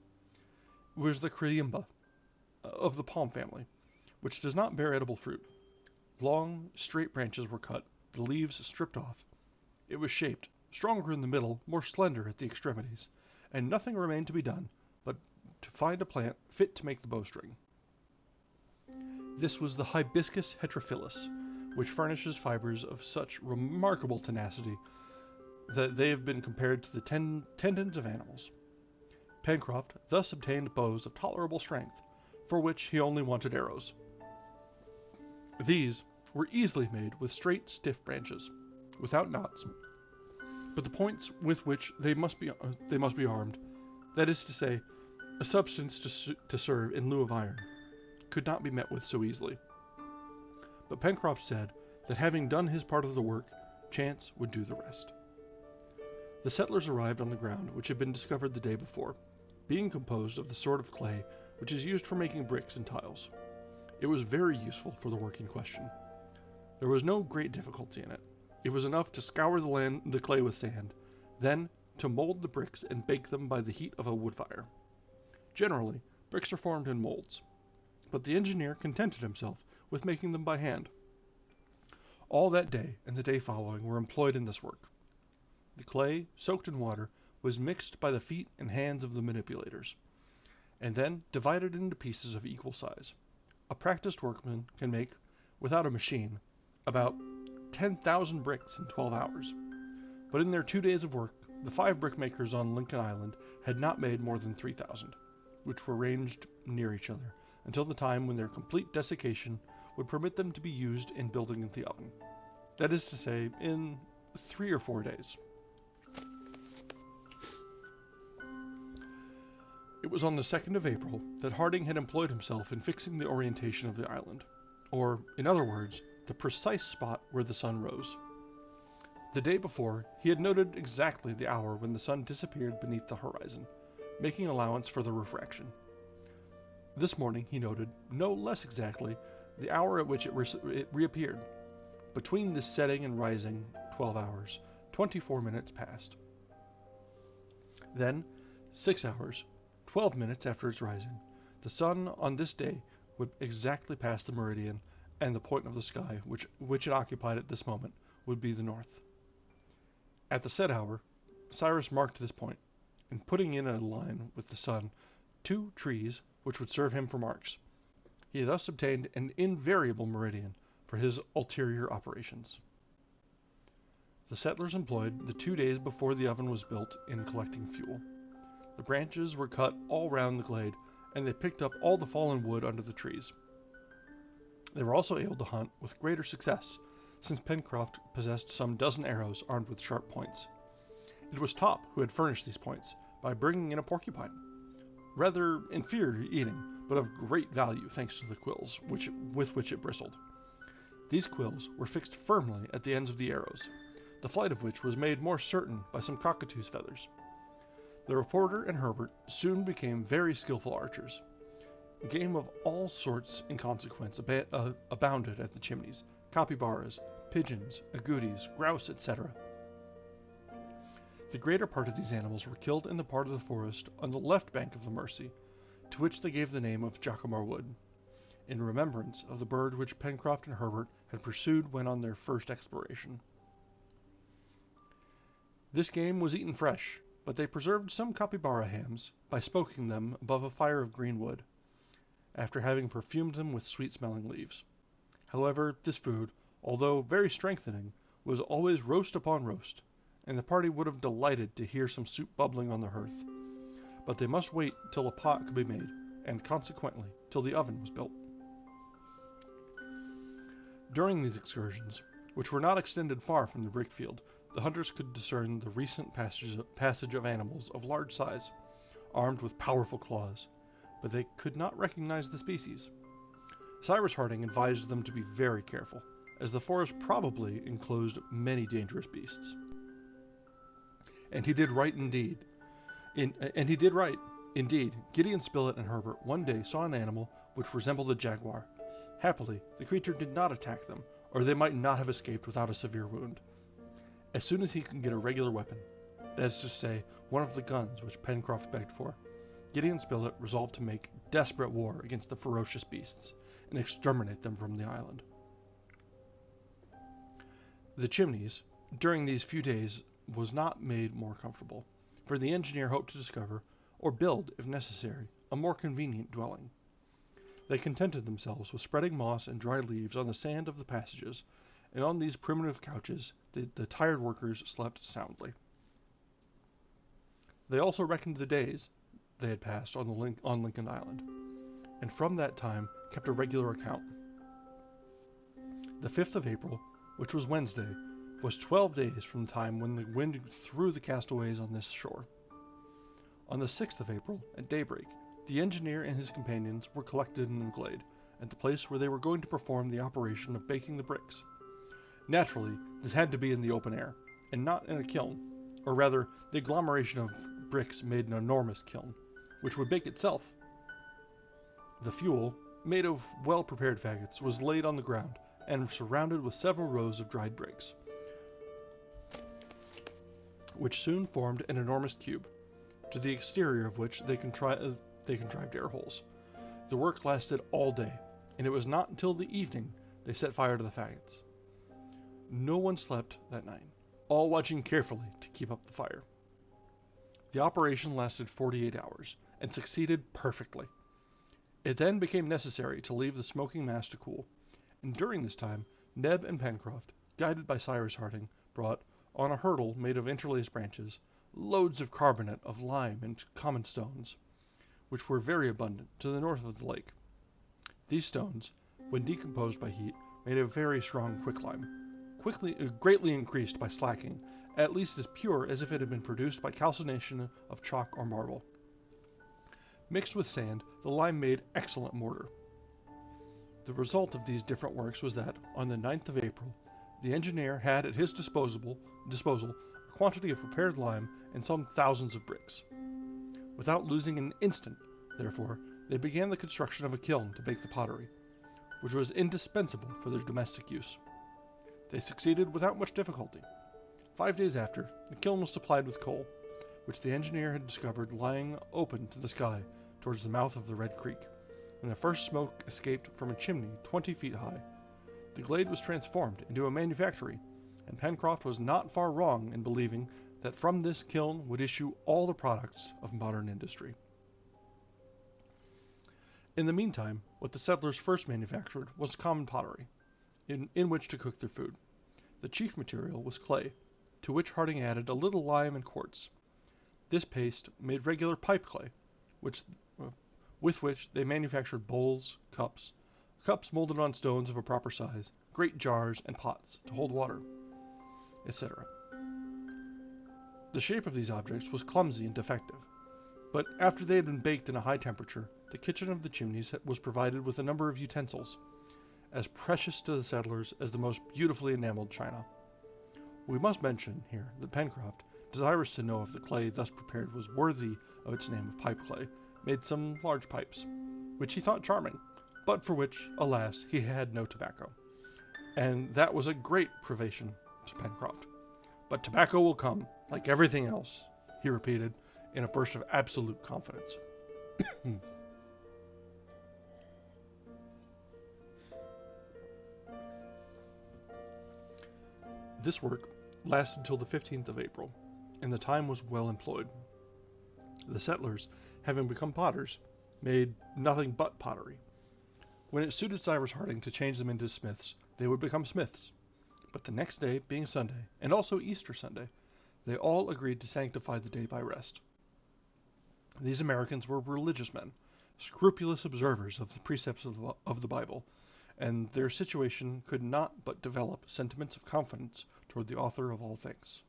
It was the Cririmba, of the palm family, which does not bear edible fruit. Long, straight branches were cut, the leaves stripped off. It was shaped, stronger in the middle, more slender at the extremities, and nothing remained to be done but to find a plant fit to make the bowstring. This was the Hibiscus heterophyllus, which furnishes fibers of such remarkable tenacity that they have been compared to the tendons of animals. Pencroft thus obtained bows of tolerable strength, for which he only wanted arrows. These were easily made with straight, stiff branches, without knots, but the points with which they must be armed, that is to say, a substance to serve in lieu of iron, could not be met with so easily. But Pencroft said that having done his part of the work, chance would do the rest. The settlers arrived on the ground which had been discovered the day before, being composed of the sort of clay which is used for making bricks and tiles. It was very useful for the work in question. There was no great difficulty in it. It was enough to scour the clay with sand, then to mold the bricks and bake them by the heat of a wood fire. Generally, bricks are formed in molds, but the engineer contented himself with making them by hand. All that day and the day following were employed in this work. The clay, soaked in water, was mixed by the feet and hands of the manipulators, and then divided into pieces of equal size. A practiced workman can make, without a machine, about 10,000 bricks in 12 hours. But in their 2 days of work, the 5 brickmakers on Lincoln Island had not made more than 3,000, which were ranged near each other, until the time when their complete desiccation would permit them to be used in building the oven. That is to say, in 3 or 4 days. It was on the 2nd of April that Harding had employed himself in fixing the orientation of the island, or, in other words, the precise spot where the sun rose. The day before, he had noted exactly the hour when the sun disappeared beneath the horizon, making allowance for the refraction. This morning he noted, no less exactly, the hour at which it reappeared. Between this setting and rising, 12 hours, 24 minutes passed. Then, 6 hours, 12 minutes after its rising, the sun on this day would exactly pass the meridian, and the point of the sky which it occupied at this moment would be the north. At the said hour, Cyrus marked this point, and putting in a line with the sun 2 trees which would serve him for marks, he thus obtained an invariable meridian for his ulterior operations. The settlers employed the 2 days before the oven was built in collecting fuel. The branches were cut all round the glade, and they picked up all the fallen wood under the trees. They were also able to hunt with greater success, since Pencroft possessed some dozen arrows armed with sharp points. It was Top who had furnished these points by bringing in a porcupine, rather inferior eating, but of great value thanks to the quills with which it bristled. These quills were fixed firmly at the ends of the arrows, the flight of which was made more certain by some cockatoo's feathers. The reporter and Herbert soon became very skillful archers. Game of all sorts in consequence abounded at the chimneys: capybaras, pigeons, agoutis, grouse, etc. The greater part of these animals were killed in the part of the forest on the left bank of the Mersey, to which they gave the name of Jacamar Wood, in remembrance of the bird which Pencroft and Herbert had pursued when on their first exploration. This game was eaten fresh, but they preserved some capybara hams by smoking them above a fire of green wood, after having perfumed them with sweet-smelling leaves. However, this food, although very strengthening, was always roast upon roast, and the party would have delighted to hear some soup bubbling on the hearth, but they must wait till a pot could be made, and consequently till the oven was built. During these excursions, which were not extended far from the brick-field, the hunters could discern the recent passage of animals of large size, armed with powerful claws, but they could not recognize the species. Cyrus Harding advised them to be very careful, as the forest probably enclosed many dangerous beasts. And he did right indeed. Indeed, Gideon Spilett and Herbert one day saw an animal which resembled a jaguar. Happily, the creature did not attack them, or they might not have escaped without a severe wound. As soon as he could get a regular weapon, that is to say, one of the guns which Pencroft begged for, Gideon Spilett resolved to make desperate war against the ferocious beasts, and exterminate them from the island. The chimneys, during these few days, was not made more comfortable, for the engineer hoped to discover, or build, if necessary, a more convenient dwelling. They contented themselves with spreading moss and dry leaves on the sand of the passages, and on these primitive couches the tired workers slept soundly. They also reckoned the days they had passed on Lincoln Island, and from that time kept a regular account. The 5th of April, which was Wednesday, was 12 days from the time when the wind threw the castaways on this shore. On the 6th of April, at daybreak, the engineer and his companions were collected in the glade, at the place where they were going to perform the operation of baking the bricks. Naturally, this had to be in the open air, and not in a kiln, or rather, the agglomeration of bricks made an enormous kiln, which would bake itself. The fuel, made of well-prepared faggots, was laid on the ground, and surrounded with several rows of dried bricks, which soon formed an enormous cube, to the exterior of which they contrived air holes. The work lasted all day, and it was not until the evening they set fire to the faggots. No one slept that night, all watching carefully to keep up the fire. The operation lasted 48 hours, and succeeded perfectly. It then became necessary to leave the smoking mass to cool, and during this time Neb and Pencroft, guided by Cyrus Harding, brought, on a hurdle made of interlaced branches, loads of carbonate of lime and common stones, which were very abundant to the north of the lake. These stones, when decomposed by heat, made a very strong quicklime, greatly increased by slacking, at least as pure as if it had been produced by calcination of chalk or marble. Mixed with sand, the lime made excellent mortar. The result of these different works was that, on the 9th of April, the engineer had at his disposal a quantity of prepared lime and some thousands of bricks. Without losing an instant, therefore, they began the construction of a kiln to bake the pottery, which was indispensable for their domestic use. They succeeded without much difficulty. 5 days after, the kiln was supplied with coal, which the engineer had discovered lying open to the sky towards the mouth of the Red Creek, and the first smoke escaped from a chimney 20 feet high. The glade was transformed into a manufactory, and Pencroft was not far wrong in believing that from this kiln would issue all the products of modern industry. In the meantime, what the settlers first manufactured was common pottery, in which to cook their food. The chief material was clay, to which Harding added a little lime and quartz. This paste made regular pipe clay, with which they manufactured bowls, cups molded on stones of a proper size, great jars and pots to hold water, etc. The shape of these objects was clumsy and defective, but after they had been baked in a high temperature, the kitchen of the chimneys was provided with a number of utensils, as precious to the settlers as the most beautifully enameled china. We must mention here that Pencroft, desirous to know if the clay thus prepared was worthy of its name of pipe clay, made some large pipes, which he thought charming, but for which, alas, he had no tobacco. And that was a great privation to Pencroft. But tobacco will come, like everything else, he repeated, in a burst of absolute confidence. This work lasted till the 15th of April, and the time was well employed. The settlers, having become potters, made nothing but pottery. When it suited Cyrus Harding to change them into smiths, they would become smiths. But the next day, being Sunday, and also Easter Sunday, they all agreed to sanctify the day by rest. These Americans were religious men, scrupulous observers of the precepts of the Bible, and their situation could not but develop sentiments of confidence toward the author of all things.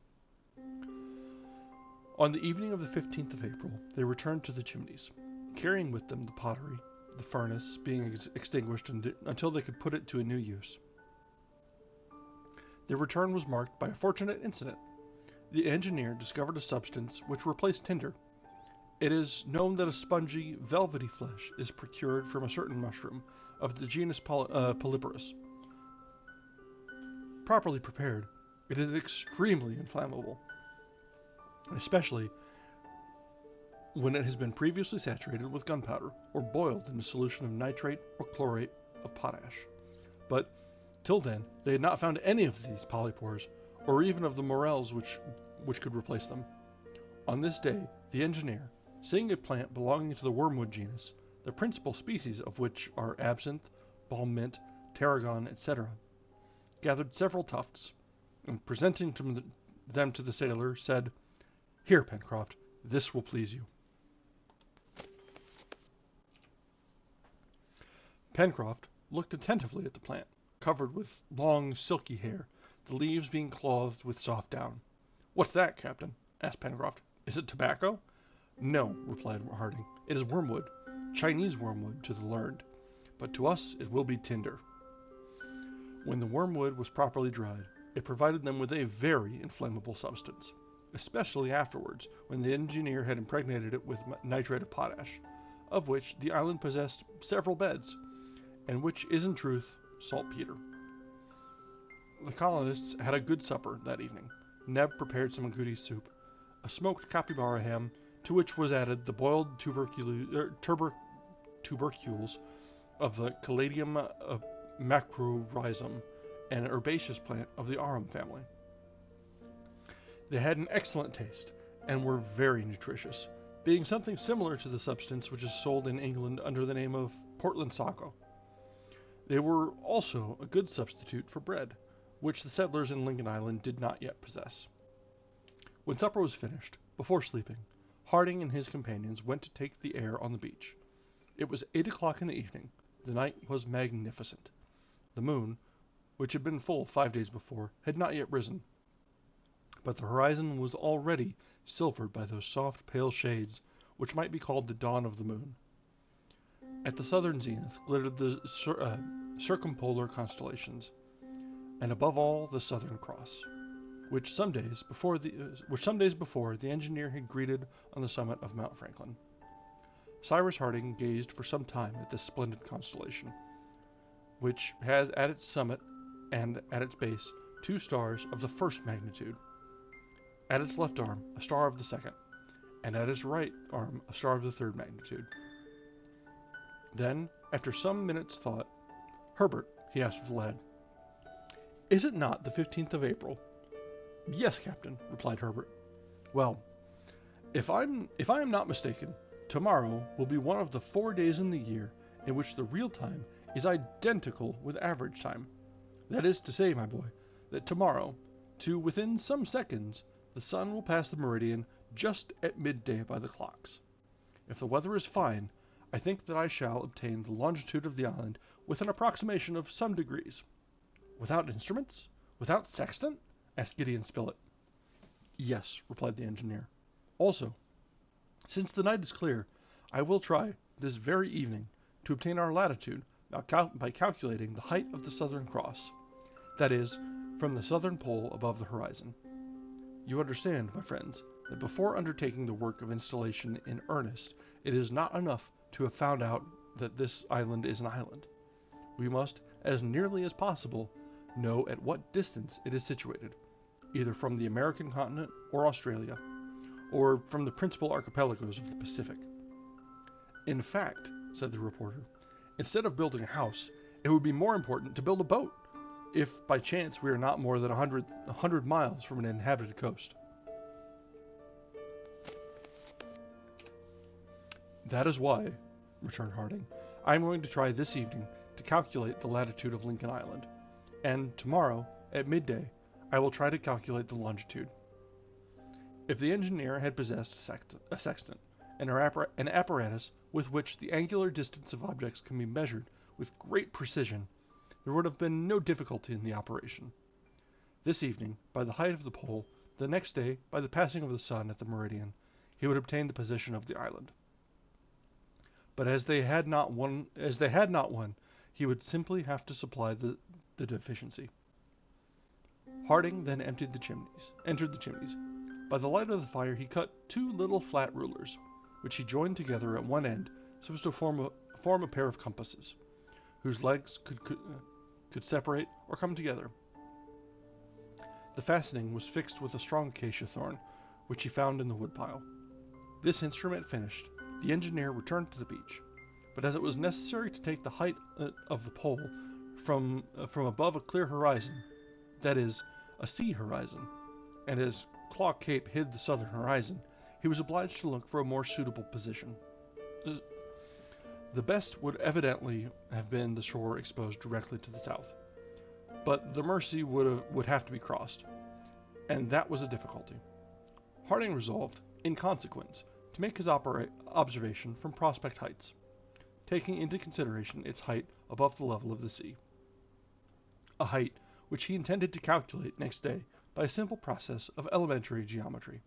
On the evening of the 15th of April, they returned to the Chimneys, carrying with them the pottery, the furnace being extinguished until they could put it to a new use. Their return was marked by a fortunate incident. The engineer discovered a substance which replaced tinder. It is known that a spongy, velvety flesh is procured from a certain mushroom of the genus Polyporus. Properly prepared, it is extremely inflammable, especially when it has been previously saturated with gunpowder or boiled in a solution of nitrate or chlorate of potash. But till then, they had not found any of these polypores, or even of the morels which could replace them. On this day, the engineer, seeing a plant belonging to the wormwood genus, the principal species of which are absinthe, balm mint, tarragon, etc., gathered several tufts, and presenting them to the sailor, said, "Here, Pencroft, this will please you." Pencroft looked attentively at the plant, covered with long, silky hair, the leaves being clothed with soft down. "What's that, Captain?" asked Pencroft. "Is it tobacco?" "No," replied Harding. "It is wormwood, Chinese wormwood to the learned, but to us it will be tinder." When the wormwood was properly dried, it provided them with a very inflammable substance, especially afterwards, when the engineer had impregnated it with nitrate of potash, of which the island possessed several beds, and which is in truth saltpeter. The colonists had a good supper that evening. Neb prepared some agouti soup, a smoked capybara ham, to which was added the boiled tubercules of the Caladium macrorhizum, an herbaceous plant of the arum family. They had an excellent taste, and were very nutritious, being something similar to the substance which is sold in England under the name of Portland sago. They were also a good substitute for bread, which the settlers in Lincoln Island did not yet possess. When supper was finished, before sleeping, Harding and his companions went to take the air on the beach. It was 8 o'clock in the evening. The night was magnificent. The moon, which had been full 5 days before, had not yet risen, but the horizon was already silvered by those soft, pale shades which might be called the dawn of the moon. At the southern zenith glittered the circumpolar constellations, and above all the Southern Cross, which some days before the engineer had greeted on the summit of Mount Franklin. Cyrus Harding gazed for some time at this splendid constellation, which has at its summit and at its base 2 stars of the first magnitude, at its left arm a star of the second, and at its right arm a star of the third magnitude. Then, after some minutes' thought, "Herbert," he asked of the lad, "is it not the 15th of April?" "Yes, Captain," replied Herbert. "Well, if I am not mistaken, tomorrow will be one of the 4 days in the year in which the real time is identical with average time. That is to say, my boy, that tomorrow, to within some seconds, the sun will pass the meridian just at midday by the clocks. If the weather is fine, I think that I shall obtain the longitude of the island with an approximation of some degrees." "Without instruments? Without sextant?" asked Gideon Spilett. "Yes," replied the engineer. "Also, since the night is clear, I will try, this very evening, to obtain our latitude by calculating the height of the Southern Cross, that is, from the southern pole above the horizon. You understand, my friends, that before undertaking the work of installation in earnest, it is not enough to have found out that this island is an island. We must, as nearly as possible, know at what distance it is situated, either from the American continent or Australia, or from the principal archipelagos of the Pacific. In fact, said the reporter, instead of building a house, it would be more important to build a boat, if by chance we are not more than 100 miles from an inhabited coast. That is why, returned Harding, I am going to try this evening to calculate the latitude of Lincoln Island, and tomorrow, at midday, I will try to calculate the longitude. If the engineer had possessed a sextant, an apparatus with which the angular distance of objects can be measured with great precision, there would have been no difficulty in the operation. This evening, by the height of the pole, the next day, by the passing of the sun at the meridian, he would obtain the position of the island. But as they had not one, he would simply have to supply the deficiency. Harding then entered the chimneys. By the light of the fire, he cut 2 little flat rulers, which he joined together at one end so as to form a pair of compasses, whose legs could separate or come together. The fastening was fixed with a strong acacia thorn, which he found in the woodpile. This instrument finished, the engineer returned to the beach, but as it was necessary to take the height of the pole from above a clear horizon, that is, a sea horizon, and as Claw Cape hid the southern horizon, he was obliged to look for a more suitable position. The best would evidently have been the shore exposed directly to the south, but the Mersey would have to be crossed, and that was a difficulty. Harding resolved, in consequence, to make his observation from Prospect Heights, taking into consideration its height above the level of the sea, a height which he intended to calculate next day by a simple process of elementary geometry.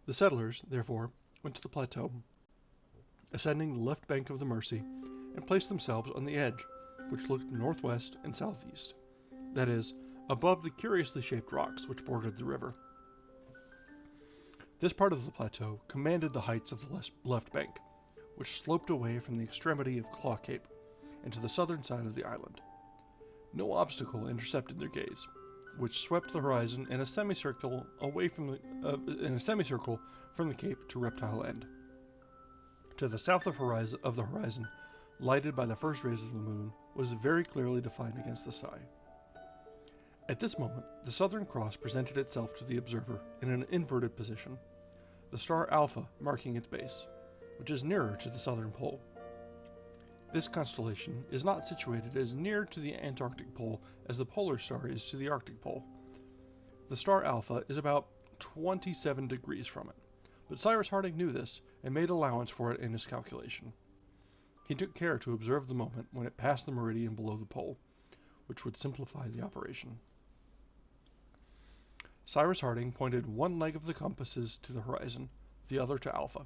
The settlers, therefore, went to the plateau, ascending the left bank of the Mersey, and placed themselves on the edge, which looked northwest and southeast, that is, above the curiously shaped rocks which bordered the river. This part of the plateau commanded the heights of the left bank, which sloped away from the extremity of Claw Cape and to the southern side of the island. No obstacle intercepted their gaze, which swept the horizon in a semicircle from the cape to Reptile End. To the south of the horizon, lighted by the first rays of the moon, was very clearly defined against the sky. At this moment, the Southern Cross presented itself to the observer in an inverted position, the star Alpha marking its base, which is nearer to the southern pole. This constellation is not situated as near to the Antarctic pole as the polar star is to the Arctic pole. The star Alpha is about 27 degrees from it, but Cyrus Harding knew this and made allowance for it in his calculation. He took care to observe the moment when it passed the meridian below the pole, which would simplify the operation. Cyrus Harding pointed one leg of the compasses to the horizon, the other to Alpha,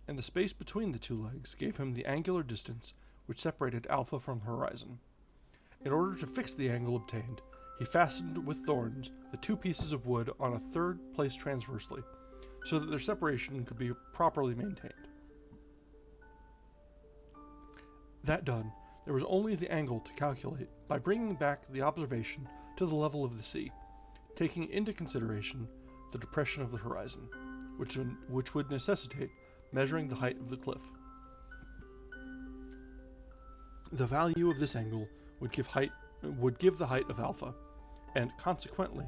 and the space between the 2 legs gave him the angular distance which separated Alpha from the horizon. In order to fix the angle obtained, he fastened with thorns the 2 pieces of wood on a third placed transversely, so that their separation could be properly maintained. That done, there was only the angle to calculate by bringing back the observation to the level of the sea, taking into consideration the depression of the horizon, which would necessitate measuring the height of the cliff. The value of this angle would give the height of Alpha, and consequently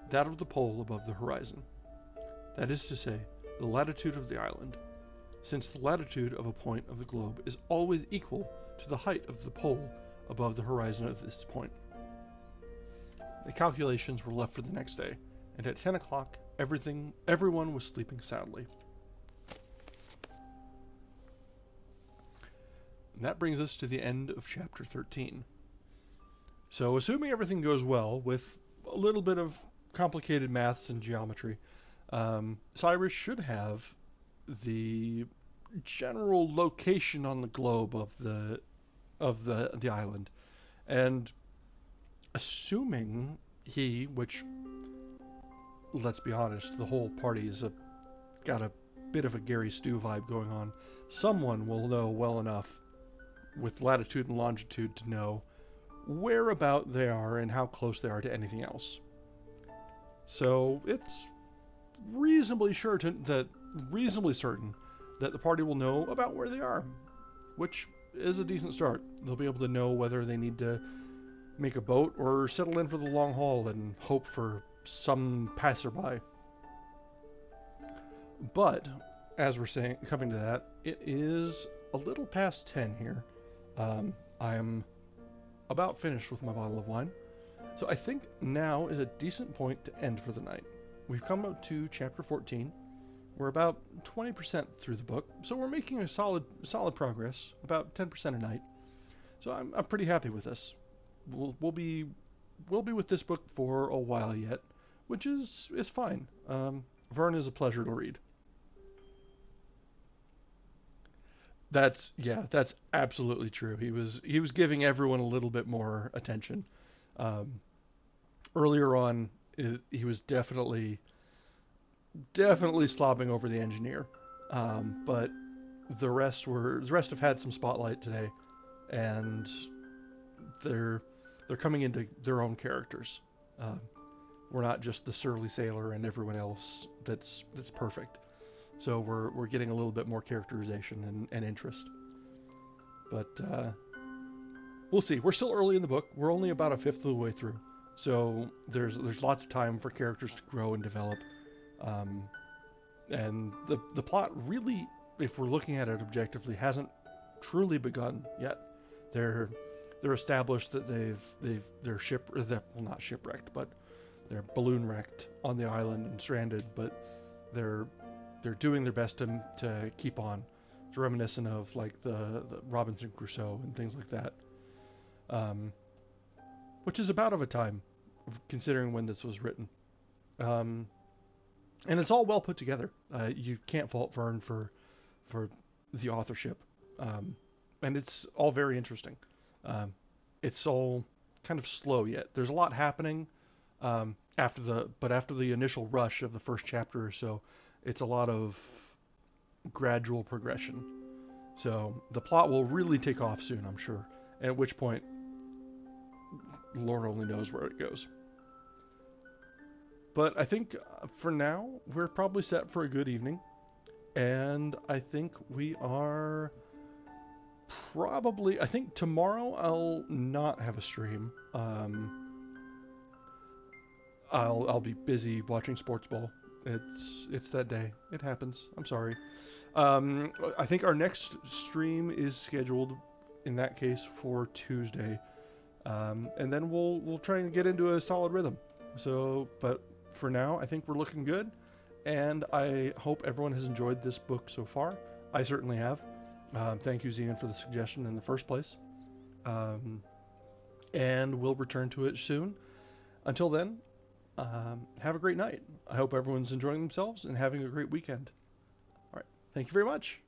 that of the pole above the horizon. That is to say, the latitude of the island, since the latitude of a point of the globe is always equal to the height of the pole above the horizon of this point. The calculations were left for the next day, and at 10 o'clock everyone was sleeping soundly. And that brings us to the end of chapter 13. So, assuming everything goes well, with a little bit of complicated maths and geometry, Cyrus should have the general location on the globe of the island, and assuming which, let's be honest, the whole party's got a bit of a Gary Stu vibe going on. Someone will know well enough with latitude and longitude to know where about they are and how close they are to anything else. So it's reasonably certain that the party will know about where they are, which is a decent start. They'll be able to know whether they need to make a boat or settle in for the long haul and hope for some passerby. But as we're coming to that, it is a little past 10 here. I'm about finished with my bottle of wine, so I think now is a decent point to end for the night. We've come up to chapter 14. We're about 20% through the book, so we're making a solid progress, about 10% a night. So I'm pretty happy with this. We'll be with this book for a while yet, which is fine. Verne is a pleasure to read. That's absolutely true. He was giving everyone a little bit more attention. Earlier on, he was definitely slobbing over the engineer, but the rest have had some spotlight today, and they're coming into their own characters. We're not just the surly sailor and everyone else that's perfect. So we're getting a little bit more characterization and interest. But we'll see. We're still early in the book. We're only about a fifth of the way through. So there's lots of time for characters to grow and develop. And the plot really, if we're looking at it objectively, hasn't truly begun yet. They're established that they're not shipwrecked, but they're balloon wrecked on the island and stranded, but they're doing their best to keep on. It's reminiscent of like the Robinson Crusoe and things like that, which is about of a time, considering when this was written. And it's all well put together. You can't fault Verne for the authorship, and it's all very interesting. It's all kind of slow yet. There's a lot happening after the initial rush of the first chapter or so. It's a lot of gradual progression. So the plot will really take off soon, I'm sure. At which point, Lord only knows where it goes. But I think for now, we're probably set for a good evening. And I think we are I think tomorrow I'll not have a stream. I'll be busy watching sports ball. It's that day. It happens. I'm sorry. I think our next stream is scheduled in that case for Tuesday. And then we'll try and get into a solid rhythm. So, but for now, I think we're looking good. And I hope everyone has enjoyed this book so far. I certainly have. Thank you, Ziyan, for the suggestion in the first place. And we'll return to it soon. Until then, have a great night. I hope everyone's enjoying themselves and having a great weekend. All right. Thank you very much.